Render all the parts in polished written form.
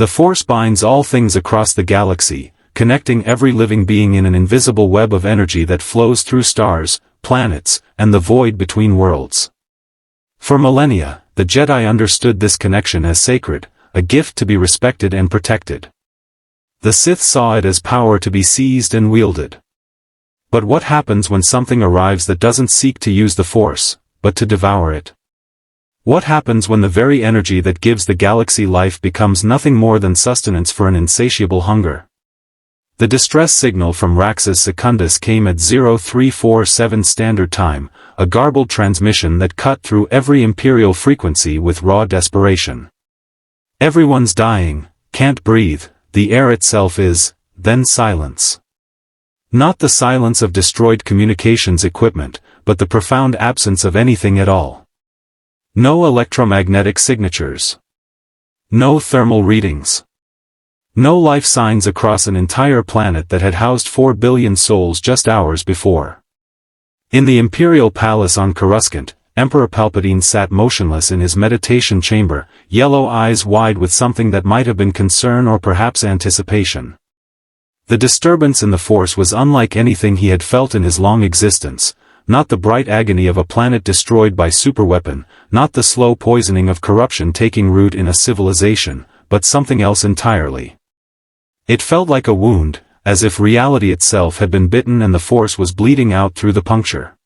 The Force binds all things across the galaxy, connecting every living being in an invisible web of energy that flows through stars, planets, and the void between worlds. For millennia, the Jedi understood this connection as sacred, a gift to be respected and protected. The Sith saw it as power to be seized and wielded. But what happens when something arrives that doesn't seek to use the Force, but to devour it? What happens when the very energy that gives the galaxy life becomes nothing more than sustenance for an insatiable hunger? The distress signal from Raxus Secundus came at 0347 Standard Time, a garbled transmission that cut through every Imperial frequency with raw desperation. Everyone's dying, can't breathe, the air itself is, then silence. Not the silence of destroyed communications equipment, but the profound absence of anything at all. No electromagnetic signatures. No thermal readings. No life signs across an entire planet that had housed 4 billion souls just hours before. In the Imperial Palace on Coruscant, Emperor Palpatine sat motionless in his meditation chamber, yellow eyes wide with something that might have been concern or perhaps anticipation. The disturbance in the Force was unlike anything he had felt in his long existence, not the bright agony of a planet destroyed by superweapon, not the slow poisoning of corruption taking root in a civilization, but something else entirely. It felt like a wound, as if reality itself had been bitten and the Force was bleeding out through the puncture.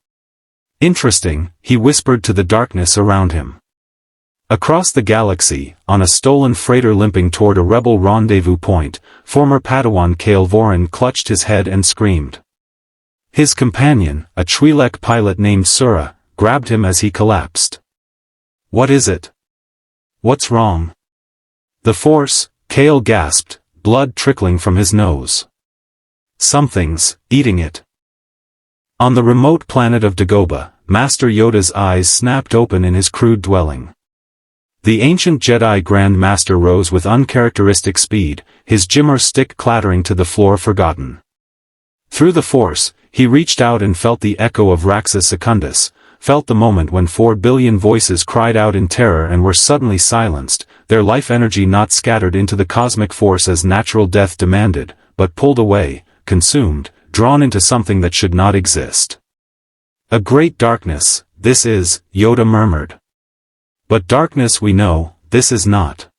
Interesting, he whispered to the darkness around him. Across the galaxy, on a stolen freighter limping toward a rebel rendezvous point, former Padawan Kale Voran clutched his head and screamed. His companion, a Twi'lek pilot named Sura, grabbed him as he collapsed. "What is it? What's wrong?" "The Force," Kale gasped, blood trickling from his nose. "Something's eating it." On the remote planet of Dagobah, Master Yoda's eyes snapped open in his crude dwelling. The ancient Jedi Grand Master rose with uncharacteristic speed, his Jimmer stick clattering to the floor forgotten. Through the Force, he reached out and felt the echo of Raxus Secundus, felt the moment when 4 billion voices cried out in terror and were suddenly silenced, their life energy not scattered into the cosmic force as natural death demanded, but pulled away, consumed, drawn into something that should not exist. "A great darkness, this is," Yoda murmured. "But darkness we know, this is not."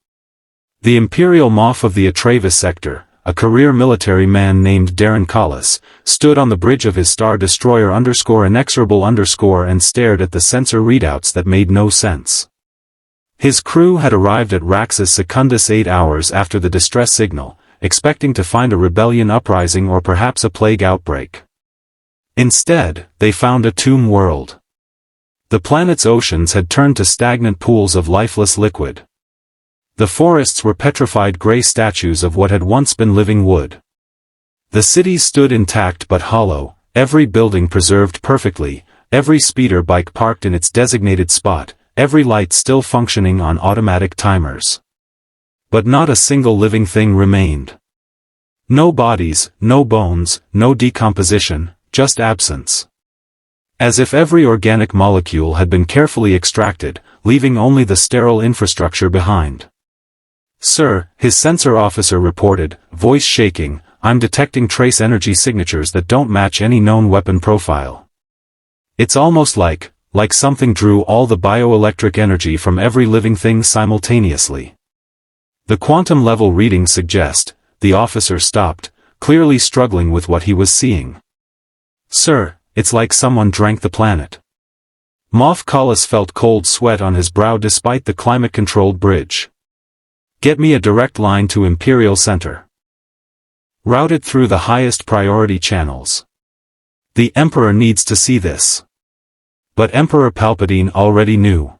The Imperial Moff of the Atravis sector, a career military man named Darren Collis, stood on the bridge of his Star Destroyer _inexorable_ and stared at the sensor readouts that made no sense. His crew had arrived at Raxus Secundus 8 hours after the distress signal, expecting to find a rebellion uprising or perhaps a plague outbreak. Instead, they found a tomb world. The planet's oceans had turned to stagnant pools of lifeless liquid. The forests were petrified gray statues of what had once been living wood. The cities stood intact but hollow, every building preserved perfectly, every speeder bike parked in its designated spot, every light still functioning on automatic timers. But not a single living thing remained. No bodies, no bones, no decomposition, just absence. As if every organic molecule had been carefully extracted, leaving only the sterile infrastructure behind. "Sir," his sensor officer reported, voice shaking, "I'm detecting trace energy signatures that don't match any known weapon profile. It's almost like something drew all the bioelectric energy from every living thing simultaneously." "The quantum level readings suggest," the officer stopped, clearly struggling with what he was seeing. "Sir, it's like someone drank the planet." Moff Collis felt cold sweat on his brow despite the climate-controlled bridge. "Get me a direct line to Imperial Center." Routed through the highest priority channels. "The Emperor needs to see this." But Emperor Palpatine already knew.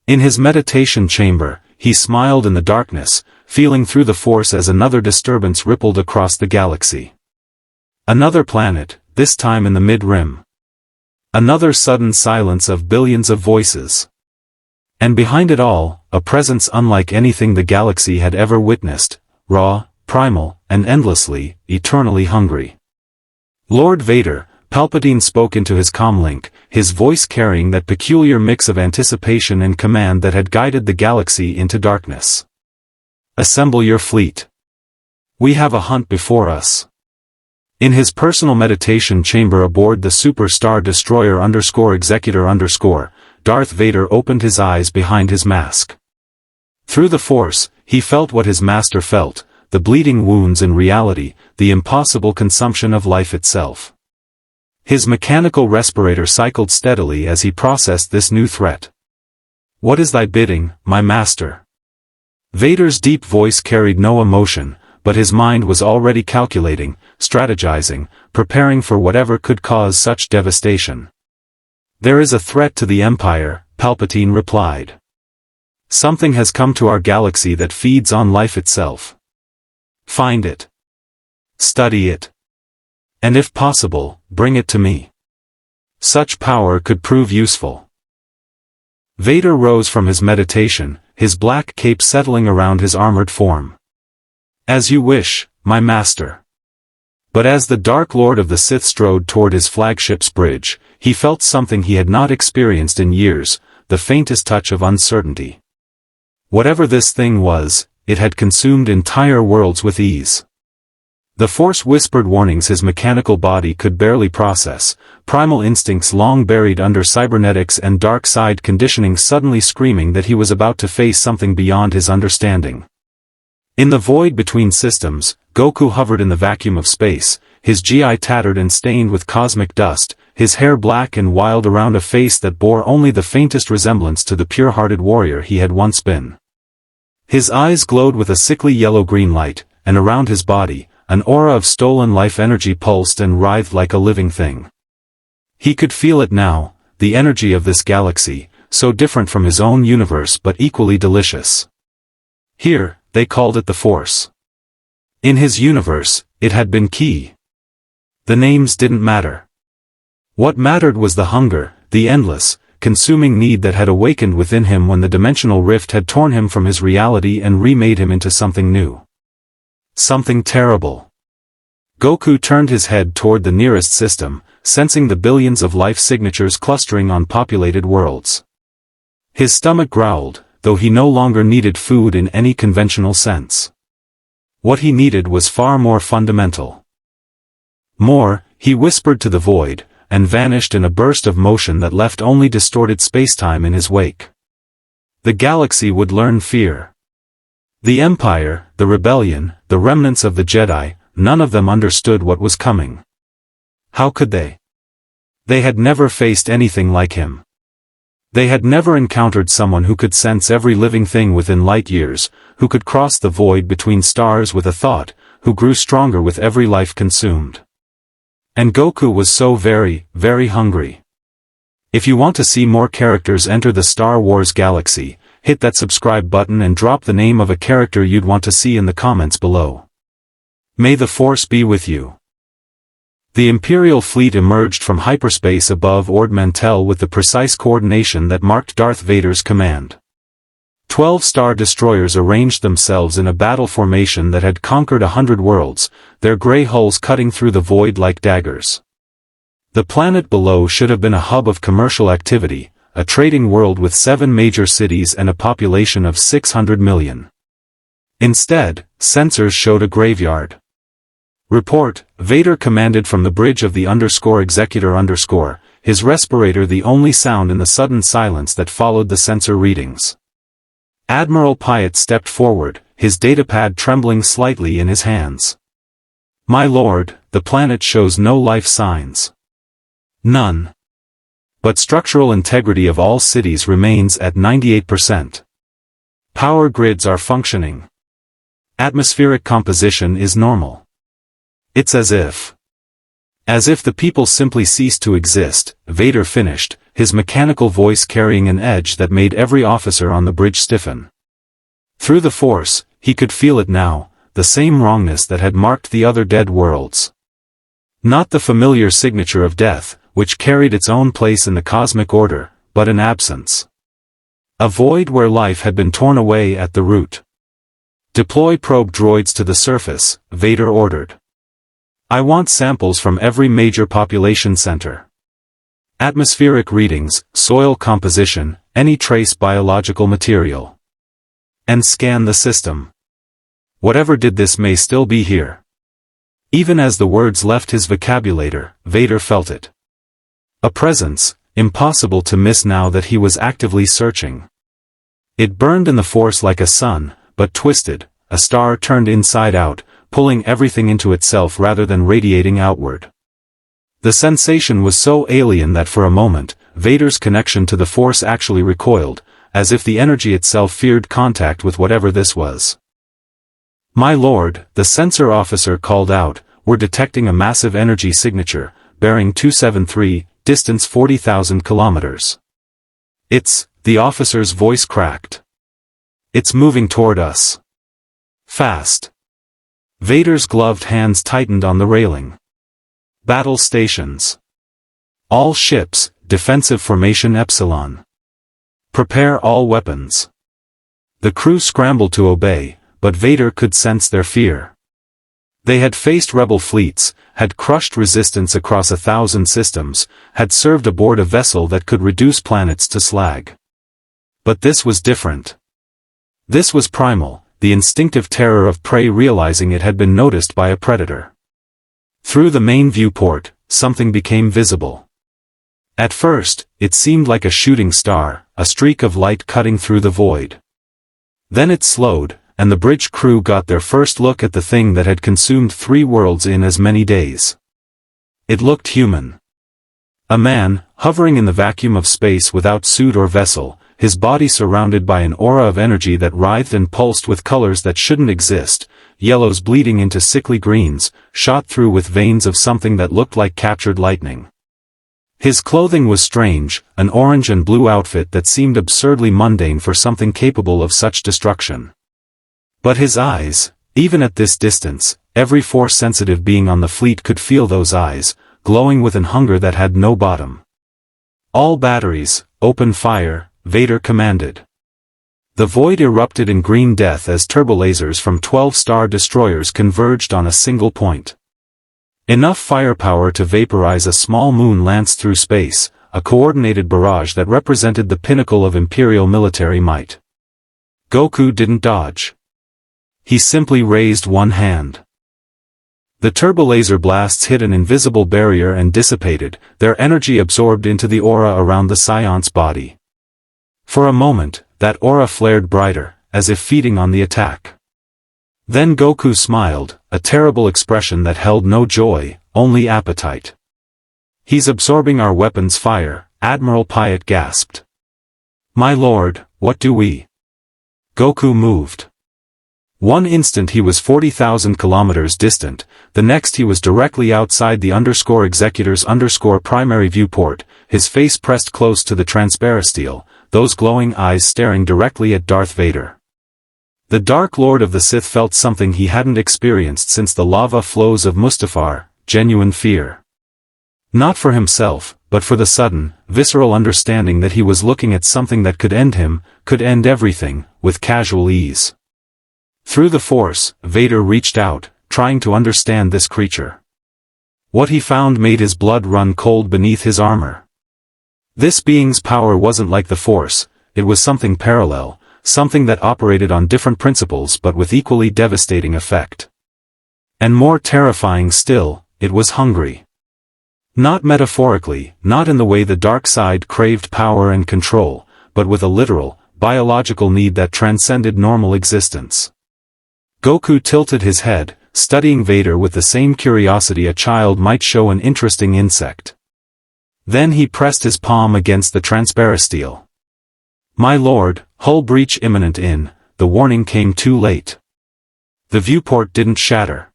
In his meditation chamber, he smiled in the darkness, feeling through the Force as another disturbance rippled across the galaxy. Another planet, this time in the mid-rim. Another sudden silence of billions of voices. And behind it all, a presence unlike anything the galaxy had ever witnessed, raw, primal, and endlessly, eternally hungry. "Lord Vader," Palpatine spoke into his comlink, his voice carrying that peculiar mix of anticipation and command that had guided the galaxy into darkness. Assemble your fleet. We have a hunt before us. In his personal meditation chamber aboard the Super Star Destroyer _Executor_, Darth Vader opened his eyes behind his mask. Through the Force, he felt what his master felt, the bleeding wounds in reality, the impossible consumption of life itself. His mechanical respirator cycled steadily as he processed this new threat. What is thy bidding, my master? Vader's deep voice carried no emotion, but his mind was already calculating, strategizing, preparing for whatever could cause such devastation. There is a threat to the Empire, Palpatine replied. Something has come to our galaxy that feeds on life itself. Find it. Study it. And if possible, bring it to me. Such power could prove useful. Vader rose from his meditation, his black cape settling around his armored form. As you wish, my master. But as the Dark Lord of the Sith strode toward his flagship's bridge, he felt something he had not experienced in years, the faintest touch of uncertainty. Whatever this thing was, it had consumed entire worlds with ease. The Force whispered warnings his mechanical body could barely process, primal instincts long buried under cybernetics and dark side conditioning suddenly screaming that he was about to face something beyond his understanding. In the void between systems, Goku hovered in the vacuum of space, his GI tattered and stained with cosmic dust, his hair black and wild around a face that bore only the faintest resemblance to the pure-hearted warrior he had once been. His eyes glowed with a sickly yellow-green light, and around his body, an aura of stolen life energy pulsed and writhed like a living thing. He could feel it now, the energy of this galaxy, so different from his own universe but equally delicious. Here, they called it the Force. In his universe, it had been Ki. The names didn't matter. What mattered was the hunger, the endless, consuming need that had awakened within him when the dimensional rift had torn him from his reality and remade him into something new. Something terrible. Goku turned his head toward the nearest system, sensing the billions of life signatures clustering on populated worlds. His stomach growled, though he no longer needed food in any conventional sense. What he needed was far more fundamental. More, he whispered to the void, and vanished in a burst of motion that left only distorted spacetime in his wake. The galaxy would learn fear. The Empire, the Rebellion, the remnants of the Jedi, none of them understood what was coming. How could they? They had never faced anything like him. They had never encountered someone who could sense every living thing within light years, who could cross the void between stars with a thought, who grew stronger with every life consumed. And Goku was so very, very hungry. If you want to see more characters enter the Star Wars galaxy, hit that subscribe button and drop the name of a character you'd want to see in the comments below. May the Force be with you. The Imperial fleet emerged from hyperspace above Ord Mantell with the precise coordination that marked Darth Vader's command. 12 Star Destroyers arranged themselves in a battle formation that had conquered 100 worlds, their gray hulls cutting through the void like daggers. The planet below should have been a hub of commercial activity, a trading world with 7 major cities and a population of 600 million. Instead, sensors showed a graveyard. Report, Vader commanded from the bridge of the _Executor_, his respirator the only sound in the sudden silence that followed the sensor readings. Admiral Pyatt stepped forward, his datapad trembling slightly in his hands. My lord, the planet shows no life signs. None. But structural integrity of all cities remains at 98%. Power grids are functioning. Atmospheric composition is normal. It's as if the people simply ceased to exist, Vader finished, his mechanical voice carrying an edge that made every officer on the bridge stiffen. Through the Force, he could feel it now, the same wrongness that had marked the other dead worlds. Not the familiar signature of death, which carried its own place in the cosmic order, but an absence. A void where life had been torn away at the root. Deploy probe droids to the surface, Vader ordered. I want samples from every major population center. Atmospheric readings, soil composition, any trace biological material. And scan the system. Whatever did this may still be here. Even as the words left his vocabulary, Vader felt it. A presence, impossible to miss now that he was actively searching. It burned in the Force like a sun, but twisted, a star turned inside out, pulling everything into itself rather than radiating outward. The sensation was so alien that for a moment, Vader's connection to the Force actually recoiled, as if the energy itself feared contact with whatever this was. "My lord," the sensor officer called out, "we're detecting a massive energy signature, bearing 273, distance 40,000 kilometers. The officer's voice cracked. "It's moving toward us. Fast." Vader's gloved hands tightened on the railing. "Battle stations. All ships, defensive formation Epsilon. Prepare all weapons." The crew scrambled to obey, but Vader could sense their fear. They had faced rebel fleets, had crushed resistance across 1,000 systems, had served aboard a vessel that could reduce planets to slag. But this was different. This was primal, the instinctive terror of prey realizing it had been noticed by a predator. Through the main viewport, something became visible. At first, it seemed like a shooting star, a streak of light cutting through the void. Then it slowed, and the bridge crew got their first look at the thing that had consumed 3 worlds in as many days. It looked human. A man, hovering in the vacuum of space without suit or vessel, his body surrounded by an aura of energy that writhed and pulsed with colors that shouldn't exist, yellows bleeding into sickly greens, shot through with veins of something that looked like captured lightning. His clothing was strange, an orange and blue outfit that seemed absurdly mundane for something capable of such destruction. But his eyes, even at this distance, every Force-sensitive being on the fleet could feel those eyes, glowing with an hunger that had no bottom. "All batteries, open fire," Vader commanded. The void erupted in green death as turbolasers from 12 star destroyers converged on a single point. Enough firepower to vaporize a small moon lanced through space, a coordinated barrage that represented the pinnacle of Imperial military might. Goku didn't dodge. He simply raised one hand. The turbolaser blasts hit an invisible barrier and dissipated, their energy absorbed into the aura around the Scion's body. For a moment, that aura flared brighter, as if feeding on the attack. Then Goku smiled, a terrible expression that held no joy, only appetite. "He's absorbing our weapons' fire," Admiral Piet gasped. "My lord, what do we?" Goku moved. One instant he was 40,000 kilometers distant, the next he was directly outside the _executor's primary viewport, his face pressed close to the transparisteel, those glowing eyes staring directly at Darth Vader. The Dark Lord of the Sith felt something he hadn't experienced since the lava flows of Mustafar, genuine fear. Not for himself, but for the sudden, visceral understanding that he was looking at something that could end him, could end everything, with casual ease. Through the Force, Vader reached out, trying to understand this creature. What he found made his blood run cold beneath his armor. This being's power wasn't like the Force, it was something parallel, something that operated on different principles but with equally devastating effect. And more terrifying still, it was hungry. Not metaphorically, not in the way the dark side craved power and control, but with a literal, biological need that transcended normal existence. Goku tilted his head, studying Vader with the same curiosity a child might show an interesting insect. Then he pressed his palm against the transparisteel. "My lord, hull breach imminent in," the warning came too late. The viewport didn't shatter.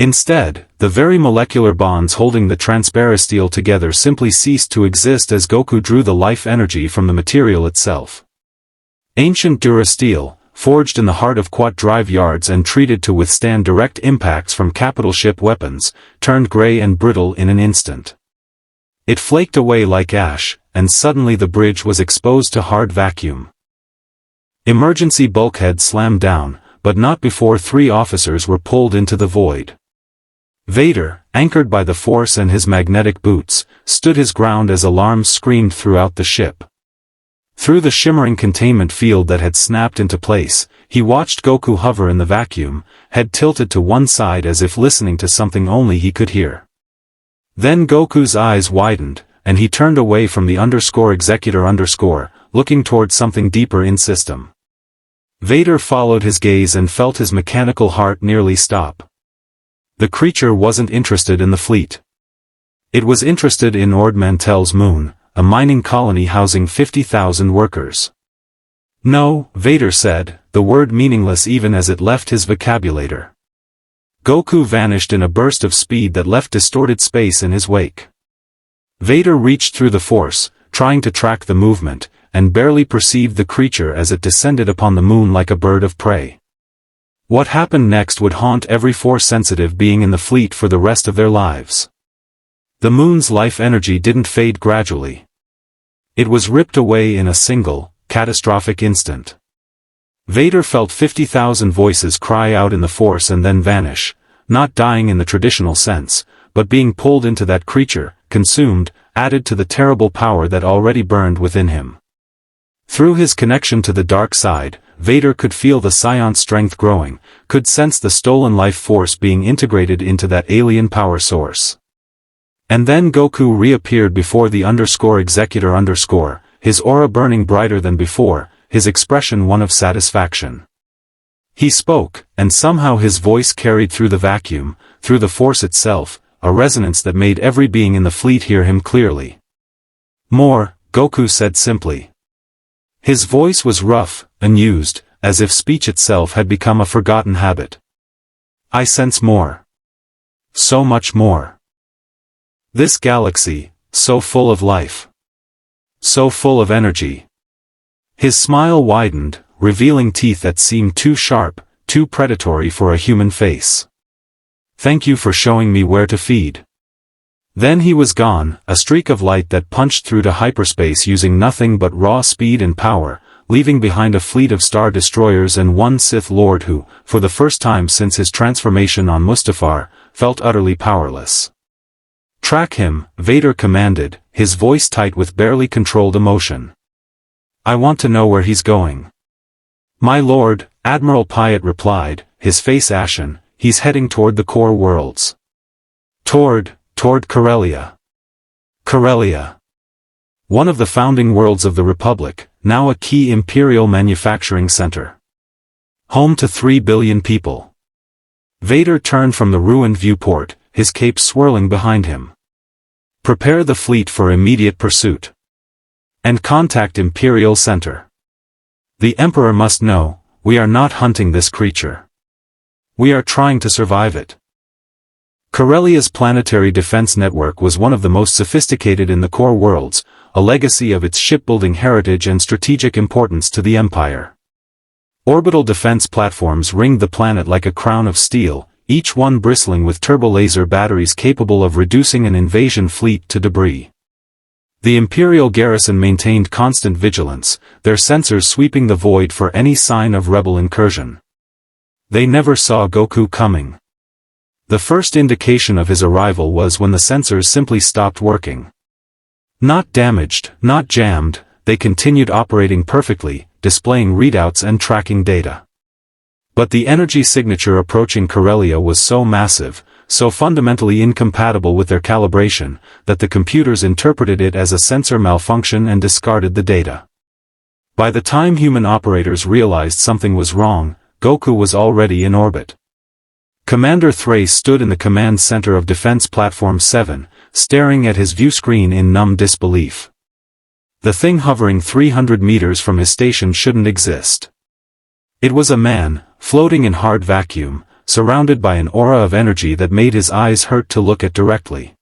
Instead, the very molecular bonds holding the transparisteel together simply ceased to exist as Goku drew the life energy from the material itself. Ancient durasteel, forged in the heart of Quat drive yards and treated to withstand direct impacts from capital ship weapons, turned gray and brittle in an instant. It flaked away like ash, and suddenly the bridge was exposed to hard vacuum. Emergency bulkhead slammed down, but not before 3 officers were pulled into the void. Vader, anchored by the Force and his magnetic boots, stood his ground as alarms screamed throughout the ship. Through the shimmering containment field that had snapped into place, he watched Goku hover in the vacuum, head tilted to one side as if listening to something only he could hear. Then Goku's eyes widened, and he turned away from the _executor_, looking toward something deeper in system. Vader followed his gaze and felt his mechanical heart nearly stop. The creature wasn't interested in the fleet. It was interested in Ord Mantell's moon, a mining colony housing 50,000 workers. No, Vader said, the word meaningless even as it left his vocabulator. Goku vanished in a burst of speed that left distorted space in his wake. Vader reached through the Force, trying to track the movement, and barely perceived the creature as it descended upon the moon like a bird of prey. What happened next would haunt every Force-sensitive being in the fleet for the rest of their lives. The moon's life energy didn't fade gradually. It was ripped away in a single, catastrophic instant. Vader felt 50,000 voices cry out in the Force and then vanish, not dying in the traditional sense, but being pulled into that creature, consumed, added to the terrible power that already burned within him. Through his connection to the dark side, Vader could feel the Saiyan strength growing, could sense the stolen life force being integrated into that alien power source. And then Goku reappeared before the _executor_, his aura burning brighter than before, his expression one of satisfaction. He spoke, and somehow his voice carried through the vacuum, through the Force itself, a resonance that made every being in the fleet hear him clearly. More, Goku said simply. His voice was rough, unused, as if speech itself had become a forgotten habit. I sense more. So much more. This galaxy, so full of life. So full of energy. His smile widened, revealing teeth that seemed too sharp, too predatory for a human face. Thank you for showing me where to feed. Then he was gone, a streak of light that punched through to hyperspace using nothing but raw speed and power, leaving behind a fleet of star destroyers and one Sith Lord who, for the first time since his transformation on Mustafar, felt utterly powerless. Track him, Vader commanded, his voice tight with barely controlled emotion. I want to know where he's going. My lord, Admiral Piet replied, his face ashen, he's heading toward the core worlds. Toward Corellia. Corellia. One of the founding worlds of the Republic, now a key imperial manufacturing center. Home to 3 billion people. Vader turned from the ruined viewport, his cape swirling behind him. Prepare the fleet for immediate pursuit. And contact Imperial Center. The Emperor must know, we are not hunting this creature. We are trying to survive it. Corellia's planetary defense network was one of the most sophisticated in the core worlds, a legacy of its shipbuilding heritage and strategic importance to the Empire. Orbital defense platforms ringed the planet like a crown of steel, each one bristling with turbolaser batteries capable of reducing an invasion fleet to debris. The Imperial garrison maintained constant vigilance, their sensors sweeping the void for any sign of rebel incursion. They never saw Goku coming. The first indication of his arrival was when the sensors simply stopped working. Not damaged, not jammed, they continued operating perfectly, displaying readouts and tracking data. But the energy signature approaching Corellia was so massive, so fundamentally incompatible with their calibration, that the computers interpreted it as a sensor malfunction and discarded the data. By the time human operators realized something was wrong, Goku was already in orbit. Commander Thrace stood in the command center of Defense Platform 7, staring at his view screen in numb disbelief. The thing hovering 300 meters from his station shouldn't exist. It was a man, floating in hard vacuum, surrounded by an aura of energy that made his eyes hurt to look at directly.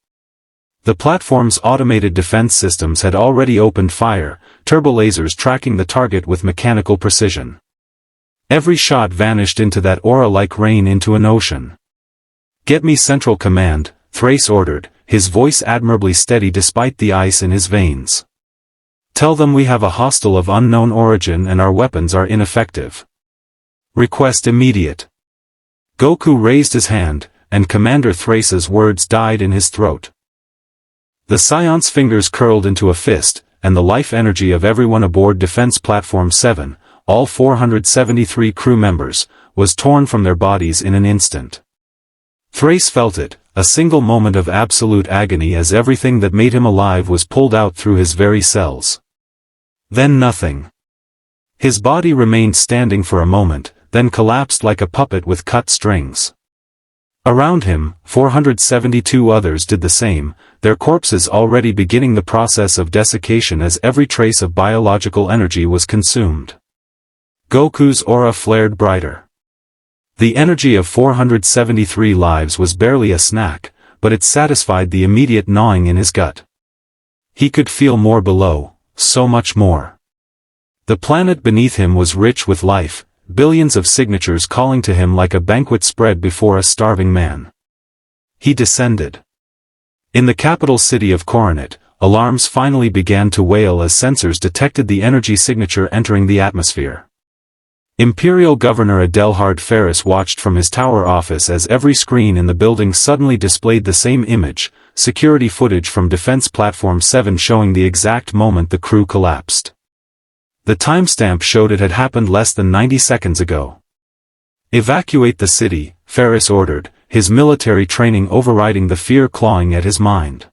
The platform's automated defense systems had already opened fire, turbolasers tracking the target with mechanical precision. Every shot vanished into that aura like rain into an ocean. Get me Central Command, Thrace ordered, his voice admirably steady despite the ice in his veins. Tell them we have a hostile of unknown origin and our weapons are ineffective. Request immediate. Goku raised his hand, and Commander Thrace's words died in his throat. The Scion's fingers curled into a fist, and the life energy of everyone aboard Defense Platform 7, all 473 crew members, was torn from their bodies in an instant. Thrace felt it, a single moment of absolute agony as everything that made him alive was pulled out through his very cells. Then nothing. His body remained standing for a moment, then collapsed like a puppet with cut strings. Around him, 472 others did the same, their corpses already beginning the process of desiccation as every trace of biological energy was consumed. Goku's aura flared brighter. The energy of 473 lives was barely a snack, but it satisfied the immediate gnawing in his gut. He could feel more below, so much more. The planet beneath him was rich with life, billions of signatures calling to him like a banquet spread before a starving man. He descended. In the capital city of Coruscant, alarms finally began to wail as sensors detected the energy signature entering the atmosphere. Imperial Governor Adelhard Ferris watched from his tower office as every screen in the building suddenly displayed the same image, security footage from Defense Platform 7 showing the exact moment the crew collapsed. The timestamp showed it had happened less than 90 seconds ago. "Evacuate the city," Ferris ordered, his military training overriding the fear clawing at his mind.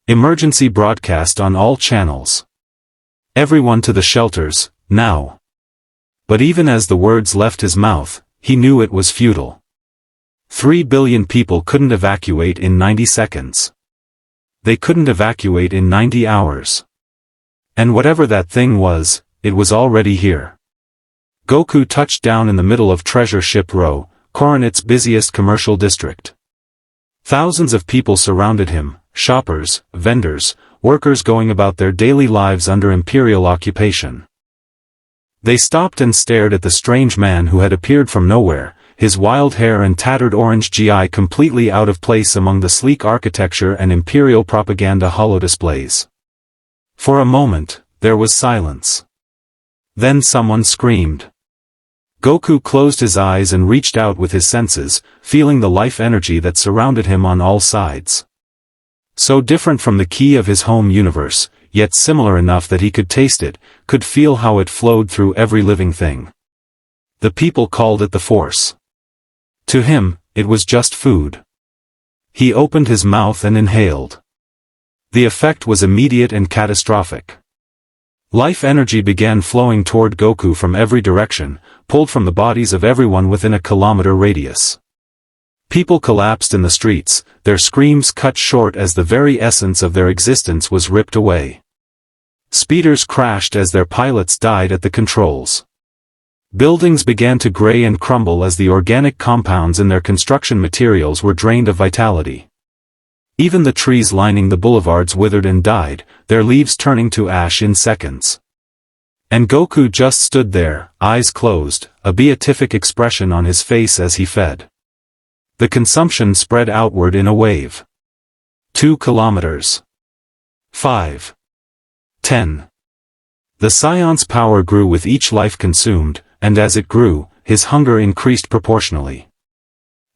"Emergency broadcast on all channels. Everyone to the shelters, now." But even as the words left his mouth, he knew it was futile. 3 billion people couldn't evacuate in 90 seconds. They couldn't evacuate in 90 hours. And whatever that thing was, it was already here. Goku touched down in the middle of Treasure Ship Row, Coruscant's busiest commercial district. Thousands of people surrounded him, shoppers, vendors, workers going about their daily lives under Imperial occupation. They stopped and stared at the strange man who had appeared from nowhere, his wild hair and tattered orange GI completely out of place among the sleek architecture and Imperial propaganda holodisplays. For a moment, there was silence. Then someone screamed. Goku closed his eyes and reached out with his senses, feeling the life energy that surrounded him on all sides. So different from the key of his home universe, yet similar enough that he could taste it, could feel how it flowed through every living thing. The people called it the Force. To him, it was just food. He opened his mouth and inhaled. The effect was immediate and catastrophic. Life energy began flowing toward Goku from every direction, pulled from the bodies of everyone within a kilometer radius. People collapsed in the streets, their screams cut short as the very essence of their existence was ripped away. Speeders crashed as their pilots died at the controls. Buildings began to gray and crumble as the organic compounds in their construction materials were drained of vitality. Even the trees lining the boulevards withered and died, their leaves turning to ash in seconds. And Goku just stood there, eyes closed, a beatific expression on his face as he fed. The consumption spread outward in a wave. 2 kilometers. 5. 10. The Saiyan's power grew with each life consumed, and as it grew, his hunger increased proportionally.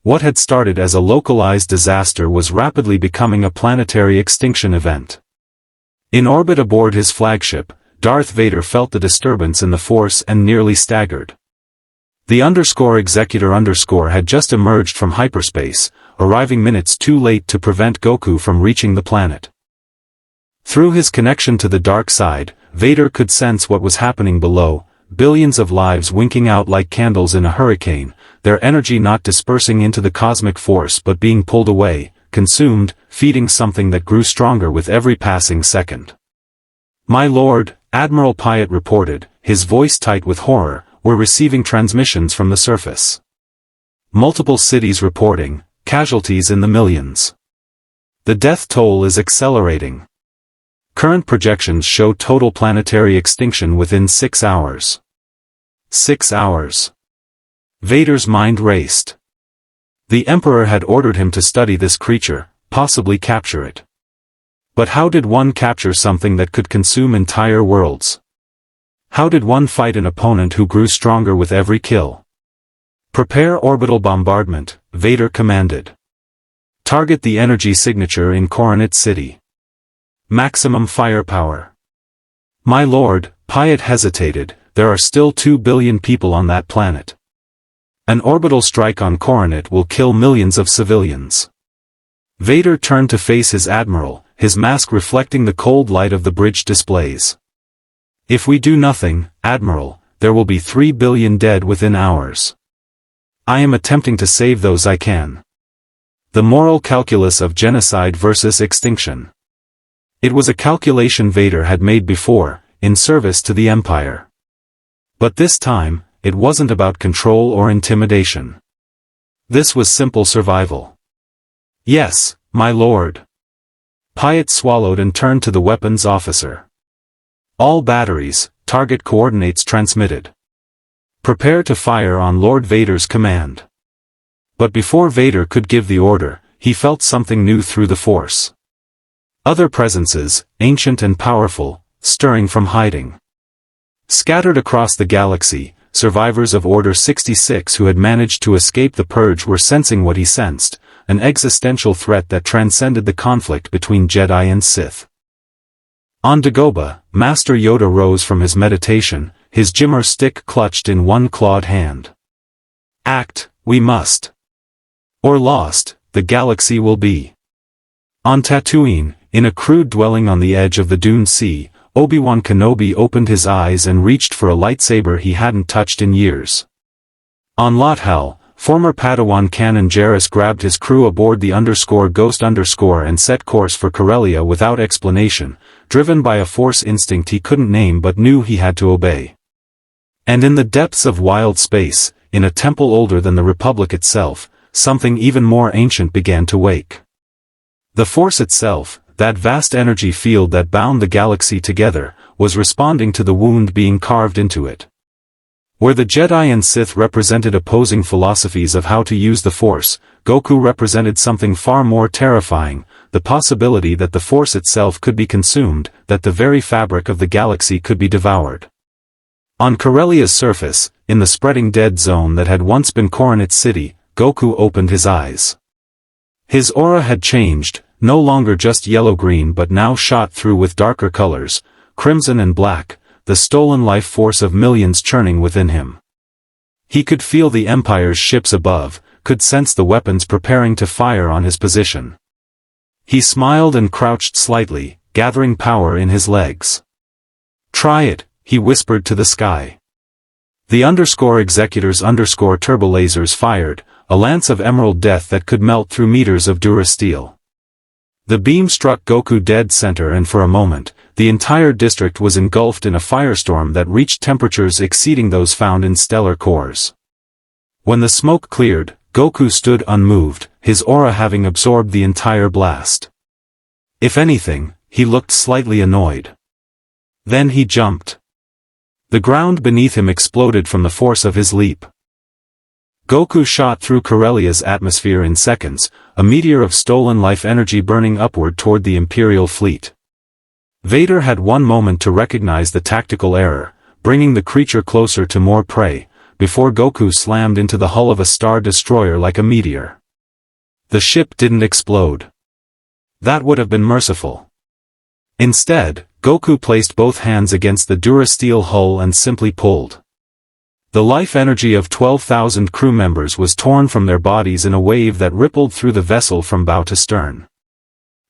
What had started as a localized disaster was rapidly becoming a planetary extinction event. In orbit aboard his flagship, Darth Vader felt the disturbance in the Force and nearly staggered. The _executor had just emerged from hyperspace, arriving minutes too late to prevent Goku from reaching the planet. Through his connection to the dark side, Vader could sense what was happening below, billions of lives winking out like candles in a hurricane, their energy not dispersing into the cosmic force but being pulled away, consumed, feeding something that grew stronger with every passing second. "My lord," Admiral Piatt reported, his voice tight with horror, "we're receiving transmissions from the surface. Multiple cities reporting, casualties in the millions. The death toll is accelerating. Current projections show total planetary extinction within 6 hours. 6 hours. Vader's mind raced. The Emperor had ordered him to study this creature, possibly capture it. But how did one capture something that could consume entire worlds? How did one fight an opponent who grew stronger with every kill? "Prepare orbital bombardment," Vader commanded. "Target the energy signature in Coruscant City. Maximum firepower. My lord, Piet hesitated, there are still 2 billion people on that planet. An orbital strike on Coruscant will kill millions of civilians. Vader turned to face his admiral, his mask reflecting the cold light of the bridge displays. If we do nothing, Admiral, there will be 3 billion dead within hours. I am attempting to save those I can. The moral calculus of genocide versus extinction. It was a calculation Vader had made before, in service to the Empire. But this time, it wasn't about control or intimidation. This was simple survival. Yes, my lord. Piet swallowed and turned to the weapons officer. All batteries, target coordinates transmitted. Prepare to fire on Lord Vader's command. But before Vader could give the order, he felt something new through the Force. Other presences, ancient and powerful, stirring from hiding. Scattered across the galaxy, survivors of Order 66 who had managed to escape the Purge were sensing what he sensed, an existential threat that transcended the conflict between Jedi and Sith. On Dagobah, Master Yoda rose from his meditation, his Jimmer stick clutched in one clawed hand. Act, we must. Or lost, the galaxy will be. On Tatooine, in a crude dwelling on the edge of the Dune Sea, Obi-Wan Kenobi opened his eyes and reached for a lightsaber he hadn't touched in years. On Lothal, former Padawan Canon Jarrus grabbed his crew aboard the _Ghost_ and set course for Corellia without explanation, driven by a Force instinct he couldn't name but knew he had to obey. And in the depths of wild space, in a temple older than the Republic itself, something even more ancient began to wake. The Force itself, that vast energy field that bound the galaxy together, was responding to the wound being carved into it. Where the Jedi and Sith represented opposing philosophies of how to use the Force, Goku represented something far more terrifying, the possibility that the Force itself could be consumed, that the very fabric of the galaxy could be devoured. On Corellia's surface, in the spreading dead zone that had once been Coruscant City, Goku opened his eyes. His aura had changed, no longer just yellow-green but now shot through with darker colors, crimson and black, the stolen life force of millions churning within him. He could feel the Empire's ships above, could sense the weapons preparing to fire on his position. He smiled and crouched slightly, gathering power in his legs. Try it, he whispered to the sky. The _executors _turbolasers fired, a lance of emerald death that could melt through meters of durasteel. The beam struck Goku dead center and for a moment, the entire district was engulfed in a firestorm that reached temperatures exceeding those found in stellar cores. When the smoke cleared, Goku stood unmoved, his aura having absorbed the entire blast. If anything, he looked slightly annoyed. Then he jumped. The ground beneath him exploded from the force of his leap. Goku shot through Corellia's atmosphere in seconds, a meteor of stolen life energy burning upward toward the Imperial fleet. Vader had one moment to recognize the tactical error, bringing the creature closer to more prey, before Goku slammed into the hull of a star destroyer like a meteor. The ship didn't explode. That would have been merciful. Instead, Goku placed both hands against the durasteel hull and simply pulled. The life energy of 12,000 crew members was torn from their bodies in a wave that rippled through the vessel from bow to stern.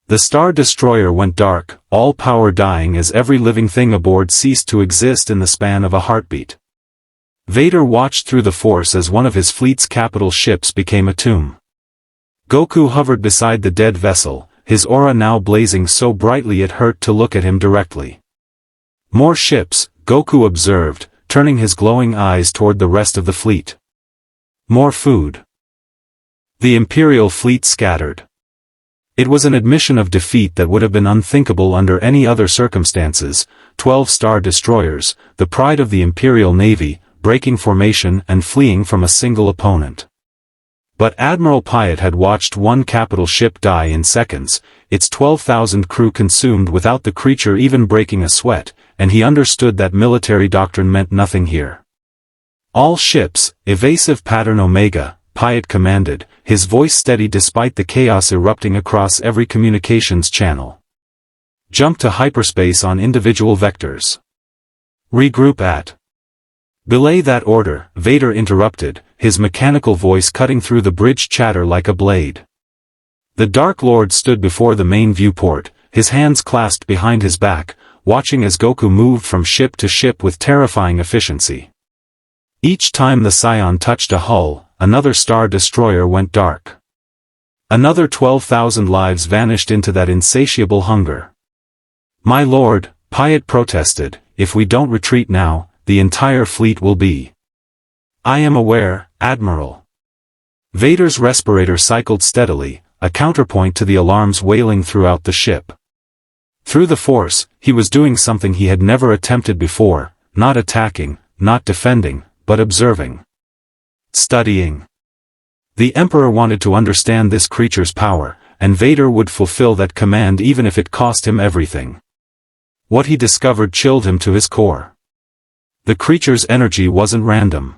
The Star Destroyer went dark, all power dying as every living thing aboard ceased to exist in the span of a heartbeat. Vader watched through the Force as one of his fleet's capital ships became a tomb. Goku hovered beside the dead vessel, his aura now blazing so brightly it hurt to look at him directly. More ships, Goku observed, turning his glowing eyes toward the rest of the fleet. More food. The Imperial fleet scattered. It was an admission of defeat that would have been unthinkable under any other circumstances, 12 Star Destroyers, the pride of the Imperial Navy, breaking formation and fleeing from a single opponent. But Admiral Piet had watched one capital ship die in seconds, its 12,000 crew consumed without the creature even breaking a sweat, and he understood that military doctrine meant nothing here. All ships, evasive pattern Omega, Piet commanded, his voice steady despite the chaos erupting across every communications channel. jump to hyperspace on individual vectors. Regroup at. Belay that order, Vader interrupted, his mechanical voice cutting through the bridge chatter like a blade. The Dark Lord stood before the main viewport, his hands clasped behind his back, watching as Goku moved from ship to ship with terrifying efficiency. Each time the Saiyan touched a hull, another Star Destroyer went dark. Another 12,000 lives vanished into that insatiable hunger. "My lord," Piet protested, "if we don't retreat now, the entire fleet will be." "I am aware, Admiral." Vader's respirator cycled steadily, a counterpoint to the alarms wailing throughout the ship. Through the Force, he was doing something he had never attempted before, not attacking, not defending, but observing. Studying. The Emperor wanted to understand this creature's power, and Vader would fulfill that command even if it cost him everything. What he discovered chilled him to his core. The creature's energy wasn't random.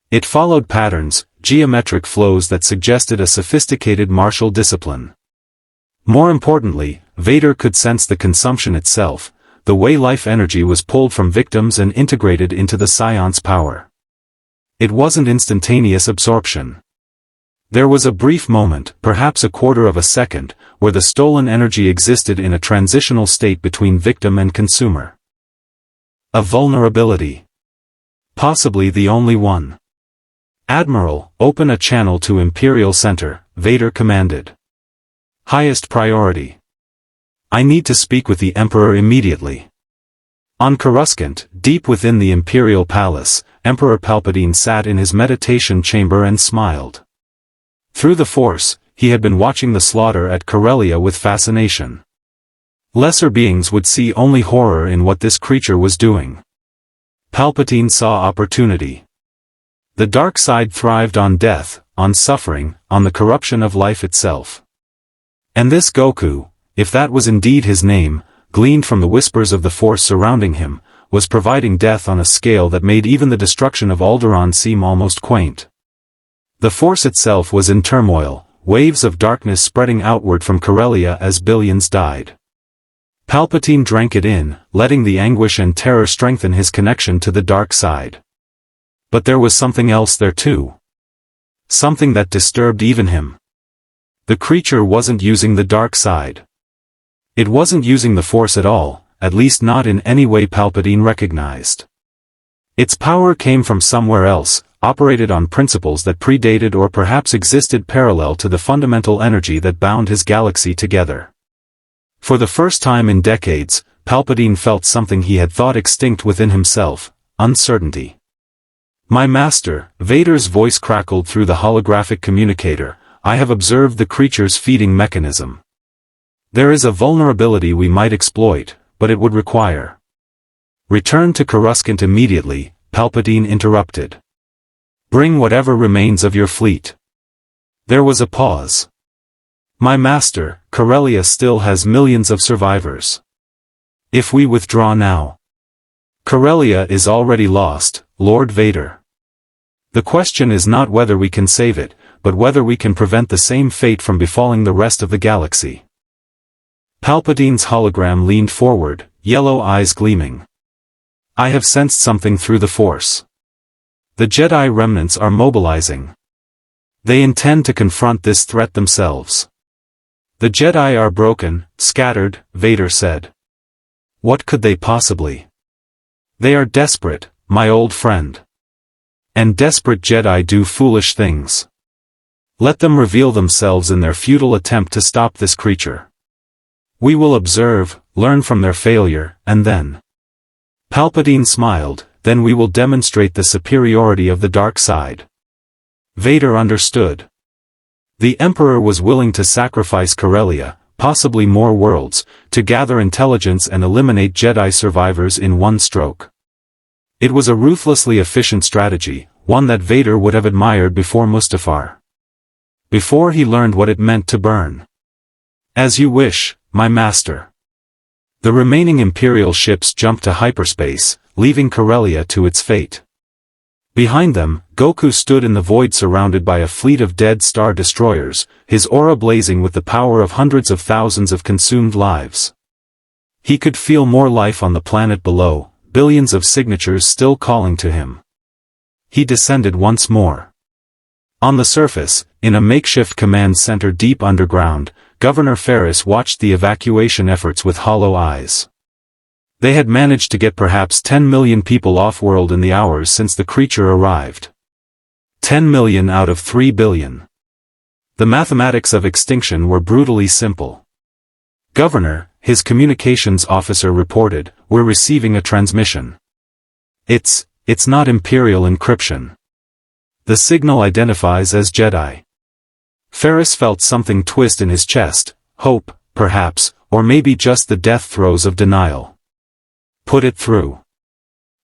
It followed patterns, geometric flows that suggested a sophisticated martial discipline. More importantly, Vader could sense the consumption itself, the way life energy was pulled from victims and integrated into the Saiyan's power. It wasn't instantaneous absorption. There was a brief moment, perhaps a quarter of a second, where the stolen energy existed in a transitional state between victim and consumer. A vulnerability. Possibly the only one. "Admiral, open a channel to Imperial Center," Vader commanded. "Highest priority. I need to speak with the Emperor immediately." On Coruscant, deep within the Imperial Palace, Emperor Palpatine sat in his meditation chamber and smiled. Through the Force, he had been watching the slaughter at Corellia with fascination. Lesser beings would see only horror in what this creature was doing. Palpatine saw opportunity. The dark side thrived on death, on suffering, on the corruption of life itself. And this Goku, if that was indeed his name, gleaned from the whispers of the Force surrounding him, was providing death on a scale that made even the destruction of Alderaan seem almost quaint. The Force itself was in turmoil, waves of darkness spreading outward from Corellia as billions died. Palpatine drank it in, letting the anguish and terror strengthen his connection to the dark side. But there was something else there too. Something that disturbed even him. The creature wasn't using the dark side. It wasn't using the Force at all, at least not in any way Palpatine recognized. Its power came from somewhere else, operated on principles that predated or perhaps existed parallel to the fundamental energy that bound his galaxy together. For the first time in decades, Palpatine felt something he had thought extinct within himself: uncertainty. "My master," Vader's voice crackled through the holographic communicator, "I have observed the creature's feeding mechanism. There is a vulnerability we might exploit, but it would require—" "Return to Coruscant immediately," Palpatine interrupted. "Bring whatever remains of your fleet." There was a pause. "My master, Corellia still has millions of survivors. If we withdraw now—" "Corellia is already lost, Lord Vader. The question is not whether we can save it, but whether we can prevent the same fate from befalling the rest of the galaxy." Palpatine's hologram leaned forward, yellow eyes gleaming. "I have sensed something through the Force. The Jedi remnants are mobilizing. They intend to confront this threat themselves." "The Jedi are broken, scattered," Vader said. "What could they possibly?" "They are desperate, my old friend. And desperate Jedi do foolish things. Let them reveal themselves in their futile attempt to stop this creature. We will observe, learn from their failure, and then—" Palpatine smiled, "then we will demonstrate the superiority of the dark side." Vader understood. The Emperor was willing to sacrifice Corellia, possibly more worlds, to gather intelligence and eliminate Jedi survivors in one stroke. It was a ruthlessly efficient strategy, one that Vader would have admired before Mustafar. Before he learned what it meant to burn. "As you wish, my master." The remaining Imperial ships jumped to hyperspace, leaving Corellia to its fate. Behind them, Goku stood in the void surrounded by a fleet of dead Star Destroyers, his aura blazing with the power of hundreds of thousands of consumed lives. He could feel more life on the planet below, billions of signatures still calling to him. He descended once more. On the surface, in a makeshift command center deep underground, Governor Ferris watched the evacuation efforts with hollow eyes. They had managed to get perhaps 10 million people off-world in the hours since the creature arrived. 10 million out of 3 billion. The mathematics of extinction were brutally simple. "Governor," his communications officer reported, "we're receiving a transmission. It's not Imperial encryption. The signal identifies as Jedi." Ferris felt something twist in his chest, hope, perhaps, or maybe just the death throes of denial. "Put it through."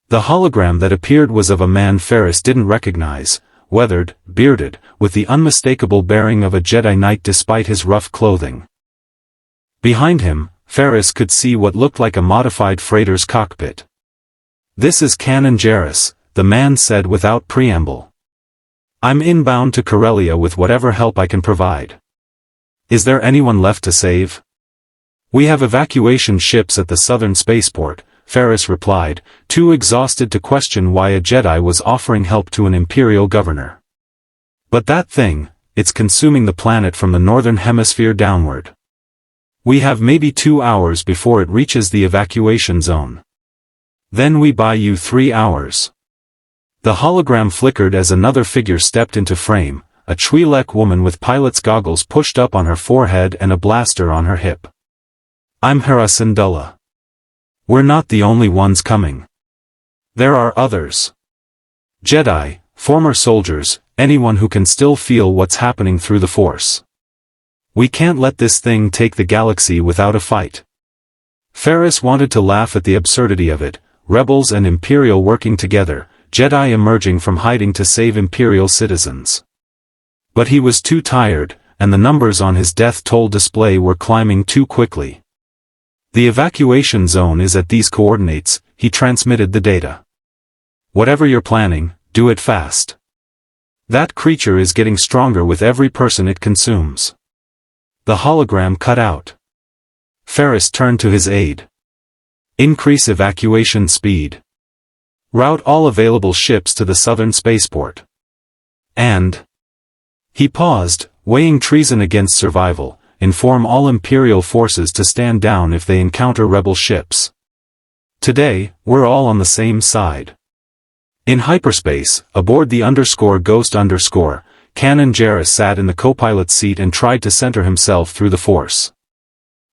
The hologram that appeared was of a man Ferris didn't recognize, weathered, bearded, with the unmistakable bearing of a Jedi Knight despite his rough clothing. Behind him, Ferris could see what looked like a modified freighter's cockpit. "This is Canon Jarrus," the man said without preamble. "I'm inbound to Corellia with whatever help I can provide. Is there anyone left to save?" "We have evacuation ships at the southern spaceport," Ferris replied, too exhausted to question why a Jedi was offering help to an Imperial governor. "But that thing, it's consuming the planet from the northern hemisphere downward. We have maybe 2 hours before it reaches the evacuation zone. Then we buy you 3 hours. The hologram flickered as another figure stepped into frame, a Twi'lek woman with pilot's goggles pushed up on her forehead and a blaster on her hip. "I'm Hera Syndulla. We're not the only ones coming. There are others. Jedi, former soldiers, anyone who can still feel what's happening through the Force. We can't let this thing take the galaxy without a fight." Ferris wanted to laugh at the absurdity of it, rebels and Imperial working together, Jedi emerging from hiding to save Imperial citizens. But he was too tired, and the numbers on his death toll display were climbing too quickly. "The evacuation zone is at these coordinates," he transmitted the data. "Whatever you're planning, do it fast. That creature is getting stronger with every person it consumes." The hologram cut out. Ferris turned to his aide. "Increase evacuation speed. Route all available ships to the southern spaceport. And..." He paused, weighing treason against survival. "Inform all Imperial forces to stand down if they encounter rebel ships. Today, we're all on the same side." In hyperspace, aboard the _Ghost _, Canon Jarrus sat in the co-pilot seat and tried to center himself through the Force.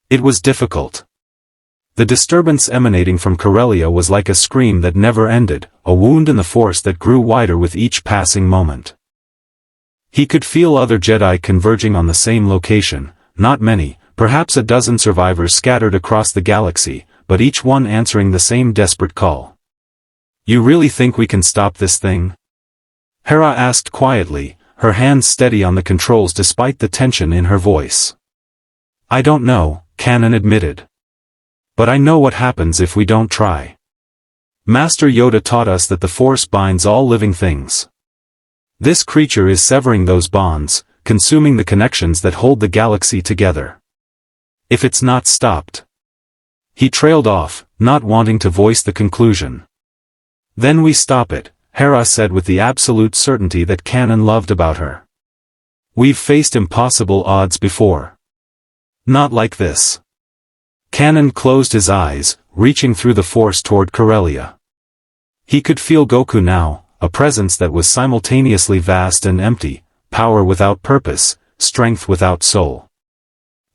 It was difficult. The disturbance emanating from Corellia was like a scream that never ended, a wound in the Force that grew wider with each passing moment. He could feel other Jedi converging on the same location. Not many, perhaps a dozen survivors scattered across the galaxy, but each one answering the same desperate call. "You really think we can stop this thing?" Hera asked quietly, her hands steady on the controls despite the tension in her voice. "I don't know," Canon admitted. "But I know what happens if we don't try. Master Yoda taught us that the Force binds all living things. This creature is severing those bonds, consuming the connections that hold the galaxy together. If it's not stopped..." He trailed off, not wanting to voice the conclusion. "Then we stop it," Hera said with the absolute certainty that Canon loved about her. "We've faced impossible odds before. Not like this." Canon closed his eyes, reaching through the Force toward Corellia. He could feel Goku now, a presence that was simultaneously vast and empty, power without purpose, strength without soul.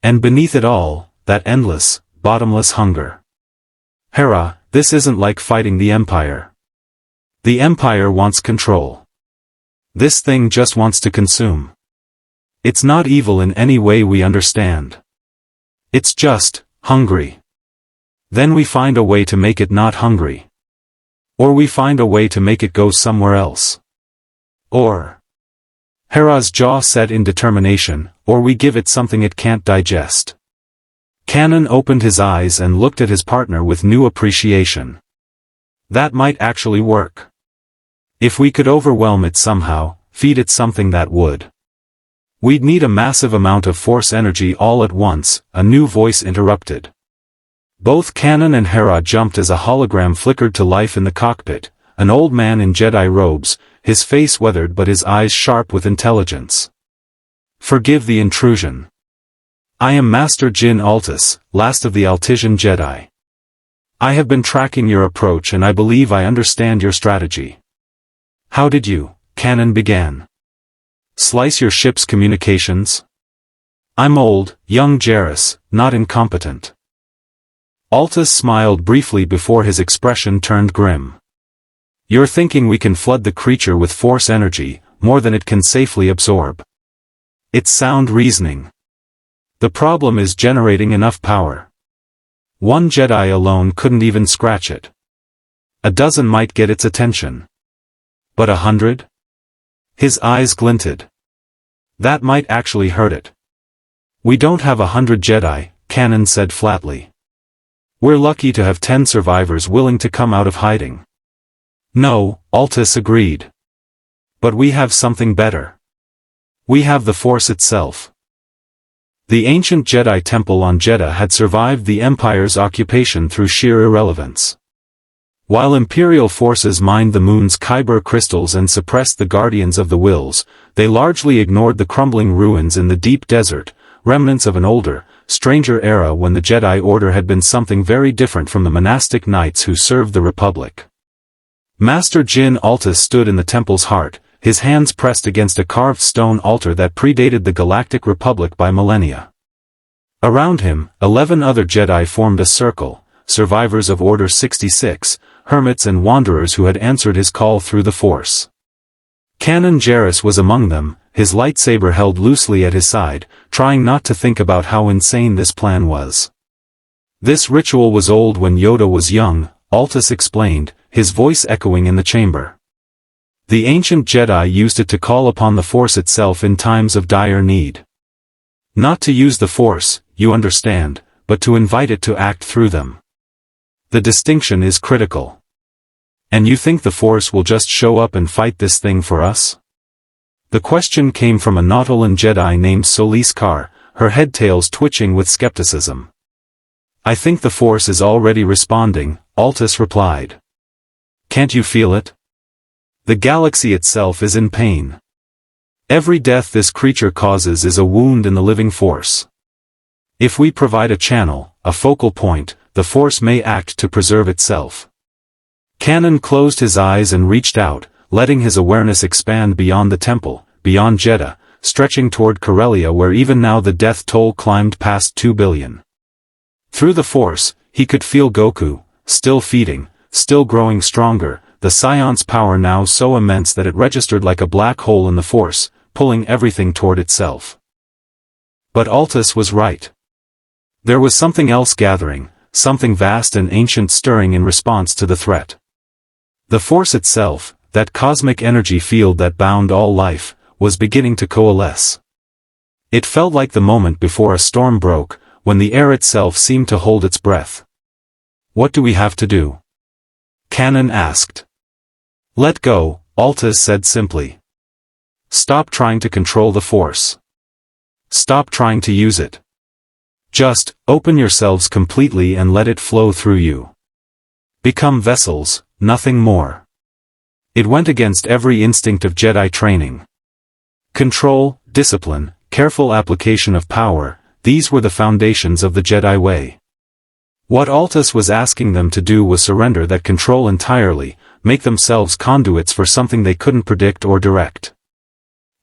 And beneath it all, that endless, bottomless hunger. "Hera, this isn't like fighting the Empire. The Empire wants control. This thing just wants to consume. It's not evil in any way we understand. It's just hungry. Then we find a way to make it not hungry. Or we find a way to make it go somewhere else. Or..." Hera's jaw set in determination, "or we give it something it can't digest." Canon opened his eyes and looked at his partner with new appreciation. That might actually work. If we could overwhelm it somehow, feed it something that would. We'd need a massive amount of Force energy all at once, a new voice interrupted. Both Kanan and Hera jumped as a hologram flickered to life in the cockpit, an old man in Jedi robes, his face weathered but his eyes sharp with intelligence. "Forgive the intrusion. I am Master Jin Altus, last of the Altesian Jedi. I have been tracking your approach and I believe I understand your strategy." "How did you," Kanan began, "slice your ship's communications?" "I'm old, young Jarrus, not incompetent." Altus smiled briefly before his expression turned grim. "You're thinking we can flood the creature with force energy, more than it can safely absorb. It's sound reasoning. The problem is generating enough power. One Jedi alone couldn't even scratch it. A dozen might get its attention. But 100? His eyes glinted. That might actually hurt it. "We don't have 100 Jedi, Kanan said flatly. "We're lucky to have 10 survivors willing to come out of hiding." "No," Altus agreed. "But we have something better. We have the Force itself." The ancient Jedi temple on Jedha had survived the Empire's occupation through sheer irrelevance. While Imperial forces mined the moon's Kyber crystals and suppressed the Guardians of the Wills, they largely ignored the crumbling ruins in the deep desert, remnants of an older, stranger era when the Jedi Order had been something very different from the monastic knights who served the Republic. Master Jin Altus stood in the temple's heart, his hands pressed against a carved stone altar that predated the Galactic Republic by millennia. Around him, 11 other Jedi formed a circle, survivors of Order 66, hermits and wanderers who had answered his call through the Force. Kanan Jarrus was among them, his lightsaber held loosely at his side, trying not to think about how insane this plan was. "This ritual was old when Yoda was young," Altus explained, his voice echoing in the chamber. "The ancient Jedi used it to call upon the Force itself in times of dire need. Not to use the Force, you understand, but to invite it to act through them. The distinction is critical. And you think the Force will just show up and fight this thing for us?" The question came from a Nautolan Jedi named Solis Kar, her head-tails twitching with skepticism. "I think the Force is already responding," Altus replied. "Can't you feel it? The galaxy itself is in pain. Every death this creature causes is a wound in the living Force. If we provide a channel, a focal point, the Force may act to preserve itself." Kanan closed his eyes and reached out, letting his awareness expand beyond the temple, beyond Jedha, stretching toward Corellia where even now the death toll climbed past 2 billion. Through the Force, he could feel Goku, still feeding, still growing stronger, the Scion's power now so immense that it registered like a black hole in the Force, pulling everything toward itself. But Altus was right. There was something else gathering, something vast and ancient stirring in response to the threat. The Force itself, that cosmic energy field that bound all life, was beginning to coalesce. It felt like the moment before a storm broke, when the air itself seemed to hold its breath. "What do we have to do?" Kanan asked. "Let go," Altus said simply. "Stop trying to control the Force. Stop trying to use it. Just open yourselves completely and let it flow through you. Become vessels, nothing more." It went against every instinct of Jedi training. Control, discipline, careful application of power, these were the foundations of the Jedi way. What Altus was asking them to do was surrender that control entirely, make themselves conduits for something they couldn't predict or direct.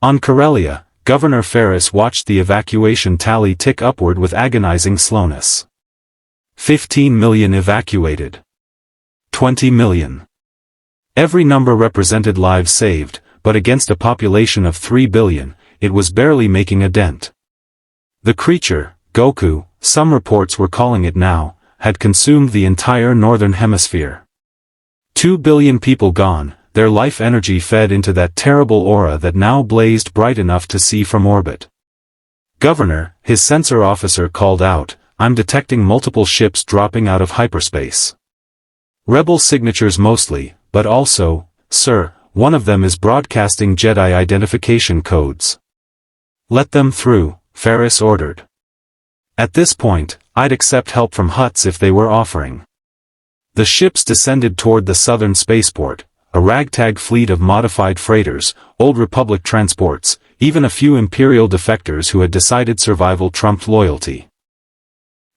On Corellia, Governor Ferris watched the evacuation tally tick upward with agonizing slowness. 15 million evacuated. 20 million. Every number represented lives saved, but against a population of 3 billion, it was barely making a dent. The creature, Goku, some reports were calling it now, had consumed the entire northern hemisphere. 2 billion people gone, their life energy fed into that terrible aura that now blazed bright enough to see from orbit. "Governor," his sensor officer called out, "I'm detecting multiple ships dropping out of hyperspace. Rebel signatures mostly, but also, sir, one of them is broadcasting Jedi identification codes." "Let them through," Ferris ordered. At this point, I'd accept help from Hutts if they were offering. The ships descended toward the southern spaceport, a ragtag fleet of modified freighters, Old Republic transports, even a few Imperial defectors who had decided survival trumped loyalty.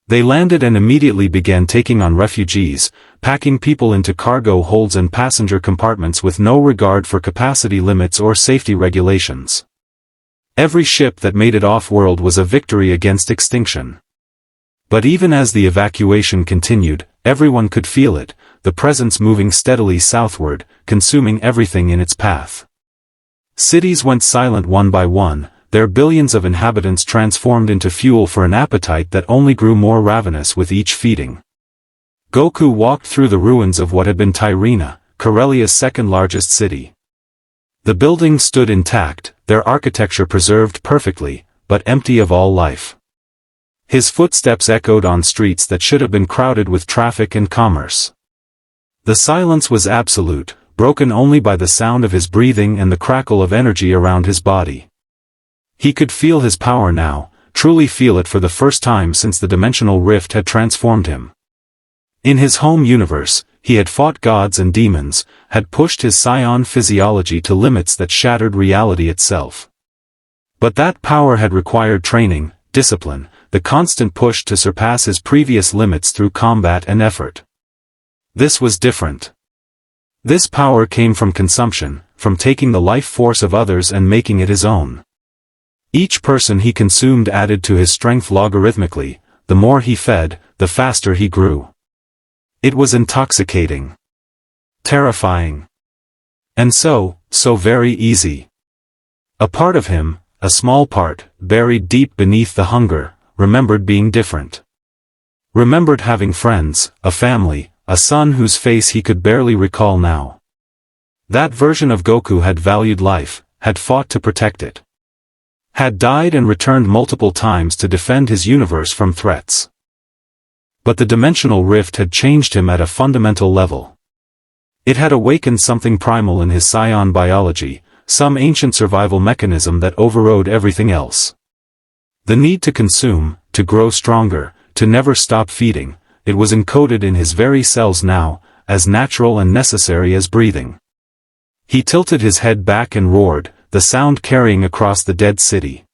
They landed and immediately began taking on refugees, packing people into cargo holds and passenger compartments with no regard for capacity limits or safety regulations. Every ship that made it off-world was a victory against extinction. But even as the evacuation continued, everyone could feel it, the presence moving steadily southward, consuming everything in its path. Cities went silent one by one, their billions of inhabitants transformed into fuel for an appetite that only grew more ravenous with each feeding. Goku walked through the ruins of what had been Tyrena, Corellia's second-largest city. The buildings stood intact, their architecture preserved perfectly, but empty of all life. His footsteps echoed on streets that should have been crowded with traffic and commerce. The silence was absolute, broken only by the sound of his breathing and the crackle of energy around his body. He could feel his power now, truly feel it for the first time since the dimensional rift had transformed him. In his home universe, he had fought gods and demons, had pushed his Saiyan physiology to limits that shattered reality itself. But that power had required training, discipline, the constant push to surpass his previous limits through combat and effort. This was different. This power came from consumption, from taking the life force of others and making it his own. Each person he consumed added to his strength logarithmically, the more he fed, the faster he grew. It was intoxicating. Terrifying. And so very easy. A part of him, a small part, buried deep beneath the hunger, remembered being different. Remembered having friends, a family, a son whose face he could barely recall now. That version of Goku had valued life, had fought to protect it. Had died and returned multiple times to defend his universe from threats. But the dimensional rift had changed him at a fundamental level. It had awakened something primal in his Saiyan biology, some ancient survival mechanism that overrode everything else. The need to consume, to grow stronger, to never stop feeding, it was encoded in his very cells now, as natural and necessary as breathing. He tilted his head back and roared, the sound carrying across the dead city.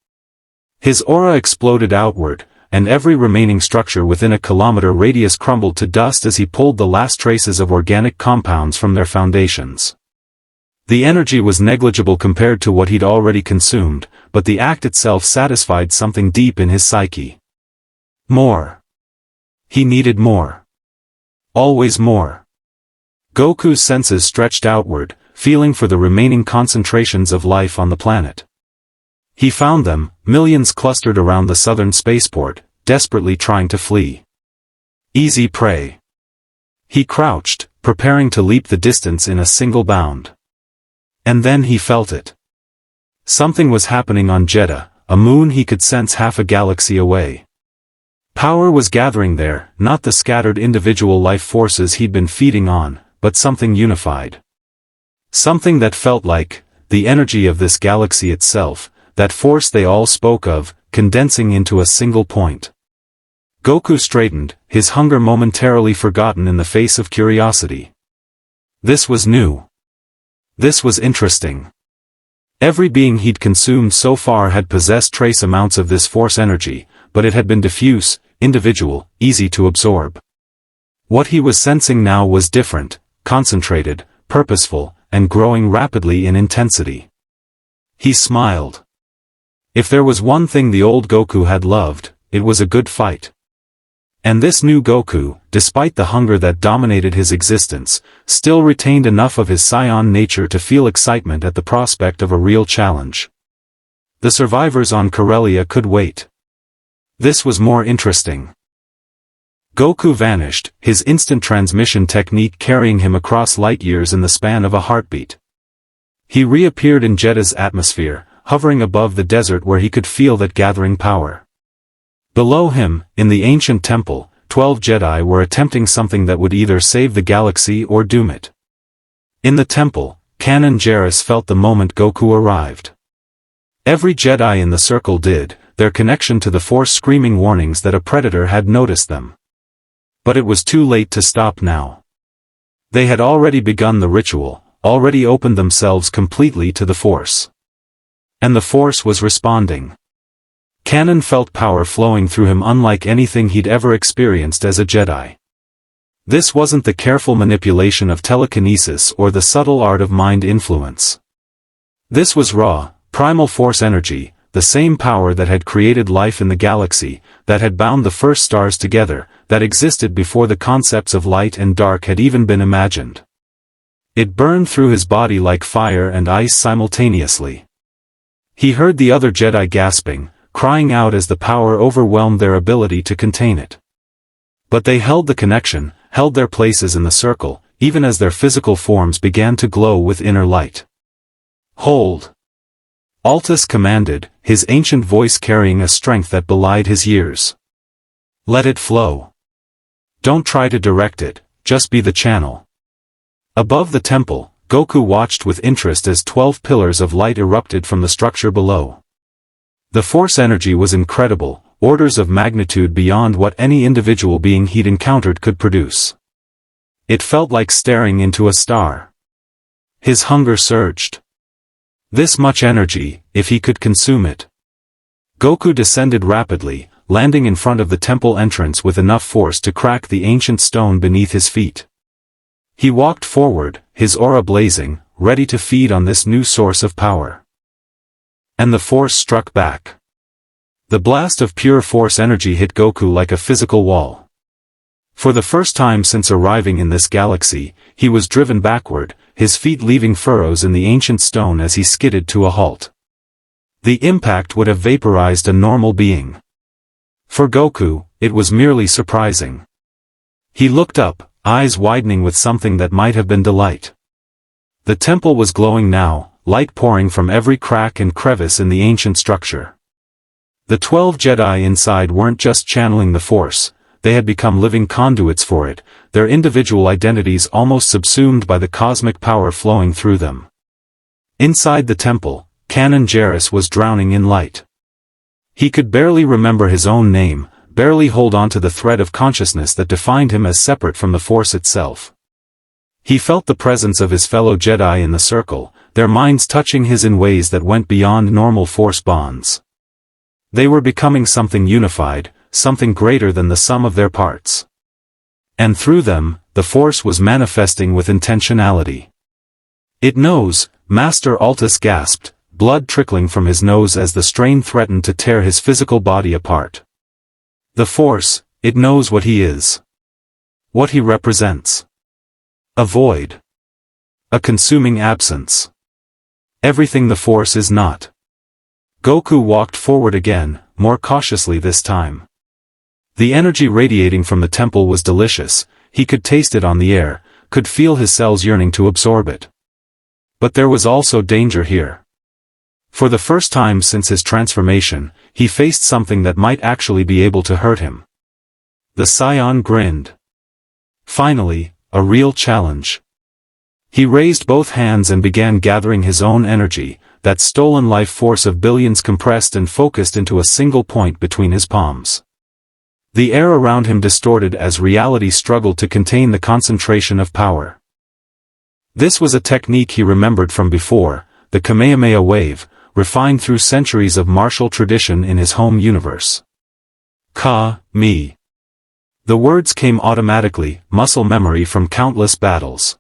His aura exploded outward, and every remaining structure within a kilometer radius crumbled to dust as he pulled the last traces of organic compounds from their foundations. The energy was negligible compared to what he'd already consumed, but the act itself satisfied something deep in his psyche. More. He needed more. Always more. Goku's senses stretched outward, feeling for the remaining concentrations of life on the planet. He found them, millions clustered around the southern spaceport, desperately trying to flee. Easy prey. He crouched, preparing to leap the distance in a single bound. And then he felt it. Something was happening on Jedha, a moon he could sense half a galaxy away. Power was gathering there, not the scattered individual life forces he'd been feeding on, but something unified. Something that felt like the energy of this galaxy itself, that force they all spoke of, condensing into a single point. Goku straightened, his hunger momentarily forgotten in the face of curiosity. This was new. This was interesting. Every being he'd consumed so far had possessed trace amounts of this force energy, but it had been diffuse, individual, easy to absorb. What he was sensing now was different, concentrated, purposeful, and growing rapidly in intensity. He smiled. If there was one thing the old Goku had loved, it was a good fight. And this new Goku, despite the hunger that dominated his existence, still retained enough of his Saiyan nature to feel excitement at the prospect of a real challenge. The survivors on Corellia could wait. This was more interesting. Goku vanished, his instant transmission technique carrying him across light years in the span of a heartbeat. He reappeared in Jedha's atmosphere, hovering above the desert where he could feel that gathering power. Below him, in the ancient temple, 12 Jedi were attempting something that would either save the galaxy or doom it. In the temple, Canon Jarrus felt the moment Goku arrived. Every Jedi in the circle did, their connection to the Force screaming warnings that a predator had noticed them. But it was too late to stop now. They had already begun the ritual, already opened themselves completely to the Force. And the Force was responding. Kanan felt power flowing through him unlike anything he'd ever experienced as a Jedi. This wasn't the careful manipulation of telekinesis or the subtle art of mind influence. This was raw, primal Force energy, the same power that had created life in the galaxy, that had bound the first stars together, that existed before the concepts of light and dark had even been imagined. It burned through his body like fire and ice simultaneously. He heard the other Jedi gasping, crying out as the power overwhelmed their ability to contain it. But they held the connection, held their places in the circle, even as their physical forms began to glow with inner light. "Hold!" Altus commanded, his ancient voice carrying a strength that belied his years. "Let it flow. Don't try to direct it, just be the channel." Above the temple, Goku watched with interest as 12 pillars of light erupted from the structure below. The Force energy was incredible, orders of magnitude beyond what any individual being he'd encountered could produce. It felt like staring into a star. His hunger surged. This much energy, if he could consume it. Goku descended rapidly, landing in front of the temple entrance with enough force to crack the ancient stone beneath his feet. He walked forward, his aura blazing, ready to feed on this new source of power. And the Force struck back. The blast of pure Force energy hit Goku like a physical wall. For the first time since arriving in this galaxy, he was driven backward, his feet leaving furrows in the ancient stone as he skidded to a halt. The impact would have vaporized a normal being. For Goku, it was merely surprising. He looked up, eyes widening with something that might have been delight. The temple was glowing now, light pouring from every crack and crevice in the ancient structure. The 12 Jedi inside weren't just channeling the Force, they had become living conduits for it, their individual identities almost subsumed by the cosmic power flowing through them. Inside the temple, Kanan Jarrus was drowning in light. He could barely remember his own name, barely hold on to the thread of consciousness that defined him as separate from the Force itself. He felt the presence of his fellow Jedi in the circle, their minds touching his in ways that went beyond normal Force bonds. They were becoming something unified, something greater than the sum of their parts. And through them, the Force was manifesting with intentionality. "It knows," Master Altus gasped, blood trickling from his nose as the strain threatened to tear his physical body apart. "The Force, it knows what he is. What he represents. A void. A consuming absence. Everything the Force is not." Goku walked forward again, more cautiously this time. The energy radiating from the temple was delicious, he could taste it on the air, could feel his cells yearning to absorb it. But there was also danger here. For the first time since his transformation, he faced something that might actually be able to hurt him. The Saiyan grinned. Finally, a real challenge. He raised both hands and began gathering his own energy, that stolen life force of billions compressed and focused into a single point between his palms. The air around him distorted as reality struggled to contain the concentration of power. This was a technique he remembered from before, the Kamehameha wave, refined through centuries of martial tradition in his home universe. Ka-me. The words came automatically, muscle memory from countless battles.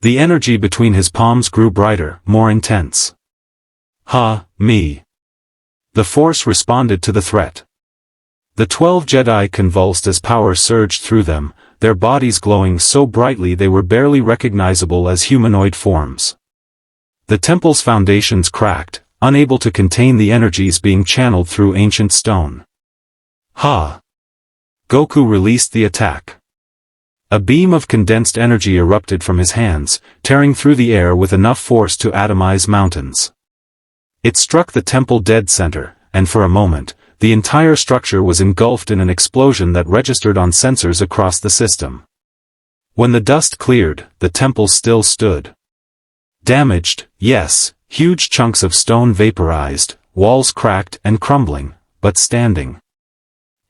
The energy between his palms grew brighter, more intense. Ha-me. The Force responded to the threat. The 12 Jedi convulsed as power surged through them, their bodies glowing so brightly they were barely recognizable as humanoid forms. The temple's foundations cracked, unable to contain the energies being channeled through ancient stone. Ha! Goku released the attack. A beam of condensed energy erupted from his hands, tearing through the air with enough force to atomize mountains. It struck the temple dead center, and for a moment, the entire structure was engulfed in an explosion that registered on sensors across the system. When the dust cleared, the temple still stood. Damaged, yes, huge chunks of stone vaporized, walls cracked and crumbling, but standing.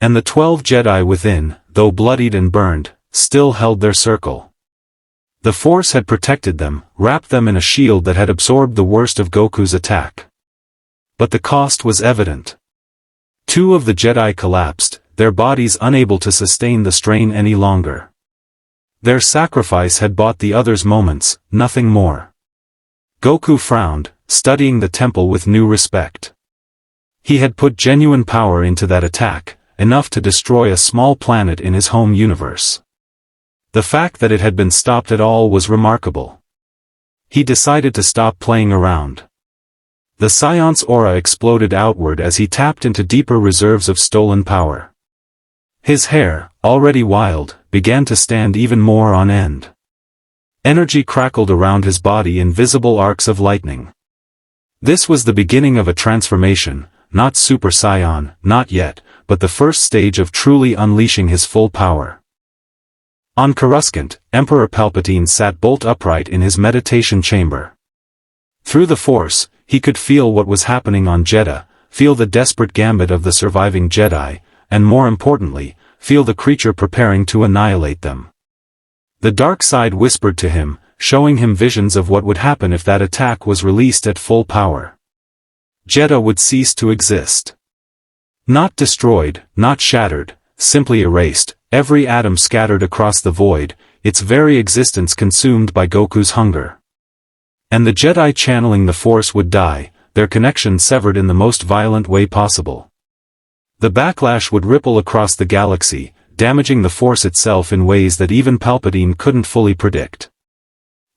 And the 12 Jedi within, though bloodied and burned, still held their circle. The Force had protected them, wrapped them in a shield that had absorbed the worst of Goku's attack. But the cost was evident. 2 of the Jedi collapsed, their bodies unable to sustain the strain any longer. Their sacrifice had bought the others moments, nothing more. Goku frowned, studying the temple with new respect. He had put genuine power into that attack, enough to destroy a small planet in his home universe. The fact that it had been stopped at all was remarkable. He decided to stop playing around. The Saiyan's aura exploded outward as he tapped into deeper reserves of stolen power. His hair, already wild, began to stand even more on end. Energy crackled around his body in visible arcs of lightning. This was the beginning of a transformation, not Super Saiyan, not yet, but the first stage of truly unleashing his full power. On Coruscant, Emperor Palpatine sat bolt upright in his meditation chamber. Through the Force, he could feel what was happening on Jedha, feel the desperate gambit of the surviving Jedi, and more importantly, feel the creature preparing to annihilate them. The dark side whispered to him, showing him visions of what would happen if that attack was released at full power. Jedha would cease to exist. Not destroyed, not shattered, simply erased, every atom scattered across the void, its very existence consumed by Goku's hunger. And the Jedi channeling the Force would die, their connection severed in the most violent way possible. The backlash would ripple across the galaxy, damaging the Force itself in ways that even Palpatine couldn't fully predict.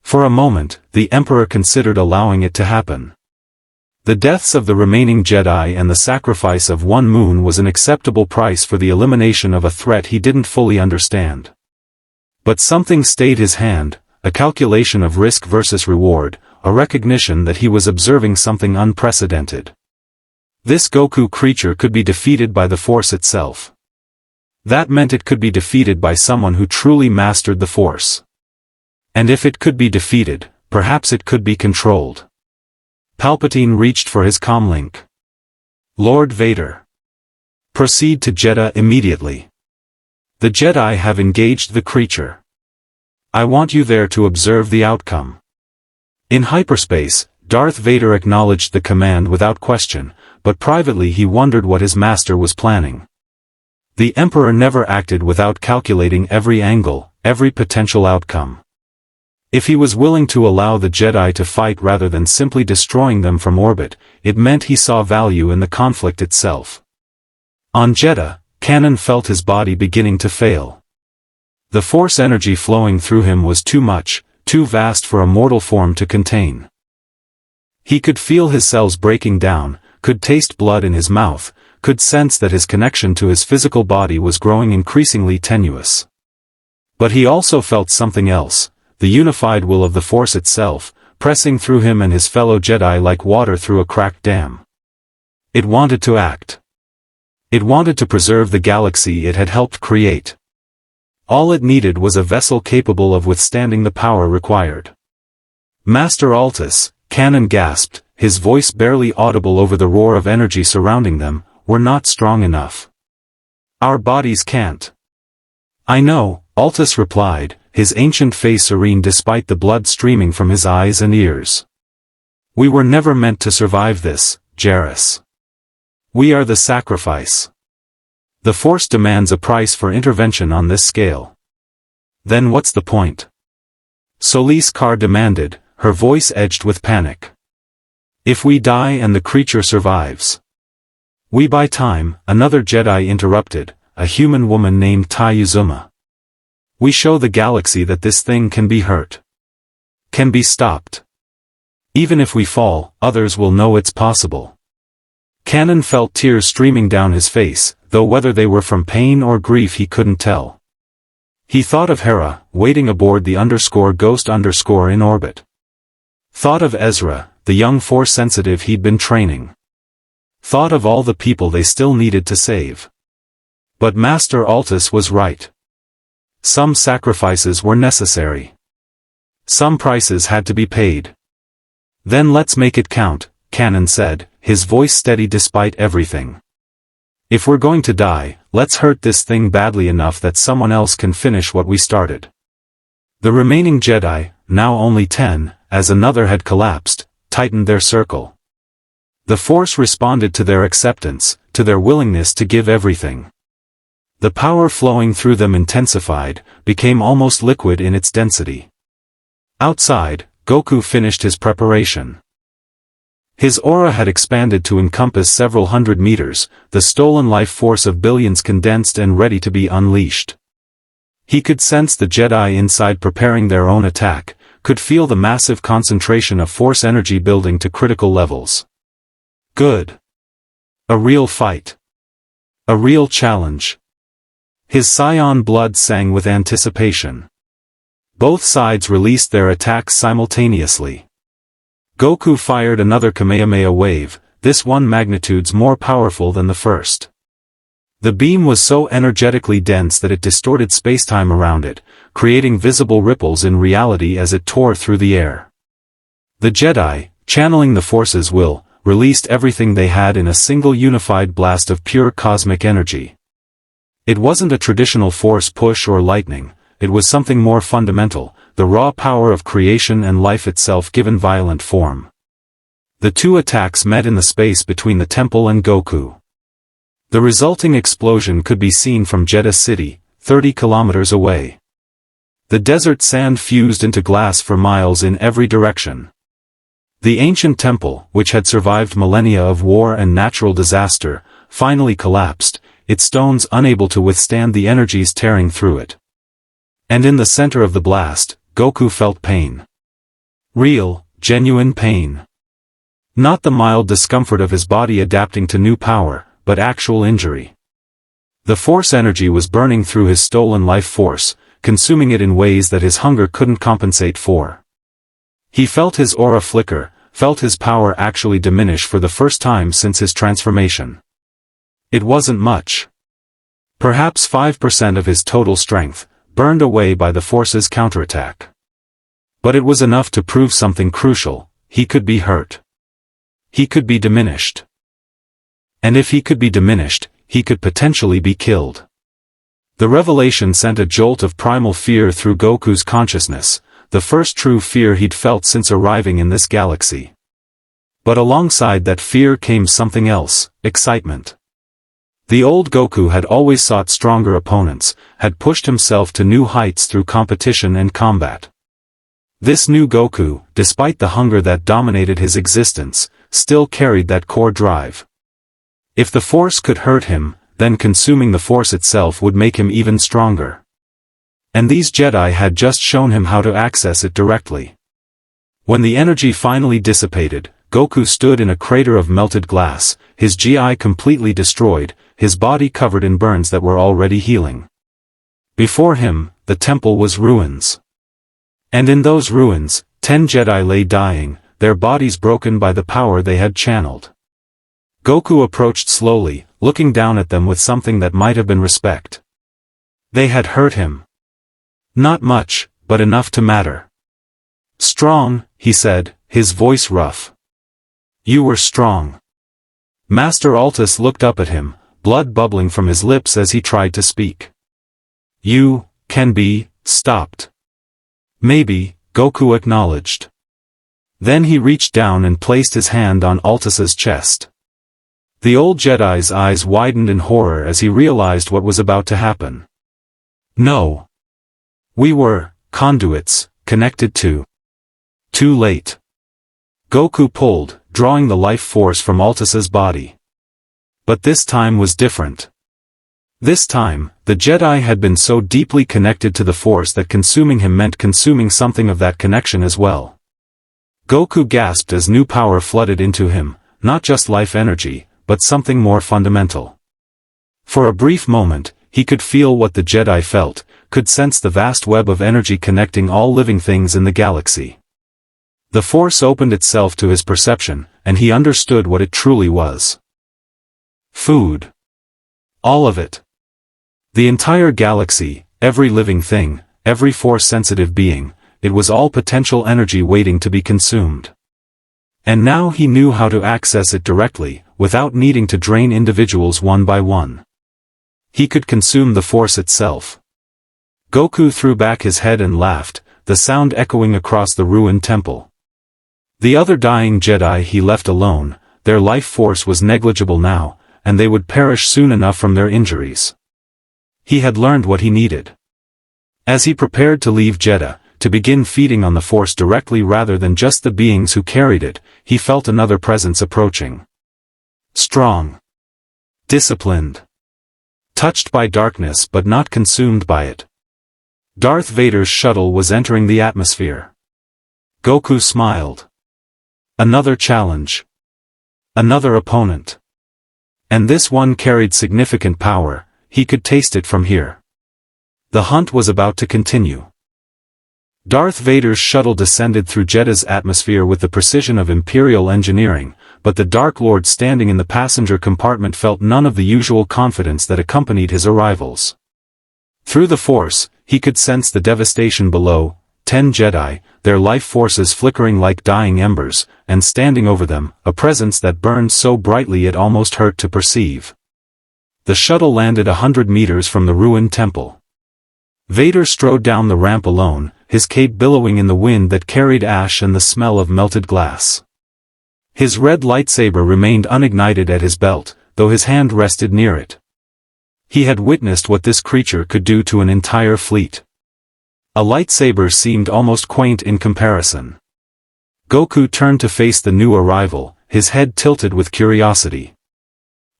For a moment, the Emperor considered allowing it to happen. The deaths of the remaining Jedi and the sacrifice of one moon was an acceptable price for the elimination of a threat he didn't fully understand. But something stayed his hand, a calculation of risk versus reward, a recognition that he was observing something unprecedented. This Goku creature could be defeated by the Force itself. That meant it could be defeated by someone who truly mastered the Force. And if it could be defeated, perhaps it could be controlled. Palpatine reached for his comlink. Lord Vader. Proceed to Jedha immediately. The Jedi have engaged the creature. I want you there to observe the outcome. In hyperspace, Darth Vader acknowledged the command without question, but privately he wondered what his master was planning. The Emperor never acted without calculating every angle, every potential outcome. If he was willing to allow the Jedi to fight rather than simply destroying them from orbit, it meant he saw value in the conflict itself. On Jedha, Kanan felt his body beginning to fail. The Force energy flowing through him was too much, too vast for a mortal form to contain. He could feel his cells breaking down, could taste blood in his mouth, could sense that his connection to his physical body was growing increasingly tenuous. But he also felt something else. The unified will of the Force itself, pressing through him and his fellow Jedi like water through a cracked dam. It wanted to act. It wanted to preserve the galaxy it had helped create. All it needed was a vessel capable of withstanding the power required. Master Altus, Kanan gasped, his voice barely audible over the roar of energy surrounding them, we're not strong enough. Our bodies can't. I know, Altus replied, his ancient face serene despite the blood streaming from his eyes and ears. We were never meant to survive this, Jairus. We are the sacrifice. The Force demands a price for intervention on this scale. Then what's the point? Solis Kar demanded, her voice edged with panic. If we die and the creature survives. We buy time, another Jedi interrupted, a human woman named Tai Uzuma. We show the galaxy that this thing can be hurt. Can be stopped. Even if we fall, others will know it's possible. Kanan felt tears streaming down his face, though whether they were from pain or grief he couldn't tell. He thought of Hera, waiting aboard the _ghost_ in orbit. Thought of Ezra, the young Force-sensitive he'd been training. Thought of all the people they still needed to save. But Master Altus was right. Some sacrifices were necessary. Some prices had to be paid. Then let's make it count, Kanan said, his voice steady despite everything. If we're going to die, let's hurt this thing badly enough that someone else can finish what we started. The remaining Jedi, now only 10, as another had collapsed, tightened their circle. The Force responded to their acceptance, to their willingness to give everything. The power flowing through them intensified, became almost liquid in its density. Outside, Goku finished his preparation. His aura had expanded to encompass several hundred meters, the stolen life force of billions condensed and ready to be unleashed. He could sense the Jedi inside preparing their own attack, could feel the massive concentration of force energy building to critical levels. Good. A real fight. A real challenge. His Saiyan blood sang with anticipation. Both sides released their attacks simultaneously. Goku fired another Kamehameha wave, this one magnitudes more powerful than the first. The beam was so energetically dense that it distorted spacetime around it, creating visible ripples in reality as it tore through the air. The Jedi, channeling the Force's will, released everything they had in a single unified blast of pure cosmic energy. It wasn't a traditional Force push or lightning, it was something more fundamental, the raw power of creation and life itself given violent form. The two attacks met in the space between the temple and Goku. The resulting explosion could be seen from Jedha City, 30 kilometers away. The desert sand fused into glass for miles in every direction. The ancient temple, which had survived millennia of war and natural disaster, finally collapsed, its stones unable to withstand the energies tearing through it. And in the center of the blast, Goku felt pain. Real, genuine pain. Not the mild discomfort of his body adapting to new power, but actual injury. The Force energy was burning through his stolen life force, consuming it in ways that his hunger couldn't compensate for. He felt his aura flicker, felt his power actually diminish for the first time since his transformation. It wasn't much. Perhaps 5% of his total strength, burned away by the Force's counterattack. But it was enough to prove something crucial: he could be hurt. He could be diminished. And if he could be diminished, he could potentially be killed. The revelation sent a jolt of primal fear through Goku's consciousness, the first true fear he'd felt since arriving in this galaxy. But alongside that fear came something else: excitement. The old Goku had always sought stronger opponents, had pushed himself to new heights through competition and combat. This new Goku, despite the hunger that dominated his existence, still carried that core drive. If the Force could hurt him, then consuming the Force itself would make him even stronger. And these Jedi had just shown him how to access it directly. When the energy finally dissipated, Goku stood in a crater of melted glass, his GI completely destroyed, his body covered in burns that were already healing. Before him, the temple was ruins. And in those ruins, 10 Jedi lay dying, their bodies broken by the power they had channeled. Goku approached slowly, looking down at them with something that might have been respect. They had hurt him. Not much, but enough to matter. "Strong," he said, his voice rough. "You were strong." Master Altus looked up at him, blood bubbling from his lips as he tried to speak. "You can be stopped." "Maybe," Goku acknowledged. Then he reached down and placed his hand on Altus's chest. The old Jedi's eyes widened in horror as he realized what was about to happen. "No. We were conduits, connected to." Too late. Goku pulled, drawing the life force from Altus's body. But this time was different. This time, the Jedi had been so deeply connected to the Force that consuming him meant consuming something of that connection as well. Goku gasped as new power flooded into him, not just life energy, but something more fundamental. For a brief moment, he could feel what the Jedi felt, could sense the vast web of energy connecting all living things in the galaxy. The Force opened itself to his perception, and he understood what it truly was. Food. All of it. The entire galaxy, every living thing, every Force-sensitive being, it was all potential energy waiting to be consumed. And now he knew how to access it directly, without needing to drain individuals one by one. He could consume the Force itself. Goku threw back his head and laughed, the sound echoing across the ruined temple. The other dying Jedi he left alone, their life force was negligible now, and they would perish soon enough from their injuries. He had learned what he needed. As he prepared to leave Jedha, to begin feeding on the Force directly rather than just the beings who carried it, he felt another presence approaching. Strong. Disciplined. Touched by darkness but not consumed by it. Darth Vader's shuttle was entering the atmosphere. Goku smiled. Another challenge. Another opponent. And this one carried significant power, he could taste it from here. The hunt was about to continue. Darth Vader's shuttle descended through Jedha's atmosphere with the precision of Imperial engineering, but the Dark Lord standing in the passenger compartment felt none of the usual confidence that accompanied his arrivals. Through the Force, he could sense the devastation below, 10 Jedi, their life forces flickering like dying embers, and standing over them, a presence that burned so brightly it almost hurt to perceive. The shuttle landed 100 meters from the ruined temple. Vader strode down the ramp alone, his cape billowing in the wind that carried ash and the smell of melted glass. His red lightsaber remained unignited at his belt, though his hand rested near it. He had witnessed what this creature could do to an entire fleet. A lightsaber seemed almost quaint in comparison. Goku turned to face the new arrival, his head tilted with curiosity.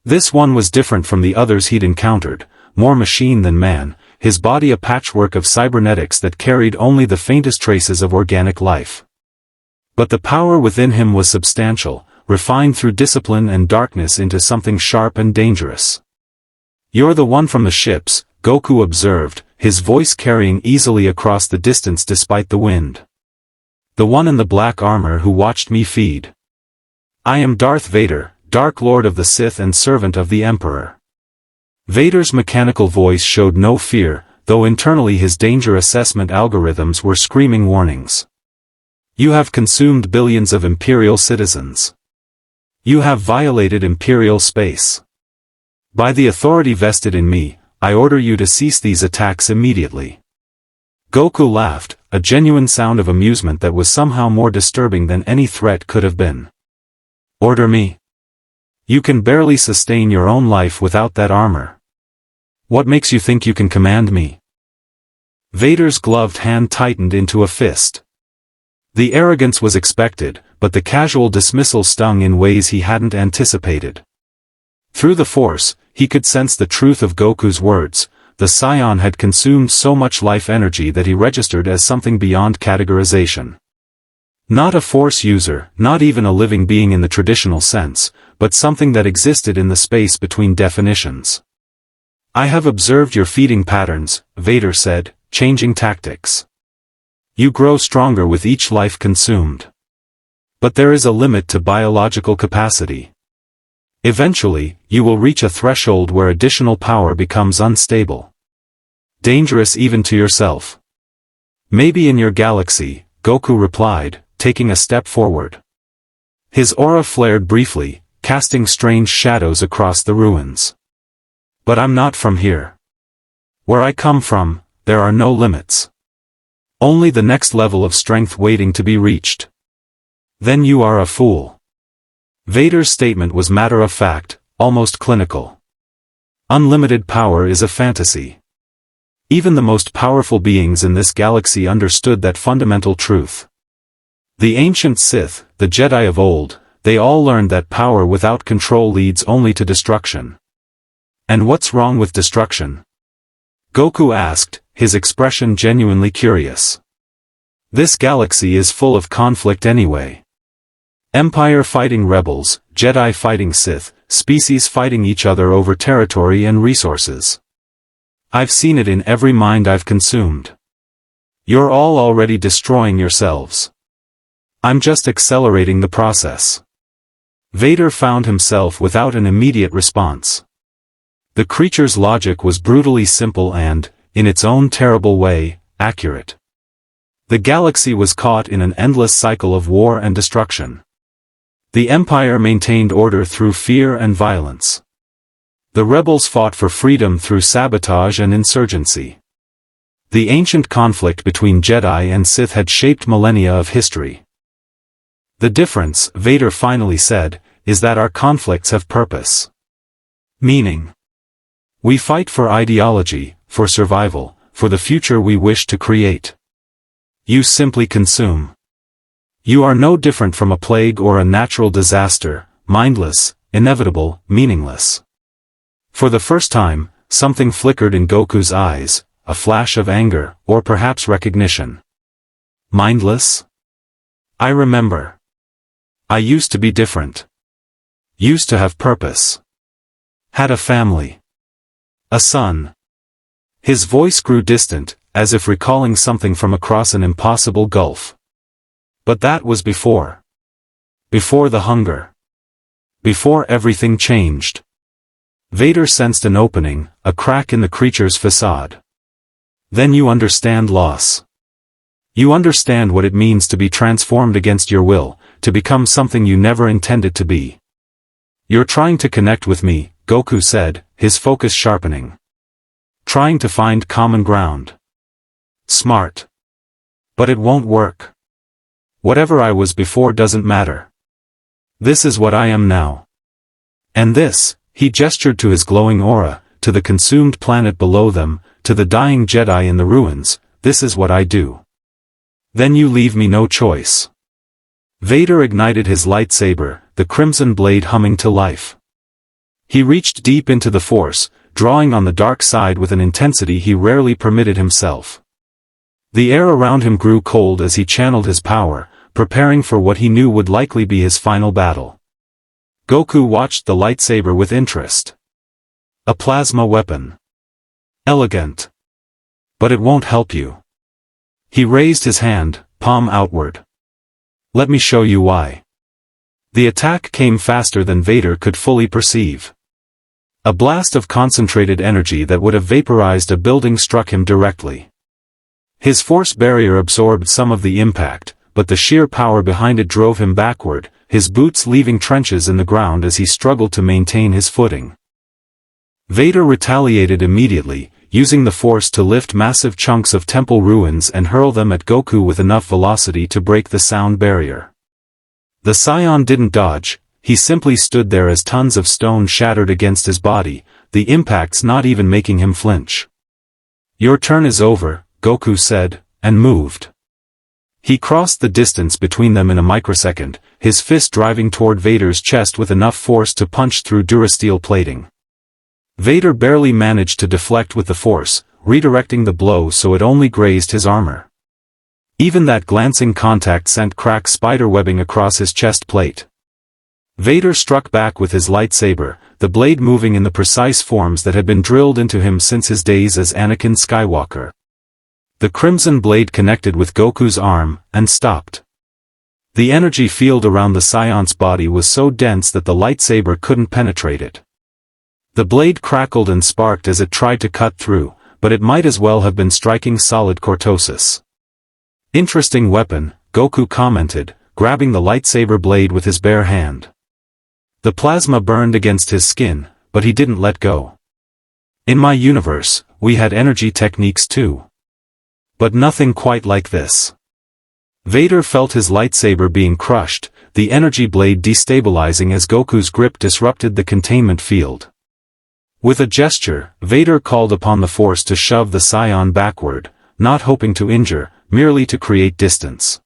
This one was different from the others he'd encountered, more machine than man, his body a patchwork of cybernetics that carried only the faintest traces of organic life. But the power within him was substantial, refined through discipline and darkness into something sharp and dangerous. "You're the one from the ships," Goku observed, his voice carrying easily across the distance despite the wind. "The one in the black armor who watched me feed. I am Darth Vader, Dark Lord of the Sith and servant of the Emperor." Vader's mechanical voice showed no fear, though internally his danger assessment algorithms were screaming warnings. "You have consumed billions of Imperial citizens. You have violated Imperial space. By the authority vested in me, I order you to cease these attacks immediately." Goku laughed, a genuine sound of amusement that was somehow more disturbing than any threat could have been. "Order me? You can barely sustain your own life without that armor. What makes you think you can command me?" Vader's gloved hand tightened into a fist. The arrogance was expected, but the casual dismissal stung in ways he hadn't anticipated. Through the Force, he could sense the truth of Goku's words. The Saiyan had consumed so much life energy that he registered as something beyond categorization. Not a Force user, not even a living being in the traditional sense, but something that existed in the space between definitions. "I have observed your feeding patterns," Vader said, changing tactics. "You grow stronger with each life consumed. But there is a limit to biological capacity. Eventually, you will reach a threshold where additional power becomes unstable. Dangerous even to yourself. Maybe in your galaxy," Goku replied, taking a step forward. His aura flared briefly, casting strange shadows across the ruins. "But I'm not from here. Where I come from, there are no limits. Only the next level of strength waiting to be reached." "Then you are a fool." Vader's statement was matter-of-fact, almost clinical. Unlimited power is a fantasy. Even the most powerful beings in this galaxy understood that fundamental truth. The ancient Sith, the Jedi of old, they all learned that power without control leads only to destruction. "And what's wrong with destruction?" Goku asked, his expression genuinely curious. "This galaxy is full of conflict anyway. Empire fighting rebels, Jedi fighting Sith, species fighting each other over territory and resources. I've seen it in every mind I've consumed. You're all already destroying yourselves. I'm just accelerating the process." Vader found himself without an immediate response. The creature's logic was brutally simple and, in its own terrible way, accurate. The galaxy was caught in an endless cycle of war and destruction. The Empire maintained order through fear and violence. The rebels fought for freedom through sabotage and insurgency. The ancient conflict between Jedi and Sith had shaped millennia of history. The difference, Vader finally said, is that our conflicts have purpose. Meaning. We fight for ideology, for survival, for the future we wish to create. You simply consume. You are no different from a plague or a natural disaster, mindless, inevitable, meaningless. For the first time, something flickered in Goku's eyes, a flash of anger, or perhaps recognition. Mindless? I remember. I used to be different. Used to have purpose. Had a family. A son. His voice grew distant, as if recalling something from across an impossible gulf. But that was before. Before the hunger. Before everything changed. Vader sensed an opening, a crack in the creature's facade. Then you understand loss. You understand what it means to be transformed against your will, to become something you never intended to be. You're trying to connect with me, Goku said, his focus sharpening. Trying to find common ground. Smart. But it won't work. Whatever I was before doesn't matter. This is what I am now. And this, he gestured to his glowing aura, to the consumed planet below them, to the dying Jedi in the ruins, this is what I do. Then you leave me no choice. Vader ignited his lightsaber, the crimson blade humming to life. He reached deep into the Force, drawing on the dark side with an intensity he rarely permitted himself. The air around him grew cold as he channeled his power, preparing for what he knew would likely be his final battle. Goku watched the lightsaber with interest. A plasma weapon. Elegant. But it won't help you. He raised his hand, palm outward. Let me show you why. The attack came faster than Vader could fully perceive. A blast of concentrated energy that would have vaporized a building struck him directly. His force barrier absorbed some of the impact, but the sheer power behind it drove him backward, his boots leaving trenches in the ground as he struggled to maintain his footing. Vader retaliated immediately, using the Force to lift massive chunks of temple ruins and hurl them at Goku with enough velocity to break the sound barrier. The Saiyan didn't dodge, he simply stood there as tons of stone shattered against his body, the impacts not even making him flinch. Your turn is over, Goku said, and moved. He crossed the distance between them in a microsecond, his fist driving toward Vader's chest with enough force to punch through durasteel plating. Vader barely managed to deflect with the Force, redirecting the blow so it only grazed his armor. Even that glancing contact sent cracked spiderwebbing across his chest plate. Vader struck back with his lightsaber, the blade moving in the precise forms that had been drilled into him since his days as Anakin Skywalker. The crimson blade connected with Goku's arm, and stopped. The energy field around the Saiyan's body was so dense that the lightsaber couldn't penetrate it. The blade crackled and sparked as it tried to cut through, but it might as well have been striking solid cortosis. Interesting weapon, Goku commented, grabbing the lightsaber blade with his bare hand. The plasma burned against his skin, but he didn't let go. In my universe, we had energy techniques too. But nothing quite like this. Vader felt his lightsaber being crushed, the energy blade destabilizing as Goku's grip disrupted the containment field. With a gesture, Vader called upon the Force to shove the Saiyan backward, not hoping to injure, merely to create distance.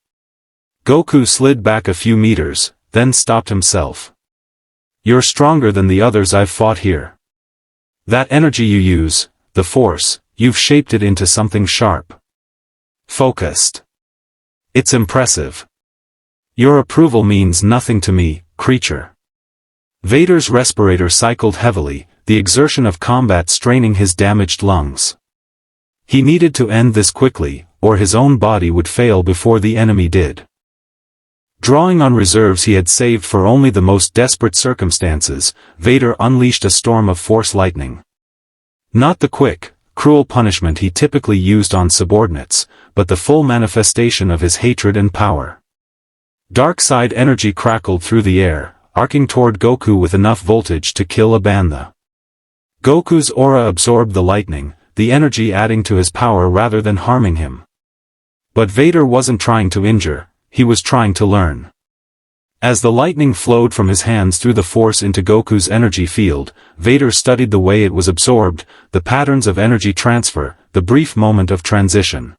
Goku slid back a few meters, then stopped himself. You're stronger than the others I've fought here. That energy you use, the Force, you've shaped it into something sharp. Focused. It's impressive. Your approval means nothing to me, creature. Vader's respirator cycled heavily, the exertion of combat straining his damaged lungs. He needed to end this quickly, or his own body would fail before the enemy did. Drawing on reserves he had saved for only the most desperate circumstances, Vader unleashed a storm of Force lightning. Not the quick, cruel punishment he typically used on subordinates, but the full manifestation of his hatred and power. Dark side energy crackled through the air, arcing toward Goku with enough voltage to kill a bantha. Goku's aura absorbed the lightning, the energy adding to his power rather than harming him. But Vader wasn't trying to injure, he was trying to learn. As the lightning flowed from his hands through the force into Goku's energy field, Vader studied the way it was absorbed, the patterns of energy transfer, the brief moment of transition.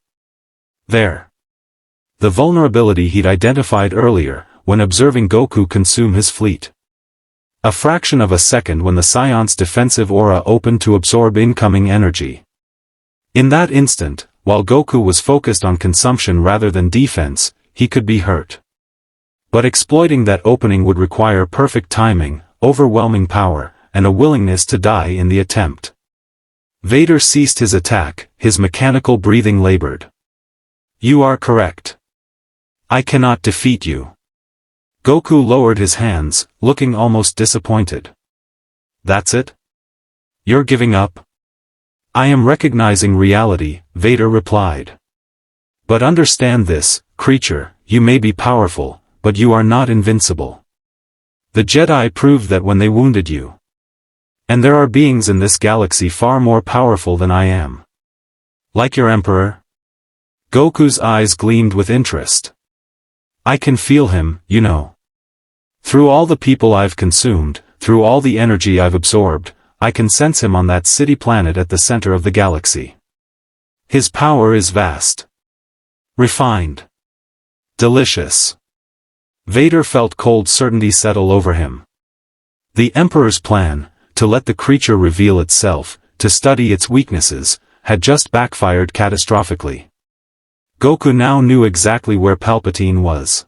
There. The vulnerability he'd identified earlier, when observing Goku consume his fleet. A fraction of a second when the Saiyan's defensive aura opened to absorb incoming energy. In that instant, while Goku was focused on consumption rather than defense, he could be hurt. But exploiting that opening would require perfect timing, overwhelming power, and a willingness to die in the attempt. Vader ceased his attack, his mechanical breathing labored. "You are correct. I cannot defeat you." Goku lowered his hands, looking almost disappointed. "That's it? You're giving up?" "I am recognizing reality," Vader replied. "But understand this, creature, you may be powerful, but you are not invincible. The Jedi proved that when they wounded you. And there are beings in this galaxy far more powerful than I am. Like your Emperor?" Goku's eyes gleamed with interest. "I can feel him, you know. Through all the people I've consumed, through all the energy I've absorbed, I can sense him on that city planet at the center of the galaxy. His power is vast. Refined. Delicious." Vader felt cold certainty settle over him. The Emperor's plan, to let the creature reveal itself, to study its weaknesses, had just backfired catastrophically. Goku now knew exactly where Palpatine was.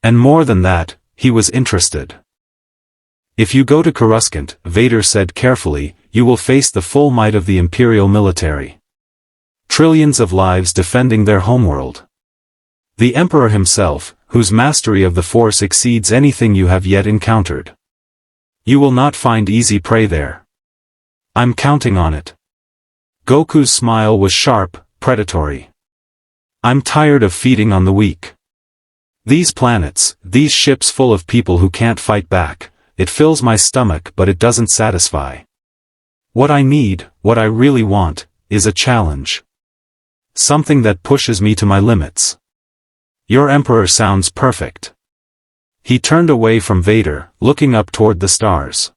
And more than that, he was interested. "If you go to Coruscant," Vader said carefully, "you will face the full might of the Imperial military. Trillions of lives defending their homeworld. The Emperor himself, whose mastery of the Force exceeds anything you have yet encountered. You will not find easy prey there. I'm counting on it." Goku's smile was sharp, predatory. "I'm tired of feeding on the weak. These planets, these ships full of people who can't fight back, it fills my stomach but it doesn't satisfy. What I need, what I really want, is a challenge. Something that pushes me to my limits. Your Emperor sounds perfect." He turned away from Vader, looking up toward the stars.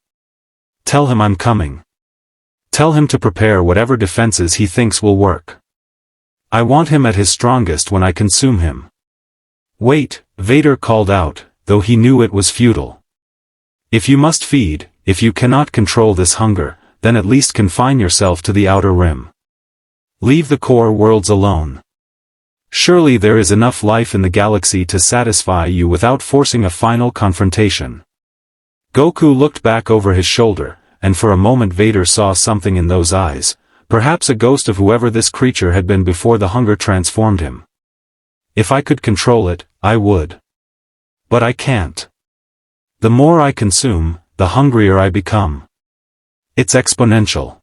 "Tell him I'm coming. Tell him to prepare whatever defenses he thinks will work. I want him at his strongest when I consume him." "Wait," Vader called out, though he knew it was futile. "If you must feed, if you cannot control this hunger, then at least confine yourself to the outer rim. Leave the core worlds alone. Surely there is enough life in the galaxy to satisfy you without forcing a final confrontation." Goku looked back over his shoulder, and for a moment Vader saw something in those eyes, perhaps a ghost of whoever this creature had been before the hunger transformed him. "If I could control it, I would. But I can't. The more I consume, the hungrier I become. It's exponential.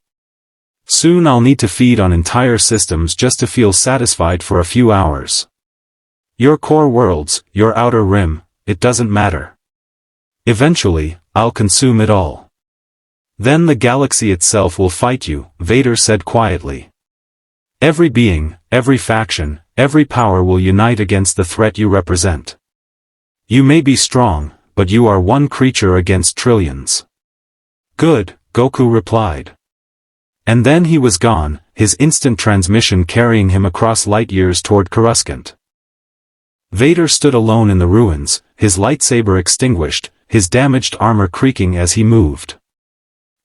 Soon I'll need to feed on entire systems just to feel satisfied for a few hours. Your core worlds, your outer rim, it doesn't matter. Eventually, I'll consume it all. Then the galaxy itself will fight you," Vader said quietly. "Every being, every faction, every power will unite against the threat you represent. You may be strong, but you are one creature against trillions." "Good," Goku replied. And then he was gone, his instant transmission carrying him across light years toward Coruscant. Vader stood alone in the ruins, his lightsaber extinguished, his damaged armor creaking as he moved.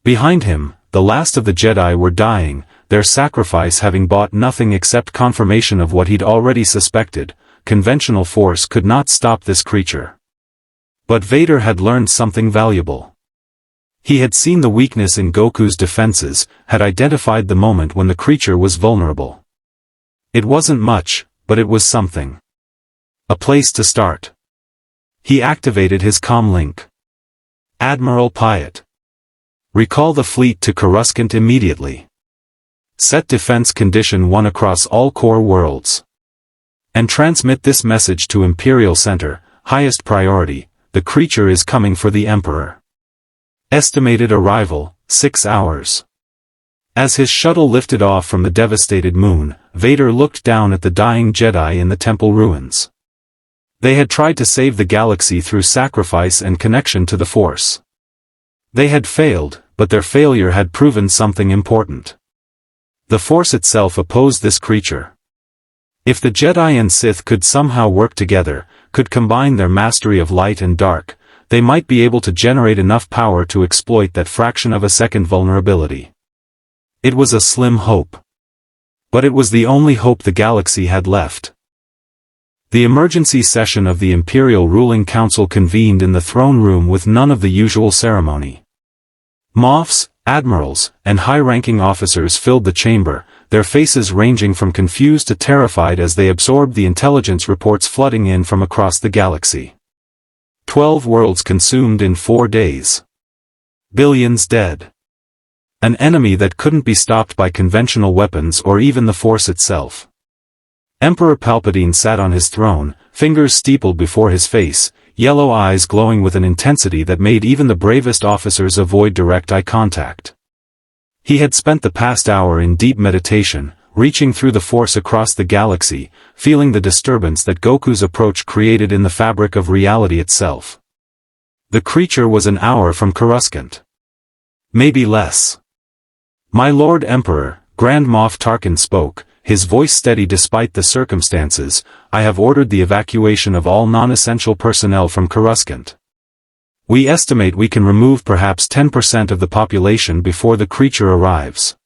Behind him, the last of the Jedi were dying, their sacrifice having bought nothing except confirmation of what he'd already suspected: conventional force could not stop this creature. But Vader had learned something valuable. He had seen the weakness in Goku's defenses, had identified the moment when the creature was vulnerable. It wasn't much, but it was something. A place to start. He activated his comm link. "Admiral Piet. Recall the fleet to Coruscant immediately. Set defense condition 1 across all core worlds. And transmit this message to Imperial Center, highest priority, the creature is coming for the Emperor. Estimated arrival, 6 hours. As his shuttle lifted off from the devastated moon, Vader looked down at the dying Jedi in the temple ruins. They had tried to save the galaxy through sacrifice and connection to the Force. They had failed, but their failure had proven something important. The Force itself opposed this creature. If the Jedi and Sith could somehow work together, could combine their mastery of light and dark, they might be able to generate enough power to exploit that fraction of a second vulnerability. It was a slim hope. But it was the only hope the galaxy had left. The emergency session of the Imperial Ruling Council convened in the throne room with none of the usual ceremony. Moffs, admirals, and high-ranking officers filled the chamber, their faces ranging from confused to terrified as they absorbed the intelligence reports flooding in from across the galaxy. 12 worlds consumed in 4 days. Billions dead. An enemy that couldn't be stopped by conventional weapons or even the Force itself. Emperor Palpatine sat on his throne, fingers steepled before his face, yellow eyes glowing with an intensity that made even the bravest officers avoid direct eye contact. He had spent the past hour in deep meditation, reaching through the Force across the galaxy, feeling the disturbance that Goku's approach created in the fabric of reality itself. The creature was an hour from Coruscant. Maybe less. "My Lord Emperor," Grand Moff Tarkin spoke, his voice steady despite the circumstances, "I have ordered the evacuation of all non-essential personnel from Coruscant. We estimate we can remove perhaps 10% of the population before the creature arrives.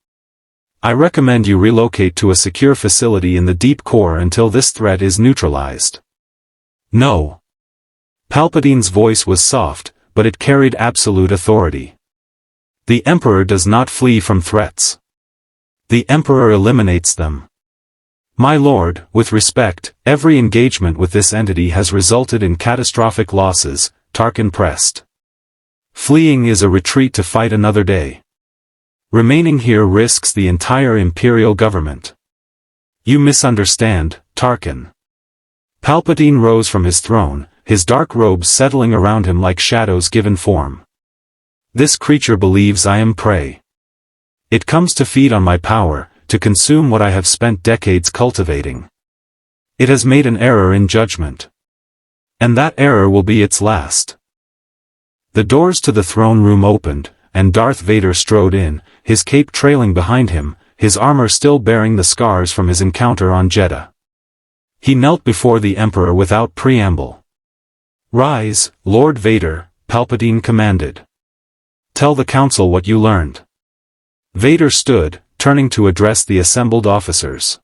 I recommend you relocate to a secure facility in the deep core until this threat is neutralized." "No." Palpatine's voice was soft, but it carried absolute authority. "The Emperor does not flee from threats. The Emperor eliminates them. My lord, with respect, every engagement with this entity has resulted in catastrophic losses," Tarkin pressed. "Fleeing is a retreat to fight another day. Remaining here risks the entire Imperial government." "You misunderstand, Tarkin." Palpatine rose from his throne, his dark robes settling around him like shadows given form. "This creature believes I am prey. It comes to feed on my power, to consume what I have spent decades cultivating. It has made an error in judgment. And that error will be its last." The doors to the throne room opened, and Darth Vader strode in, his cape trailing behind him, his armor still bearing the scars from his encounter on Jedha. He knelt before the Emperor without preamble. "Rise, Lord Vader," Palpatine commanded. "Tell the Council what you learned." Vader stood, turning to address the assembled officers.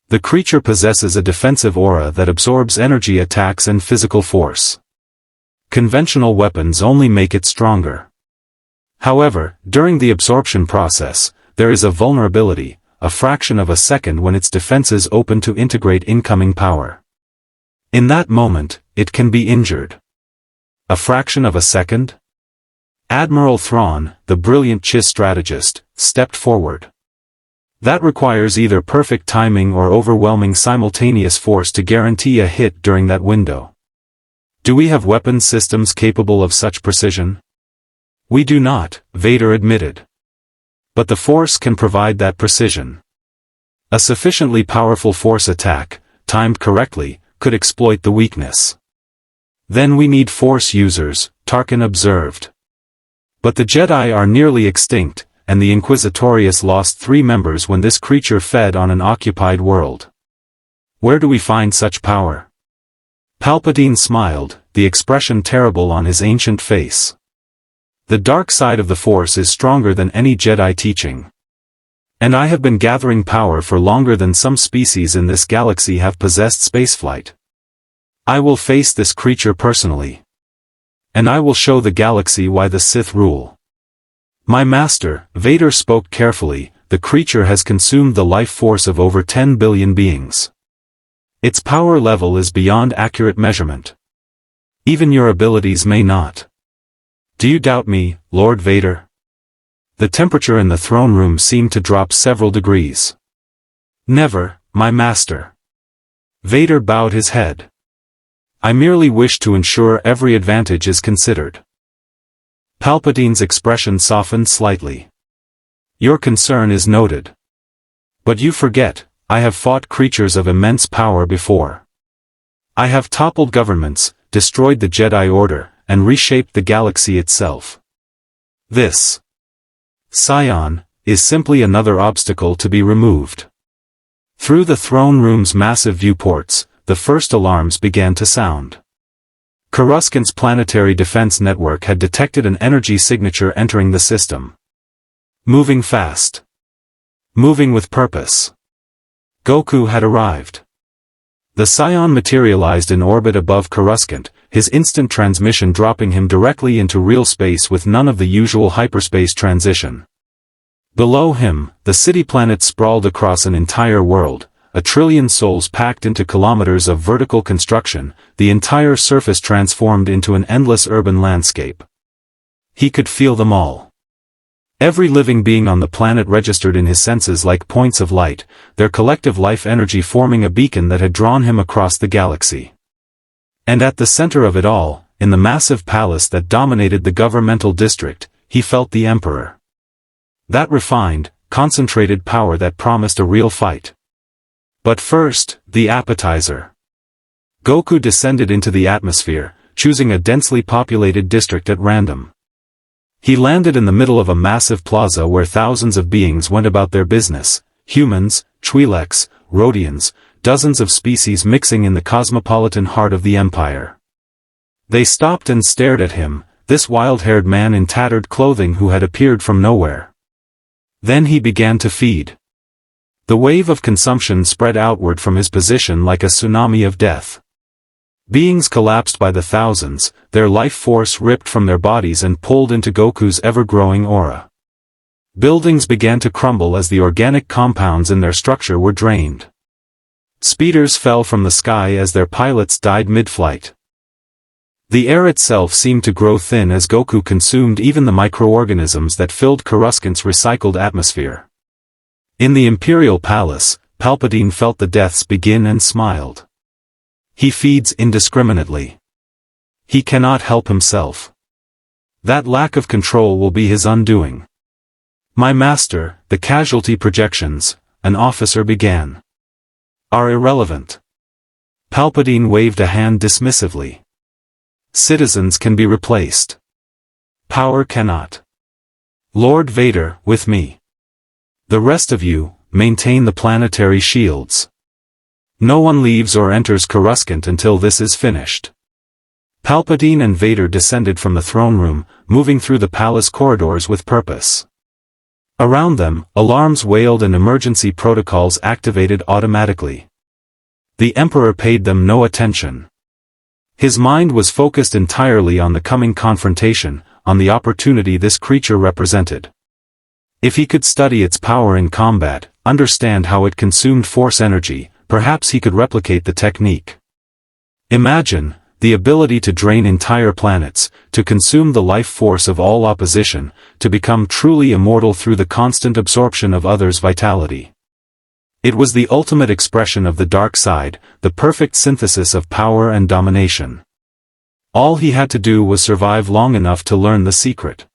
"The creature possesses a defensive aura that absorbs energy attacks and physical force. Conventional weapons only make it stronger. However, during the absorption process, there is a vulnerability, a fraction of a second when its defenses open to integrate incoming power. In that moment, it can be injured." "A fraction of a second?" Admiral Thrawn, the brilliant Chiss strategist, stepped forward. "That requires either perfect timing or overwhelming simultaneous force to guarantee a hit during that window. Do we have weapon systems capable of such precision?" "We do not," Vader admitted. "But the Force can provide that precision. A sufficiently powerful Force attack, timed correctly, could exploit the weakness." "Then we need Force users," Tarkin observed. "But the Jedi are nearly extinct, and the Inquisitorius lost 3 members when this creature fed on an occupied world. Where do we find such power?" Palpatine smiled, the expression terrible on his ancient face. "The dark side of the Force is stronger than any Jedi teaching. And I have been gathering power for longer than some species in this galaxy have possessed spaceflight. I will face this creature personally. And I will show the galaxy why the Sith rule. My master," Vader spoke carefully, "the creature has consumed the life force of over 10 billion beings. Its power level is beyond accurate measurement. Even your abilities may not. Do you doubt me, Lord Vader?" The temperature in the throne room seemed to drop several degrees. "Never, my master." Vader bowed his head. I merely wish to ensure every advantage is considered. Palpatine's expression softened slightly. Your concern is noted. But you forget, I have fought creatures of immense power before. I have toppled governments, destroyed the Jedi Order, and reshaped the galaxy itself. This, Saiyan, is simply another obstacle to be removed. Through the throne room's massive viewports, the first alarms began to sound. Coruscant's planetary defense network had detected an energy signature entering the system. Moving fast. Moving with purpose. Goku had arrived. The Saiyan materialized in orbit above Coruscant, his instant transmission dropping him directly into real space with none of the usual hyperspace transition. Below him, the city-planet sprawled across an entire world, a trillion souls packed into kilometers of vertical construction, the entire surface transformed into an endless urban landscape. He could feel them all. Every living being on the planet registered in his senses like points of light, their collective life energy forming a beacon that had drawn him across the galaxy. And at the center of it all, in the massive palace that dominated the governmental district, he felt the Emperor. That refined, concentrated power that promised a real fight. But first, the appetizer. Goku descended into the atmosphere, choosing a densely populated district at random. He landed in the middle of a massive plaza where thousands of beings went about their business, humans, Twi'leks, Rhodians, dozens of species mixing in the cosmopolitan heart of the Empire. They stopped and stared at him, this wild-haired man in tattered clothing who had appeared from nowhere. Then he began to feed. The wave of consumption spread outward from his position like a tsunami of death. Beings collapsed by the thousands, their life force ripped from their bodies and pulled into Goku's ever-growing aura. Buildings began to crumble as the organic compounds in their structure were drained. Speeders fell from the sky as their pilots died mid-flight. The air itself seemed to grow thin as Goku consumed even the microorganisms that filled Coruscant's recycled atmosphere. In the Imperial Palace, Palpatine felt the deaths begin and smiled. He feeds indiscriminately. He cannot help himself. That lack of control will be his undoing. My master, the casualty projections, an officer began, are irrelevant. Palpatine waved a hand dismissively. Citizens can be replaced. Power cannot. Lord Vader, with me. The rest of you, maintain the planetary shields. No one leaves or enters Coruscant until this is finished. Palpatine and Vader descended from the throne room, moving through the palace corridors with purpose. Around them, alarms wailed and emergency protocols activated automatically. The Emperor paid them no attention. His mind was focused entirely on the coming confrontation, on the opportunity this creature represented. If he could study its power in combat, understand how it consumed force energy, perhaps he could replicate the technique. Imagine, the ability to drain entire planets, to consume the life force of all opposition, to become truly immortal through the constant absorption of others' vitality. It was the ultimate expression of the dark side, the perfect synthesis of power and domination. All he had to do was survive long enough to learn the secret.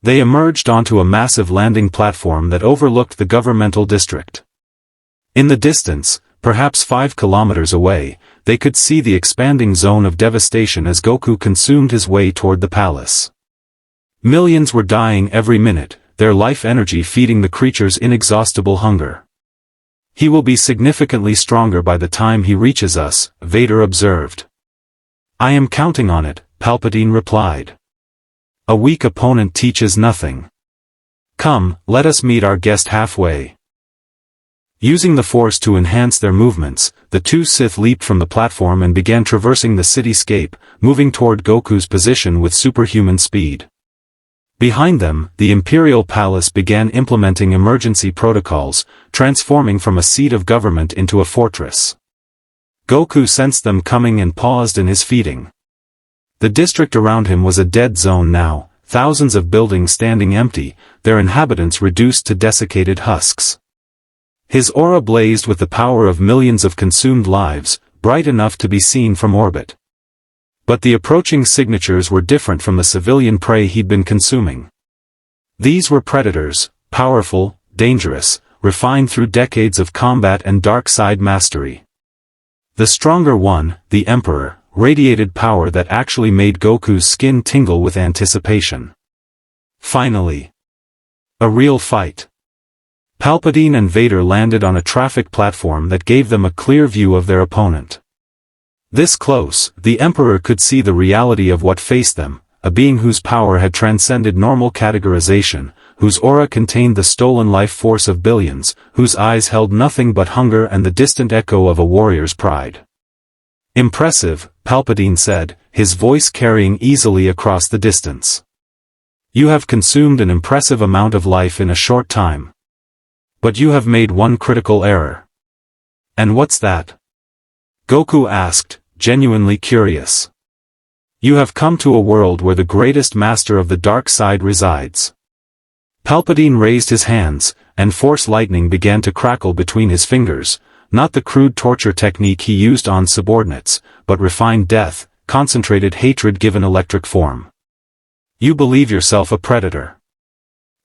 They emerged onto a massive landing platform that overlooked the governmental district. In the distance, perhaps 5 kilometers away, they could see the expanding zone of devastation as Goku consumed his way toward the palace. Millions were dying every minute, their life energy feeding the creature's inexhaustible hunger. He will be significantly stronger by the time he reaches us, Vader observed. I am counting on it, Palpatine replied. A weak opponent teaches nothing. Come, let us meet our guest halfway. Using the Force to enhance their movements, the two Sith leaped from the platform and began traversing the cityscape, moving toward Goku's position with superhuman speed. Behind them, the Imperial Palace began implementing emergency protocols, transforming from a seat of government into a fortress. Goku sensed them coming and paused in his feeding. The district around him was a dead zone now, thousands of buildings standing empty, their inhabitants reduced to desiccated husks. His aura blazed with the power of millions of consumed lives, bright enough to be seen from orbit. But the approaching signatures were different from the civilian prey he'd been consuming. These were predators, powerful, dangerous, refined through decades of combat and dark side mastery. The stronger one, the Emperor, radiated power that actually made Goku's skin tingle with anticipation. Finally. A real fight. Palpatine and Vader landed on a traffic platform that gave them a clear view of their opponent. This close, the Emperor could see the reality of what faced them, a being whose power had transcended normal categorization, whose aura contained the stolen life force of billions, whose eyes held nothing but hunger and the distant echo of a warrior's pride. "Impressive," Palpatine said, his voice carrying easily across the distance. "You have consumed an impressive amount of life in a short time. But you have made one critical error." "And what's that?" Goku asked, genuinely curious. "You have come to a world where the greatest master of the dark side resides." Palpatine raised his hands, and force lightning began to crackle between his fingers, not the crude torture technique he used on subordinates, but refined death, concentrated hatred given electric form. "You believe yourself a predator.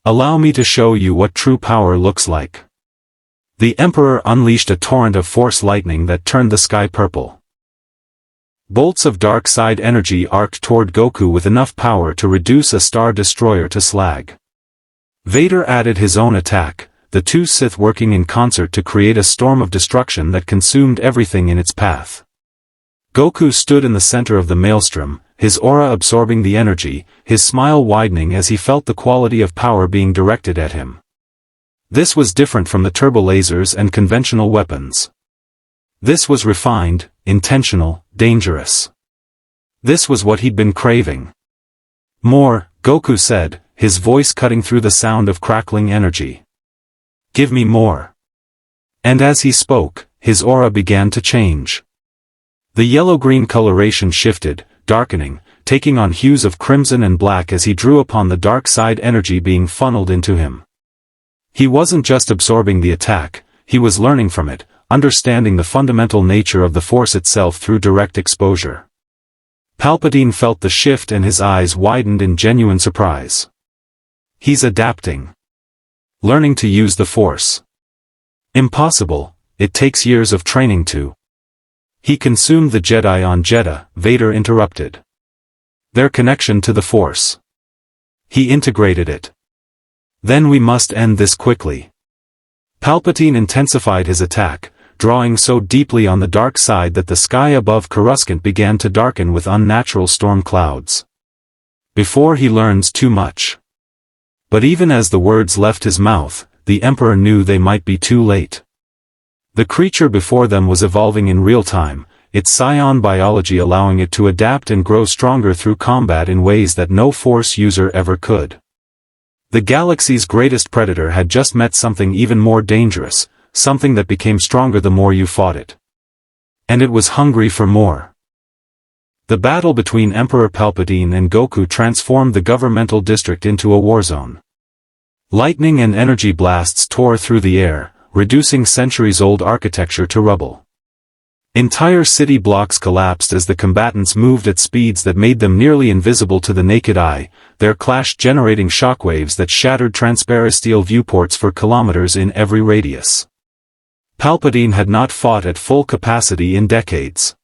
Allow me to show you what true power looks like." The Emperor unleashed a torrent of force lightning that turned the sky purple. Bolts of dark side energy arced toward Goku with enough power to reduce a Star Destroyer to slag. Vader added his own attack, the two Sith working in concert to create a storm of destruction that consumed everything in its path. Goku stood in the center of the maelstrom, his aura absorbing the energy, his smile widening as he felt the quality of power being directed at him. This was different from the turbolasers and conventional weapons. This was refined, intentional, dangerous. This was what he'd been craving. "More," Goku said, his voice cutting through the sound of crackling energy. "Give me more." And as he spoke, his aura began to change. The yellow-green coloration shifted, darkening, taking on hues of crimson and black as he drew upon the dark side energy being funneled into him. He wasn't just absorbing the attack, he was learning from it, understanding the fundamental nature of the force itself through direct exposure. Palpatine felt the shift and his eyes widened in genuine surprise. He's adapting. Learning to use the force. Impossible, it takes years of training to. He consumed the Jedi on Jedha, Vader interrupted. Their connection to the force. He integrated it. Then we must end this quickly. Palpatine intensified his attack, drawing so deeply on the dark side that the sky above Coruscant began to darken with unnatural storm clouds. Before he learns too much. But even as the words left his mouth, the Emperor knew they might be too late. The creature before them was evolving in real time, its Saiyan biology allowing it to adapt and grow stronger through combat in ways that no Force user ever could. The galaxy's greatest predator had just met something even more dangerous, something that became stronger the more you fought it. And it was hungry for more. The battle between Emperor Palpatine and Goku transformed the governmental district into a war zone. Lightning and energy blasts tore through the air, reducing centuries-old architecture to rubble. Entire city blocks collapsed as the combatants moved at speeds that made them nearly invisible to the naked eye, their clash generating shockwaves that shattered transparent steel viewports for kilometers in every radius. Palpatine had not fought at full capacity in decades.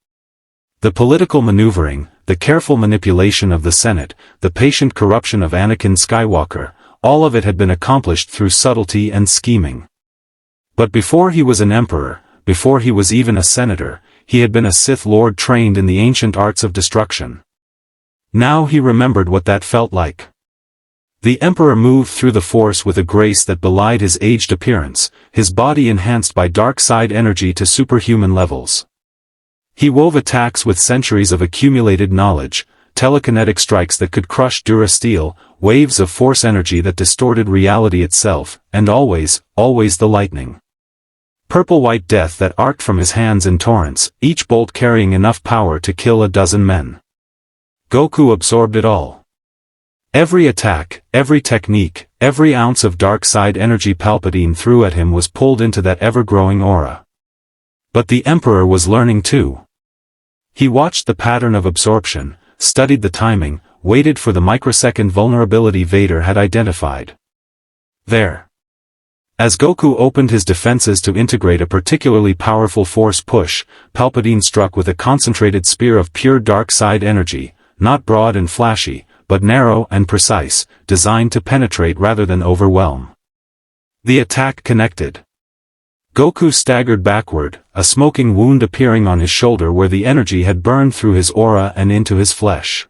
The political maneuvering, the careful manipulation of the Senate, the patient corruption of Anakin Skywalker, all of it had been accomplished through subtlety and scheming. But before he was an emperor, before he was even a senator, he had been a Sith Lord trained in the ancient arts of destruction. Now he remembered what that felt like. The Emperor moved through the Force with a grace that belied his aged appearance, his body enhanced by dark side energy to superhuman levels. He wove attacks with centuries of accumulated knowledge, telekinetic strikes that could crush Durasteel, waves of Force energy that distorted reality itself, and always the lightning. Purple-white death that arced from his hands in torrents, each bolt carrying enough power to kill a dozen men. Goku absorbed it all. Every attack, every technique, every ounce of dark side energy Palpatine threw at him was pulled into that ever-growing aura. But the Emperor was learning too. He watched the pattern of absorption, studied the timing, waited for the microsecond vulnerability Vader had identified. There. As Goku opened his defenses to integrate a particularly powerful force push, Palpatine struck with a concentrated spear of pure dark side energy, not broad and flashy, but narrow and precise, designed to penetrate rather than overwhelm. The attack connected. Goku staggered backward, a smoking wound appearing on his shoulder where the energy had burned through his aura and into his flesh.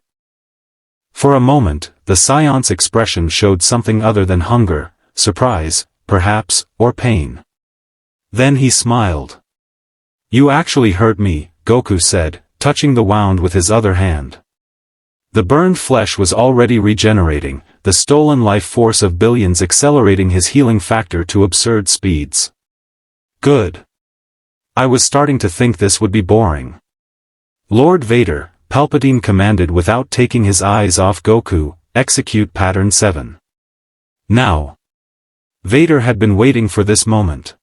For a moment, the Saiyan's expression showed something other than hunger, surprise, perhaps, or pain. Then he smiled. "You actually hurt me," Goku said, touching the wound with his other hand. The burned flesh was already regenerating, the stolen life force of billions accelerating his healing factor to absurd speeds. "Good. I was starting to think this would be boring." "Lord Vader," Palpatine commanded without taking his eyes off Goku, "execute Pattern 7. Now." Vader had been waiting for this moment.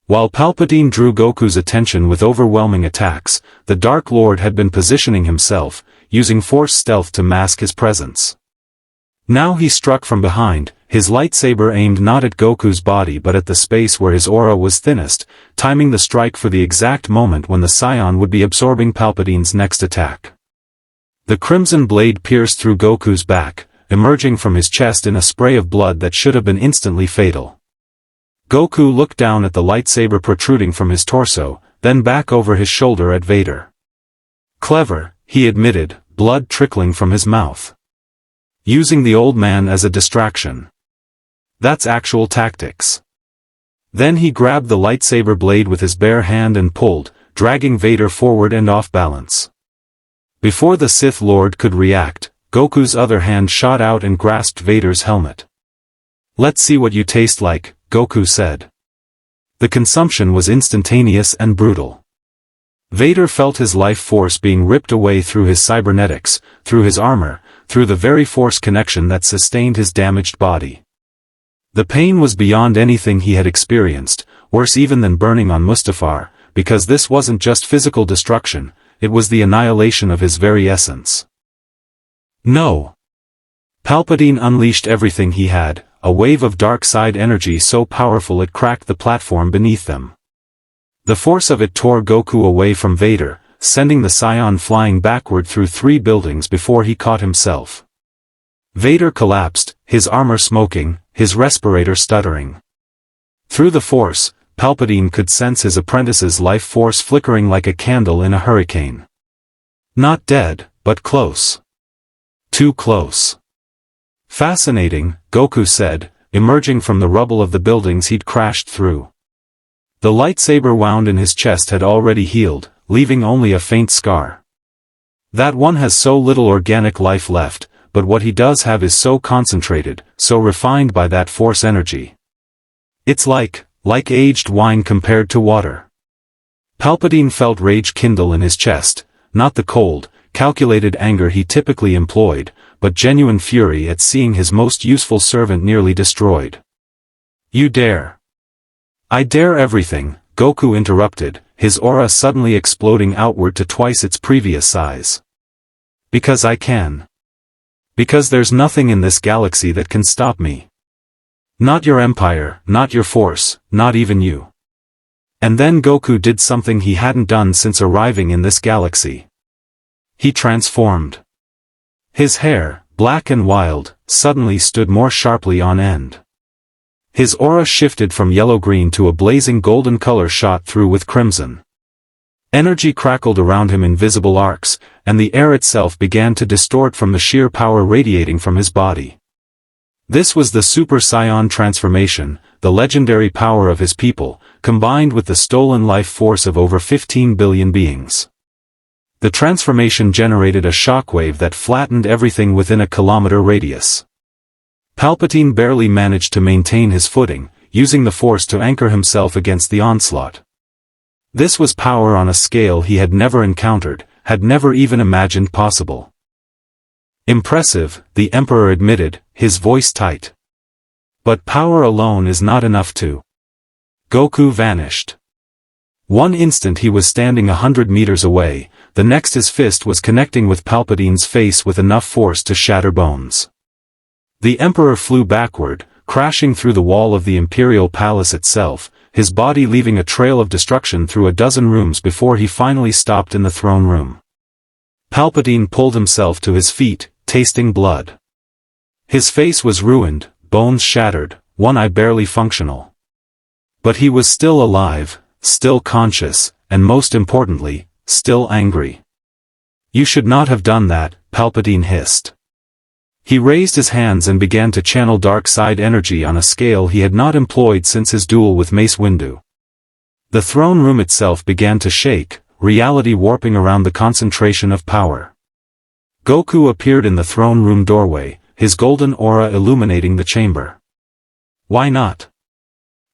While Palpatine drew Goku's attention with overwhelming attacks, the Dark Lord had been positioning himself, using Force stealth to mask his presence. Now he struck from behind, his lightsaber aimed not at Goku's body but at the space where his aura was thinnest, timing the strike for the exact moment when the Saiyan would be absorbing Palpatine's next attack. The crimson blade pierced through Goku's back, emerging from his chest in a spray of blood that should have been instantly fatal. Goku looked down at the lightsaber protruding from his torso, then back over his shoulder at Vader. "Clever," he admitted, blood trickling from his mouth. "Using the old man as a distraction. That's actual tactics." Then he grabbed the lightsaber blade with his bare hand and pulled, dragging Vader forward and off balance. Before the Sith Lord could react, Goku's other hand shot out and grasped Vader's helmet. "Let's see what you taste like," Goku said. The consumption was instantaneous and brutal. Vader felt his life force being ripped away through his cybernetics, through his armor, through the very force connection that sustained his damaged body. The pain was beyond anything he had experienced, worse even than burning on Mustafar, because this wasn't just physical destruction, it was the annihilation of his very essence. "No." Palpatine unleashed everything he had, a wave of dark side energy so powerful it cracked the platform beneath them. The force of it tore Goku away from Vader, sending the Saiyan flying backward through 3 buildings before he caught himself. Vader collapsed, his armor smoking, his respirator stuttering. Through the force, Palpatine could sense his apprentice's life force flickering like a candle in a hurricane. Not dead, but close. Too close. "Fascinating," Goku said, emerging from the rubble of the buildings he'd crashed through. The lightsaber wound in his chest had already healed, leaving only a faint scar. "That one has so little organic life left, but what he does have is so concentrated, so refined by that force energy. It's like aged wine compared to water." Palpatine felt rage kindle in his chest, not the cold, calculated anger he typically employed, but genuine fury at seeing his most useful servant nearly destroyed. "You dare." "I dare everything," Goku interrupted, his aura suddenly exploding outward to twice its previous size. "Because I can. Because there's nothing in this galaxy that can stop me. Not your empire, not your force, not even you." And then Goku did something he hadn't done since arriving in this galaxy. He transformed. His hair, black and wild, suddenly stood more sharply on end. His aura shifted from yellow-green to a blazing golden color shot through with crimson. Energy crackled around him in visible arcs, and the air itself began to distort from the sheer power radiating from his body. This was the Super Saiyan transformation, the legendary power of his people, combined with the stolen life force of over 15 billion beings. The transformation generated a shockwave that flattened everything within a kilometer radius. Palpatine barely managed to maintain his footing, using the force to anchor himself against the onslaught. This was power on a scale he had never encountered, had never even imagined possible. "Impressive," the Emperor admitted, his voice tight. "But power alone is not enough to." Goku vanished. One instant he was standing 100 meters away, the next his fist was connecting with Palpatine's face with enough force to shatter bones. The Emperor flew backward, crashing through the wall of the Imperial Palace itself, his body leaving a trail of destruction through a dozen rooms before he finally stopped in the throne room. Palpatine pulled himself to his feet, tasting blood. His face was ruined, bones shattered, one eye barely functional. But he was still alive, still conscious, and most importantly, still angry. "You should not have done that," Palpatine hissed. He raised his hands and began to channel dark side energy on a scale he had not employed since his duel with Mace Windu. The throne room itself began to shake, reality warping around the concentration of power. Goku appeared in the throne room doorway, his golden aura illuminating the chamber. "Why not?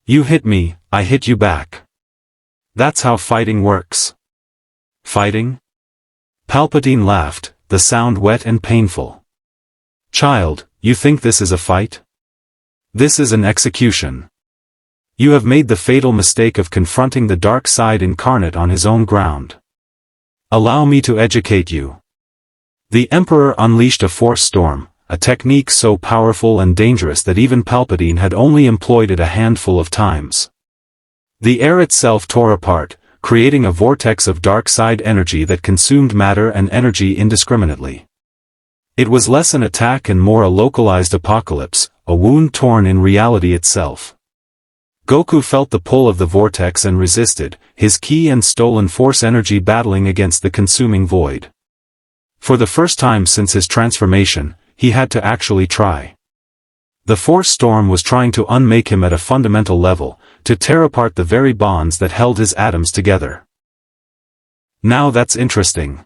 You hit me, I hit you back. That's how fighting works." "Fighting?" Palpatine laughed, the sound wet and painful. "Child, you think this is a fight? This is an execution. You have made the fatal mistake of confronting the dark side incarnate on his own ground. Allow me to educate you." The Emperor unleashed a force storm, a technique so powerful and dangerous that even Palpatine had only employed it a handful of times. The air itself tore apart, creating a vortex of dark side energy that consumed matter and energy indiscriminately. It was less an attack and more a localized apocalypse, a wound torn in reality itself. Goku felt the pull of the vortex and resisted, his ki and stolen force energy battling against the consuming void. For the first time since his transformation, he had to actually try. The force storm was trying to unmake him at a fundamental level, to tear apart the very bonds that held his atoms together. "Now that's interesting."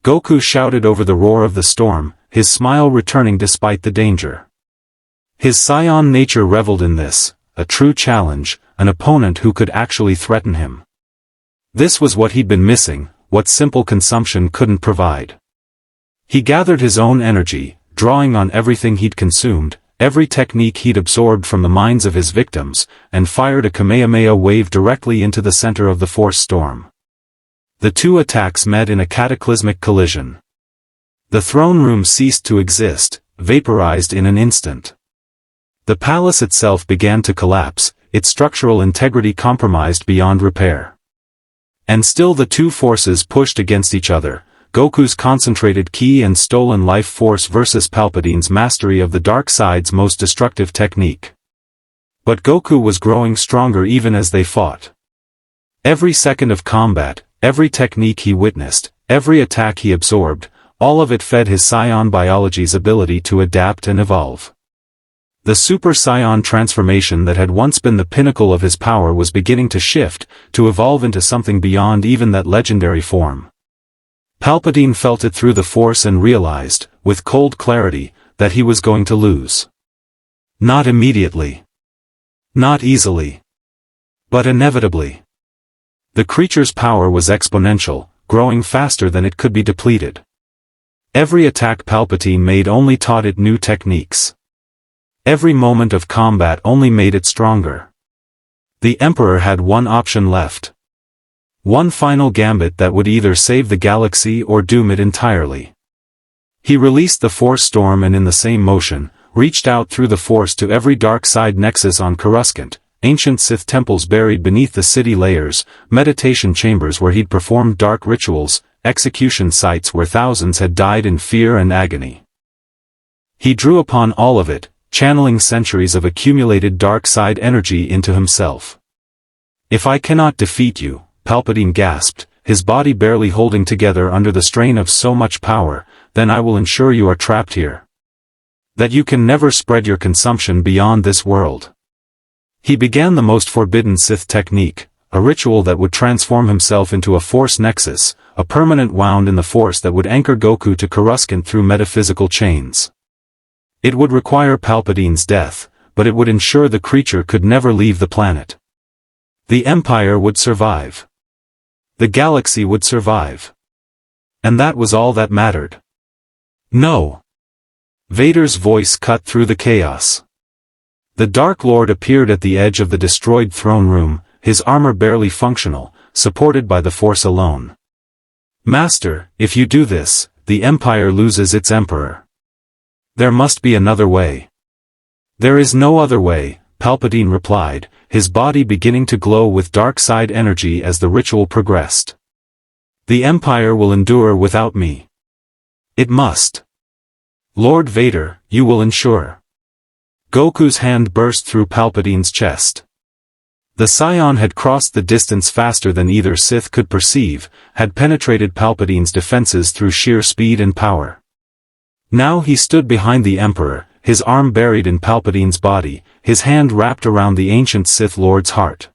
Goku shouted over the roar of the storm, his smile returning despite the danger. His Saiyan nature reveled in this, a true challenge, an opponent who could actually threaten him. This was what he'd been missing, what simple consumption couldn't provide. He gathered his own energy, drawing on everything he'd consumed, every technique he'd absorbed from the minds of his victims, and fired a Kamehameha wave directly into the center of the force storm. The two attacks met in a cataclysmic collision. The throne room ceased to exist, vaporized in an instant. The palace itself began to collapse, its structural integrity compromised beyond repair. And still the two forces pushed against each other, Goku's concentrated ki and stolen life force versus Palpatine's mastery of the dark side's most destructive technique. But Goku was growing stronger even as they fought. Every second of combat, every technique he witnessed, every attack he absorbed, all of it fed his Saiyan biology's ability to adapt and evolve. The Super Saiyan transformation that had once been the pinnacle of his power was beginning to shift, to evolve into something beyond even that legendary form. Palpatine felt it through the Force and realized, with cold clarity, that he was going to lose. Not immediately. Not easily. But inevitably. The creature's power was exponential, growing faster than it could be depleted. Every attack Palpatine made only taught it new techniques. Every moment of combat only made it stronger. The Emperor had one option left. One final gambit that would either save the galaxy or doom it entirely. He released the Force Storm and in the same motion, reached out through the Force to every dark side nexus on Coruscant, ancient Sith temples buried beneath the city layers, meditation chambers where he'd performed dark rituals, execution sites where thousands had died in fear and agony. He drew upon all of it, channeling centuries of accumulated dark side energy into himself. "If I cannot defeat you," Palpatine gasped, his body barely holding together under the strain of so much power, "then I will ensure you are trapped here. That you can never spread your consumption beyond this world." He began the most forbidden Sith technique, a ritual that would transform himself into a Force nexus, a permanent wound in the Force that would anchor Goku to Coruscant through metaphysical chains. It would require Palpatine's death, but it would ensure the creature could never leave the planet. The Empire would survive. The galaxy would survive. And that was all that mattered. "No!" Vader's voice cut through the chaos. The Dark Lord appeared at the edge of the destroyed throne room, his armor barely functional, supported by the Force alone. Master, if you do this, the Empire loses its Emperor. There must be another way. There is no other way, Palpatine replied, his body beginning to glow with dark side energy as the ritual progressed. The Empire will endure without me. It must. Lord Vader, you will ensure. Goku's hand burst through Palpatine's chest. The Saiyan had crossed the distance faster than either Sith could perceive, had penetrated Palpatine's defenses through sheer speed and power. Now he stood behind the Emperor, his arm buried in Palpatine's body, his hand wrapped around the ancient Sith Lord's heart.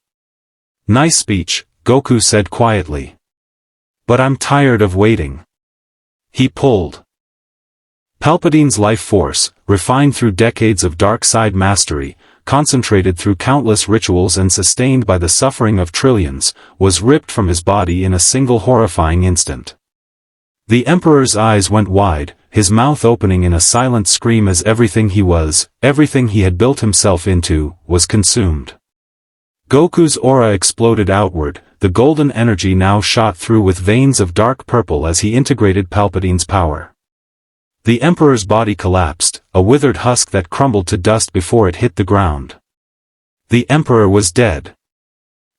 Nice speech, Goku said quietly. But I'm tired of waiting. He pulled. Palpatine's life force, refined through decades of dark side mastery, concentrated through countless rituals and sustained by the suffering of trillions, was ripped from his body in a single horrifying instant. The Emperor's eyes went wide, his mouth opening in a silent scream as everything he was, everything he had built himself into, was consumed. Goku's aura exploded outward, the golden energy now shot through with veins of dark purple as he integrated Palpatine's power. The Emperor's body collapsed, a withered husk that crumbled to dust before it hit the ground. The Emperor was dead.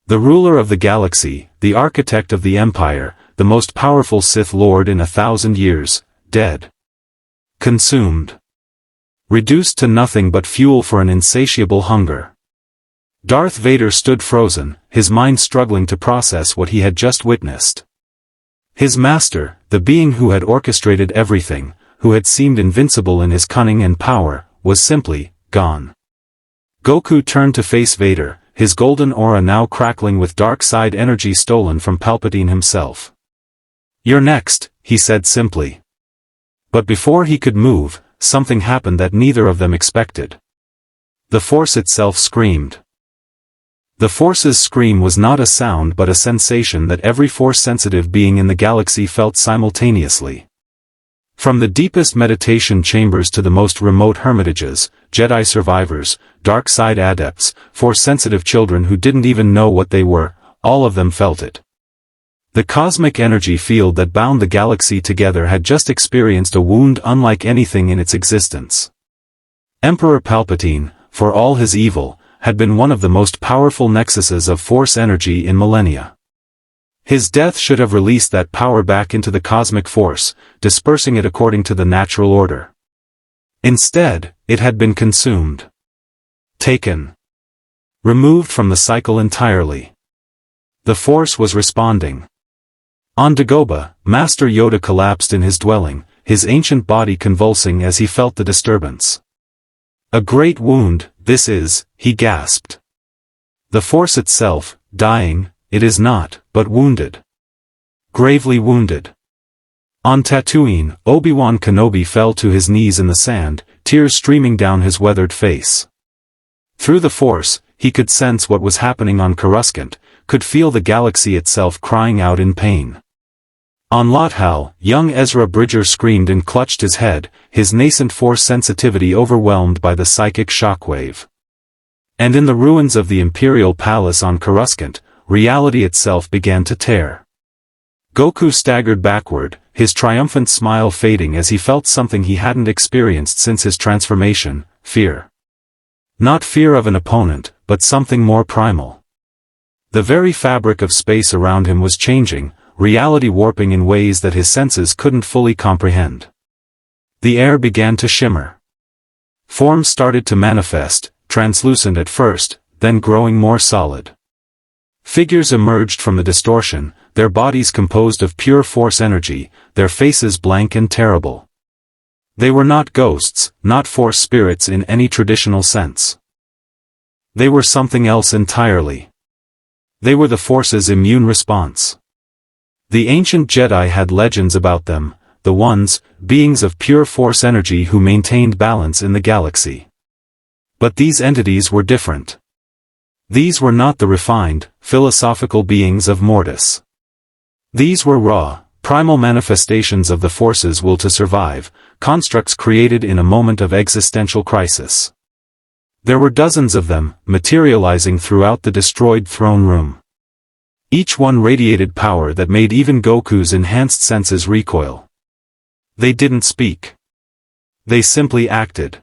The ruler of the galaxy, the architect of the Empire, the most powerful Sith Lord in 1,000 years, dead. Consumed. Reduced to nothing but fuel for an insatiable hunger. Darth Vader stood frozen, his mind struggling to process what he had just witnessed. His master, the being who had orchestrated everything, who had seemed invincible in his cunning and power, was simply gone. Goku turned to face Vader, his golden aura now crackling with dark side energy stolen from Palpatine himself. "You're next," he said simply. But before he could move, something happened that neither of them expected. The Force itself screamed. The Force's scream was not a sound but a sensation that every Force-sensitive being in the galaxy felt simultaneously. From the deepest meditation chambers to the most remote hermitages, Jedi survivors, dark side adepts, Force-sensitive children who didn't even know what they were, all of them felt it. The cosmic energy field that bound the galaxy together had just experienced a wound unlike anything in its existence. Emperor Palpatine, for all his evil, had been one of the most powerful nexuses of Force energy in millennia. His death should have released that power back into the cosmic force, dispersing it according to the natural order. Instead, it had been consumed. Taken. Removed from the cycle entirely. The Force was responding. On Dagobah, Master Yoda collapsed in his dwelling, his ancient body convulsing as he felt the disturbance. "A great wound, this is," he gasped. "The Force itself, dying, it is not, but wounded. Gravely wounded." On Tatooine, Obi-Wan Kenobi fell to his knees in the sand, tears streaming down his weathered face. Through the Force, he could sense what was happening on Coruscant, could feel the galaxy itself crying out in pain. On Lothal, young Ezra Bridger screamed and clutched his head, his nascent Force sensitivity overwhelmed by the psychic shockwave. And in the ruins of the Imperial Palace on Coruscant, reality itself began to tear. Goku staggered backward, his triumphant smile fading as he felt something he hadn't experienced since his transformation, fear. Not fear of an opponent, but something more primal. The very fabric of space around him was changing, reality warping in ways that his senses couldn't fully comprehend. The air began to shimmer. Forms started to manifest, translucent at first, then growing more solid. Figures emerged from the distortion, their bodies composed of pure Force energy, their faces blank and terrible. They were not ghosts, not Force spirits in any traditional sense. They were something else entirely. They were the Force's immune response. The ancient Jedi had legends about them, the ones, beings of pure Force energy who maintained balance in the galaxy. But these entities were different. These were not the refined, philosophical beings of Mortis. These were raw, primal manifestations of the Force's will to survive, constructs created in a moment of existential crisis. There were dozens of them, materializing throughout the destroyed throne room. Each one radiated power that made even Goku's enhanced senses recoil. They didn't speak. They simply acted.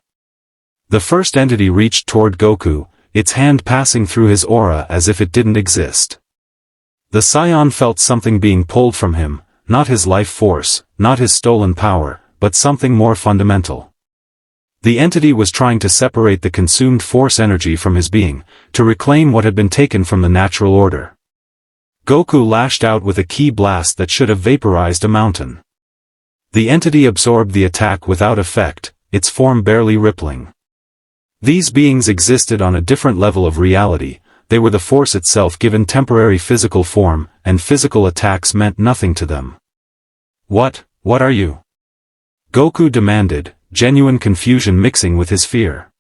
The first entity reached toward Goku, its hand passing through his aura as if it didn't exist. The Saiyan felt something being pulled from him, not his life force, not his stolen power, but something more fundamental. The entity was trying to separate the consumed force energy from his being, to reclaim what had been taken from the natural order. Goku lashed out with a ki blast that should have vaporized a mountain. The entity absorbed the attack without effect, its form barely rippling. These beings existed on a different level of reality. They were the force itself given temporary physical form, and physical attacks meant nothing to them. What are you? Goku demanded, genuine confusion mixing with his fear.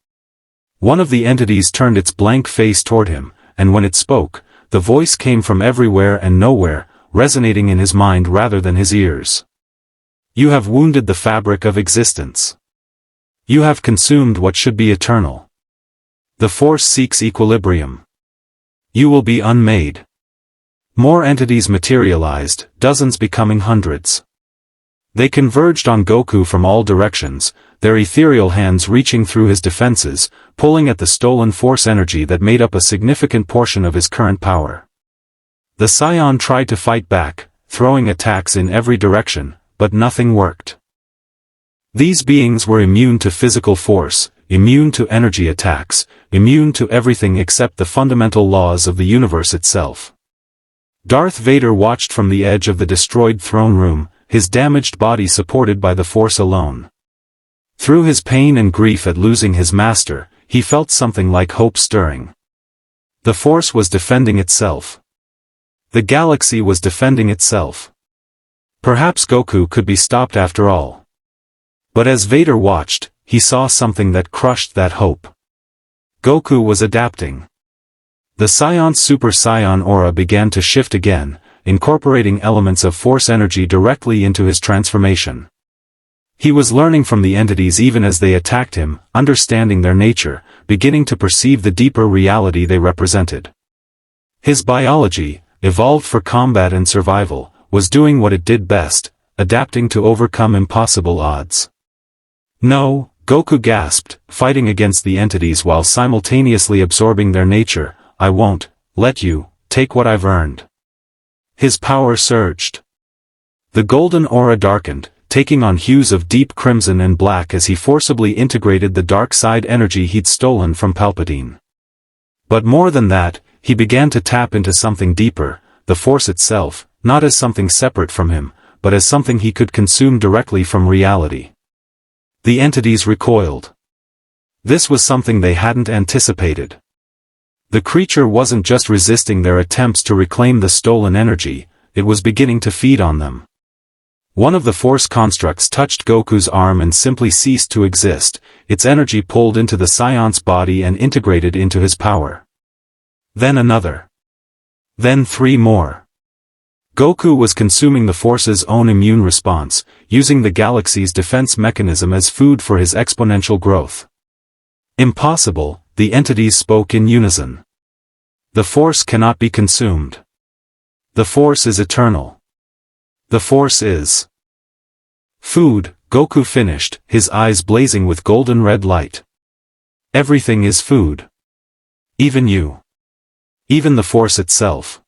One of the entities turned its blank face toward him, and when it spoke, the voice came from everywhere and nowhere, resonating in his mind rather than his ears. You have wounded the fabric of existence. You have consumed what should be eternal. The force seeks equilibrium. You will be unmade. More entities materialized, dozens becoming hundreds. They converged on Goku from all directions, their ethereal hands reaching through his defenses, pulling at the stolen force energy that made up a significant portion of his current power. The Saiyan tried to fight back, throwing attacks in every direction, but nothing worked. These beings were immune to physical force, immune to energy attacks, immune to everything except the fundamental laws of the universe itself. Darth Vader watched from the edge of the destroyed throne room, his damaged body supported by the force alone. Through his pain and grief at losing his master, he felt something like hope stirring. The force was defending itself. The galaxy was defending itself. Perhaps Goku could be stopped after all. But as Vader watched, he saw something that crushed that hope. Goku was adapting. The Saiyan's Super Saiyan aura began to shift again, incorporating elements of force energy directly into his transformation. He was learning from the entities even as they attacked him, understanding their nature, beginning to perceive the deeper reality they represented. His biology, evolved for combat and survival, was doing what it did best, adapting to overcome impossible odds. No, Goku gasped, fighting against the entities while simultaneously absorbing their nature. I won't let you take what I've earned. His power surged. The golden aura darkened, taking on hues of deep crimson and black as he forcibly integrated the dark side energy he'd stolen from Palpatine. But more than that, he began to tap into something deeper, the force itself, not as something separate from him, but as something he could consume directly from reality. The entities recoiled. This was something they hadn't anticipated. The creature wasn't just resisting their attempts to reclaim the stolen energy, it was beginning to feed on them. One of the force constructs touched Goku's arm and simply ceased to exist, its energy pulled into the Saiyan's body and integrated into his power. Then another. Then 3 more. Goku was consuming the Force's own immune response, using the galaxy's defense mechanism as food for his exponential growth. Impossible, the entities spoke in unison. The Force cannot be consumed. The Force is eternal. The Force is food, Goku finished, his eyes blazing with golden red light. Everything is food. Even you. Even the Force itself.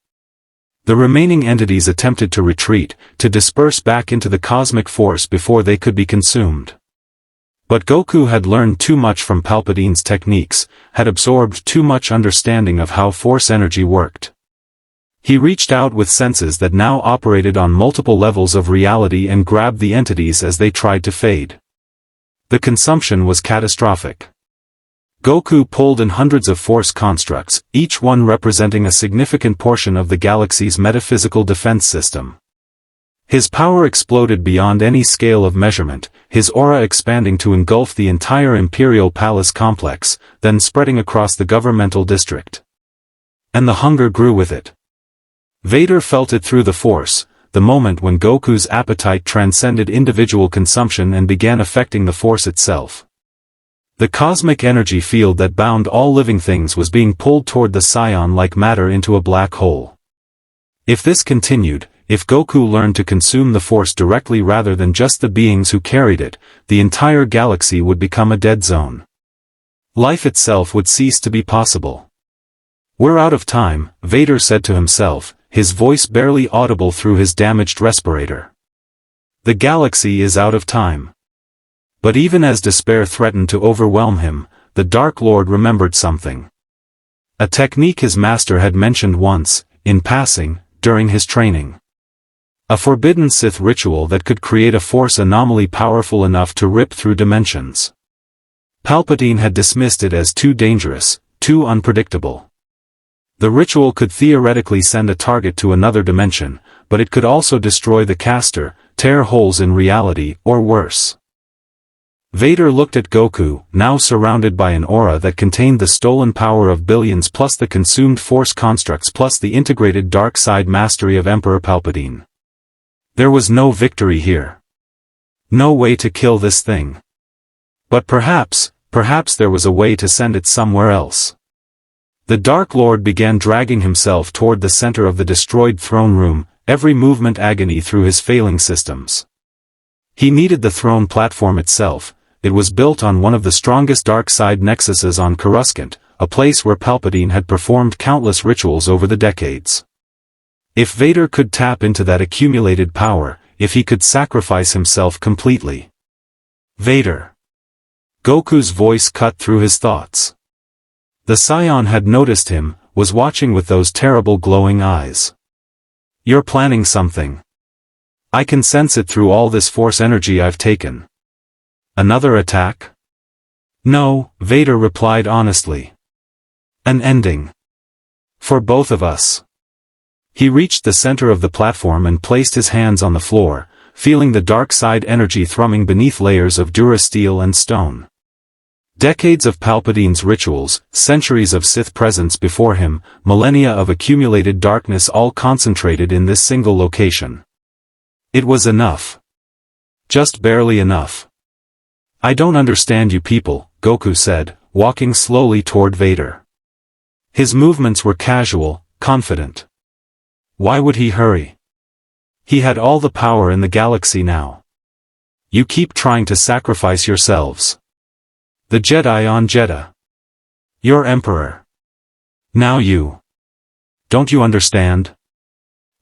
The remaining entities attempted to retreat, to disperse back into the cosmic force before they could be consumed. But Goku had learned too much from Palpatine's techniques, had absorbed too much understanding of how force energy worked. He reached out with senses that now operated on multiple levels of reality and grabbed the entities as they tried to fade. The consumption was catastrophic. Goku pulled in hundreds of force constructs, each one representing a significant portion of the galaxy's metaphysical defense system. His power exploded beyond any scale of measurement, his aura expanding to engulf the entire Imperial Palace complex, then spreading across the governmental district. And the hunger grew with it. Vader felt it through the Force, the moment when Goku's appetite transcended individual consumption and began affecting the Force itself. The cosmic energy field that bound all living things was being pulled toward the Saiyan like matter into a black hole. If this continued, if Goku learned to consume the Force directly rather than just the beings who carried it, the entire galaxy would become a dead zone. Life itself would cease to be possible. "We're out of time," Vader said to himself, his voice barely audible through his damaged respirator. The galaxy is out of time. But even as despair threatened to overwhelm him, the Dark Lord remembered something. A technique his master had mentioned once, in passing, during his training. A forbidden Sith ritual that could create a force anomaly powerful enough to rip through dimensions. Palpatine had dismissed it as too dangerous, too unpredictable. The ritual could theoretically send a target to another dimension, but it could also destroy the caster, tear holes in reality, or worse. Vader looked at Goku, now surrounded by an aura that contained the stolen power of billions plus the consumed Force constructs plus the integrated dark side mastery of Emperor Palpatine. There was no victory here. No way to kill this thing. But perhaps there was a way to send it somewhere else. The Dark Lord began dragging himself toward the center of the destroyed throne room, every movement agony through his failing systems. He needed the throne platform itself. It was built on one of the strongest dark side nexuses on Coruscant, a place where Palpatine had performed countless rituals over the decades. If Vader could tap into that accumulated power, if he could sacrifice himself completely. Vader. Goku's voice cut through his thoughts. The Saiyan had noticed him, was watching with those terrible glowing eyes. "You're planning something. I can sense it through all this Force energy I've taken." "Another attack?" "No," Vader replied honestly. "An ending. For both of us." He reached the center of the platform and placed his hands on the floor, feeling the dark side energy thrumming beneath layers of durasteel and stone. Decades of Palpatine's rituals, centuries of Sith presence before him, millennia of accumulated darkness all concentrated in this single location. It was enough. Just barely enough. "I don't understand you people," Goku said, walking slowly toward Vader. His movements were casual, confident. Why would he hurry? He had all the power in the galaxy now. "You keep trying to sacrifice yourselves. The Jedi on Jedha. You're Emperor. Now you. Don't you understand?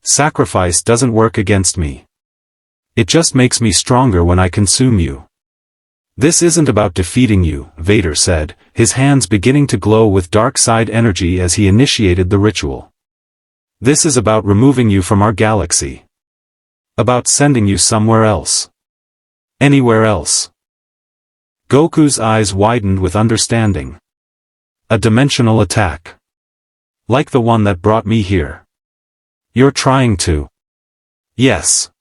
Sacrifice doesn't work against me. It just makes me stronger when I consume you." "This isn't about defeating you," Vader said, his hands beginning to glow with dark side energy as he initiated the ritual. "This is about removing you from our galaxy. About sending you somewhere else. Anywhere else." Goku's eyes widened with understanding. "A dimensional attack. Like the one that brought me here. You're trying to." "Yes."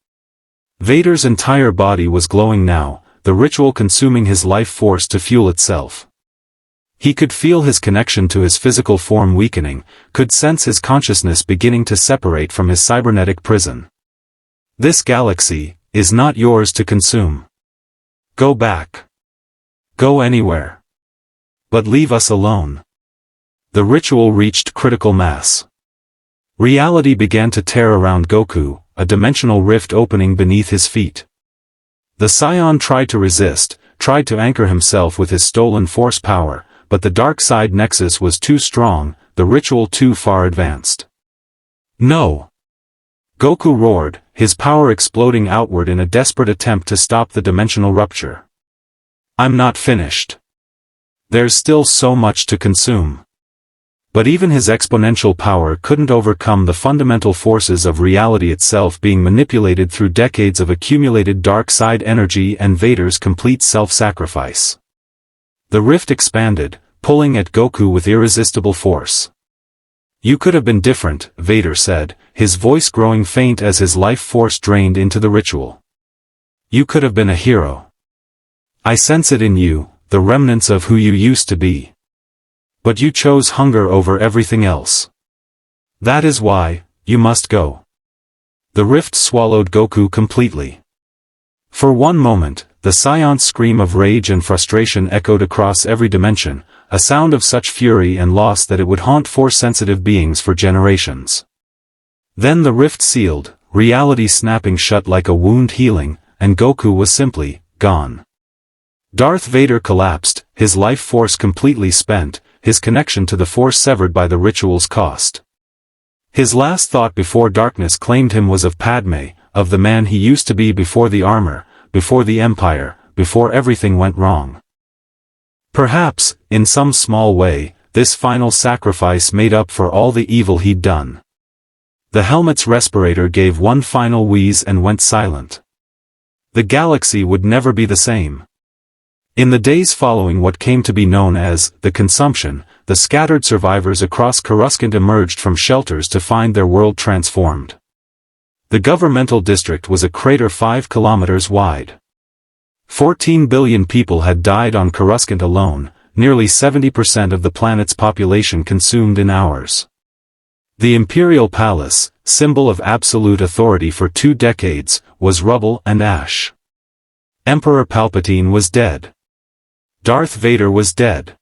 Vader's entire body was glowing now, the ritual consuming his life force to fuel itself. He could feel his connection to his physical form weakening, could sense his consciousness beginning to separate from his cybernetic prison. "This galaxy is not yours to consume. Go back. Go anywhere. But leave us alone." The ritual reached critical mass. Reality began to tear around Goku, a dimensional rift opening beneath his feet. The Saiyan tried to resist, tried to anchor himself with his stolen Force power, but the dark side nexus was too strong, the ritual too far advanced. "No!" Goku roared, his power exploding outward in a desperate attempt to stop the dimensional rupture. "I'm not finished. There's still so much to consume." But even his exponential power couldn't overcome the fundamental forces of reality itself being manipulated through decades of accumulated dark side energy and Vader's complete self-sacrifice. The rift expanded, pulling at Goku with irresistible force. "You could have been different," Vader said, his voice growing faint as his life force drained into the ritual. "You could have been a hero. I sense it in you, the remnants of who you used to be. But you chose hunger over everything else. That is why, you must go." The rift swallowed Goku completely. For one moment, the Saiyan's scream of rage and frustration echoed across every dimension, a sound of such fury and loss that it would haunt Force-sensitive beings for generations. Then the rift sealed, reality snapping shut like a wound healing, and Goku was simply gone. Darth Vader collapsed, his life force completely spent, his connection to the Force severed by the ritual's cost. His last thought before darkness claimed him was of Padme, of the man he used to be before the armor, before the Empire, before everything went wrong. Perhaps, in some small way, this final sacrifice made up for all the evil he'd done. The helmet's respirator gave one final wheeze and went silent. The galaxy would never be the same. In the days following what came to be known as the consumption, the scattered survivors across Coruscant emerged from shelters to find their world transformed. The governmental district was a crater 5 kilometers wide. 14 billion people had died on Coruscant alone, nearly 70% of the planet's population consumed in hours. The Imperial Palace, symbol of absolute authority for 2 decades, was rubble and ash. Emperor Palpatine was dead. Darth Vader was dead.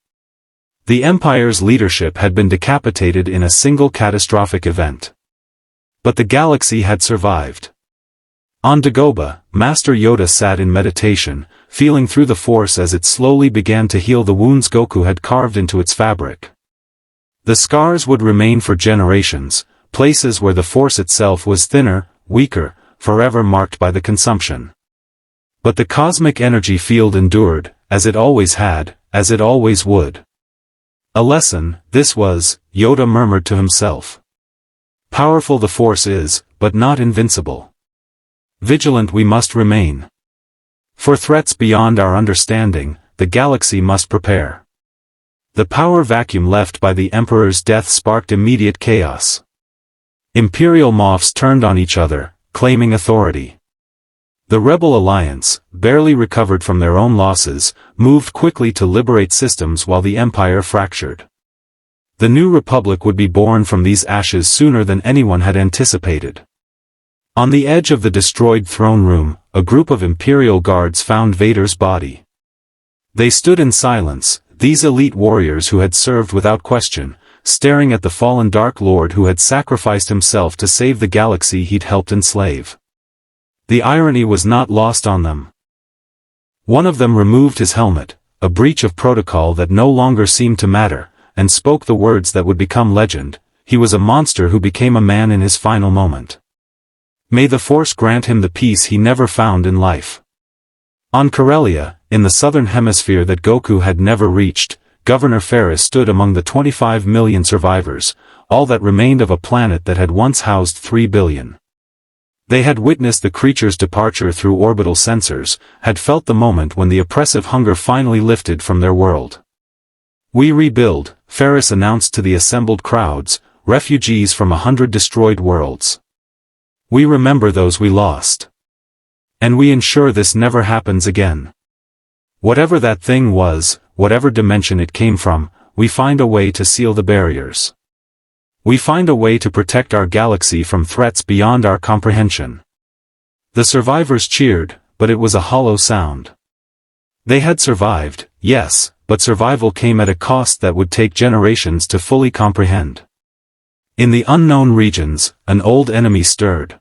The Empire's leadership had been decapitated in a single catastrophic event. But the galaxy had survived. On Dagobah, Master Yoda sat in meditation, feeling through the Force as it slowly began to heal the wounds Goku had carved into its fabric. The scars would remain for generations, places where the Force itself was thinner, weaker, forever marked by the consumption. But the cosmic energy field endured, as it always had, as it always would. A lesson, this was, Yoda murmured to himself. Powerful the Force is, but not invincible. Vigilant we must remain. For threats beyond our understanding, the galaxy must prepare. The power vacuum left by the Emperor's death sparked immediate chaos. Imperial moffs turned on each other, claiming authority. The Rebel Alliance, barely recovered from their own losses, moved quickly to liberate systems while the Empire fractured. The new Republic would be born from these ashes sooner than anyone had anticipated. On the edge of the destroyed throne room, a group of Imperial guards found Vader's body. They stood in silence, these elite warriors who had served without question, staring at the fallen Dark Lord who had sacrificed himself to save the galaxy he'd helped enslave. The irony was not lost on them. One of them removed his helmet, a breach of protocol that no longer seemed to matter, and spoke the words that would become legend. He was a monster who became a man in his final moment. May the Force grant him the peace he never found in life. On Corellia, in the southern hemisphere that Goku had never reached, Governor Ferris stood among the 25 million survivors, all that remained of a planet that had once housed 3 billion. They had witnessed the creature's departure through orbital sensors, had felt the moment when the oppressive hunger finally lifted from their world. We rebuild, Ferris announced to the assembled crowds, refugees from 100 destroyed worlds. We remember those we lost. And we ensure this never happens again. Whatever that thing was, whatever dimension it came from, we find a way to seal the barriers. We find a way to protect our galaxy from threats beyond our comprehension. The survivors cheered, but it was a hollow sound. They had survived, yes, but survival came at a cost that would take generations to fully comprehend. In the unknown regions, an old enemy stirred.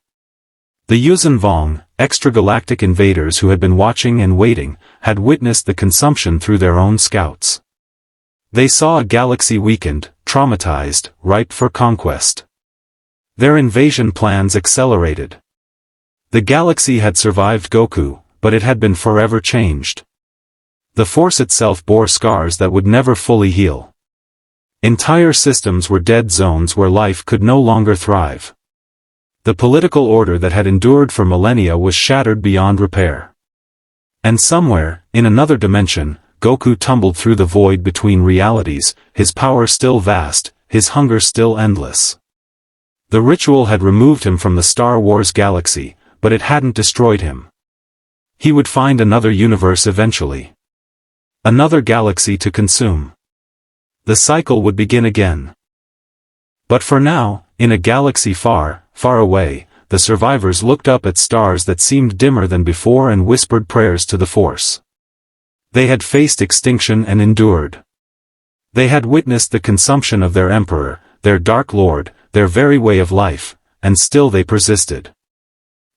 The Yuuzhan Vong, extragalactic invaders who had been watching and waiting, had witnessed the consumption through their own scouts. They saw a galaxy weakened, traumatized, ripe for conquest. Their invasion plans accelerated. The galaxy had survived Goku, but it had been forever changed. The Force itself bore scars that would never fully heal. Entire systems were dead zones where life could no longer thrive. The political order that had endured for millennia was shattered beyond repair. And somewhere, in another dimension, Goku tumbled through the void between realities, his power still vast, his hunger still endless. The ritual had removed him from the Star Wars galaxy, but it hadn't destroyed him. He would find another universe eventually. Another galaxy to consume. The cycle would begin again. But for now, in a galaxy far, far away, the survivors looked up at stars that seemed dimmer than before and whispered prayers to the Force. They had faced extinction and endured. They had witnessed the consumption of their Emperor, their Dark Lord, their very way of life, and still they persisted.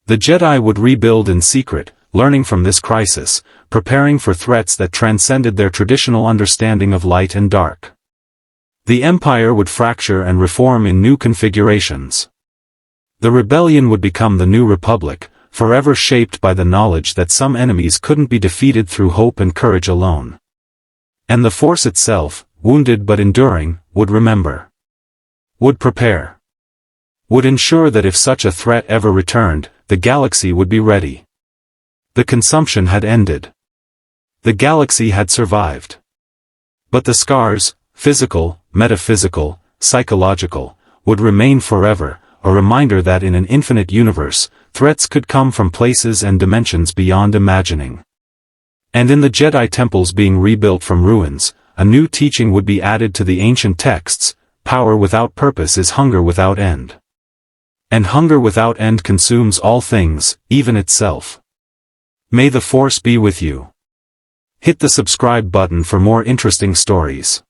The Jedi would rebuild in secret, learning from this crisis, preparing for threats that transcended their traditional understanding of light and dark. The Empire would fracture and reform in new configurations. The rebellion would become the new Republic, forever shaped by the knowledge that some enemies couldn't be defeated through hope and courage alone. And the Force itself, wounded but enduring, would remember. Would prepare. Would ensure that if such a threat ever returned, the galaxy would be ready. The consumption had ended. The galaxy had survived. But the scars, physical, metaphysical, psychological, would remain forever, a reminder that in an infinite universe, threats could come from places and dimensions beyond imagining. And in the Jedi temples being rebuilt from ruins, a new teaching would be added to the ancient texts: power without purpose is hunger without end. And hunger without end consumes all things, even itself. May the Force be with you. Hit the subscribe button for more interesting stories.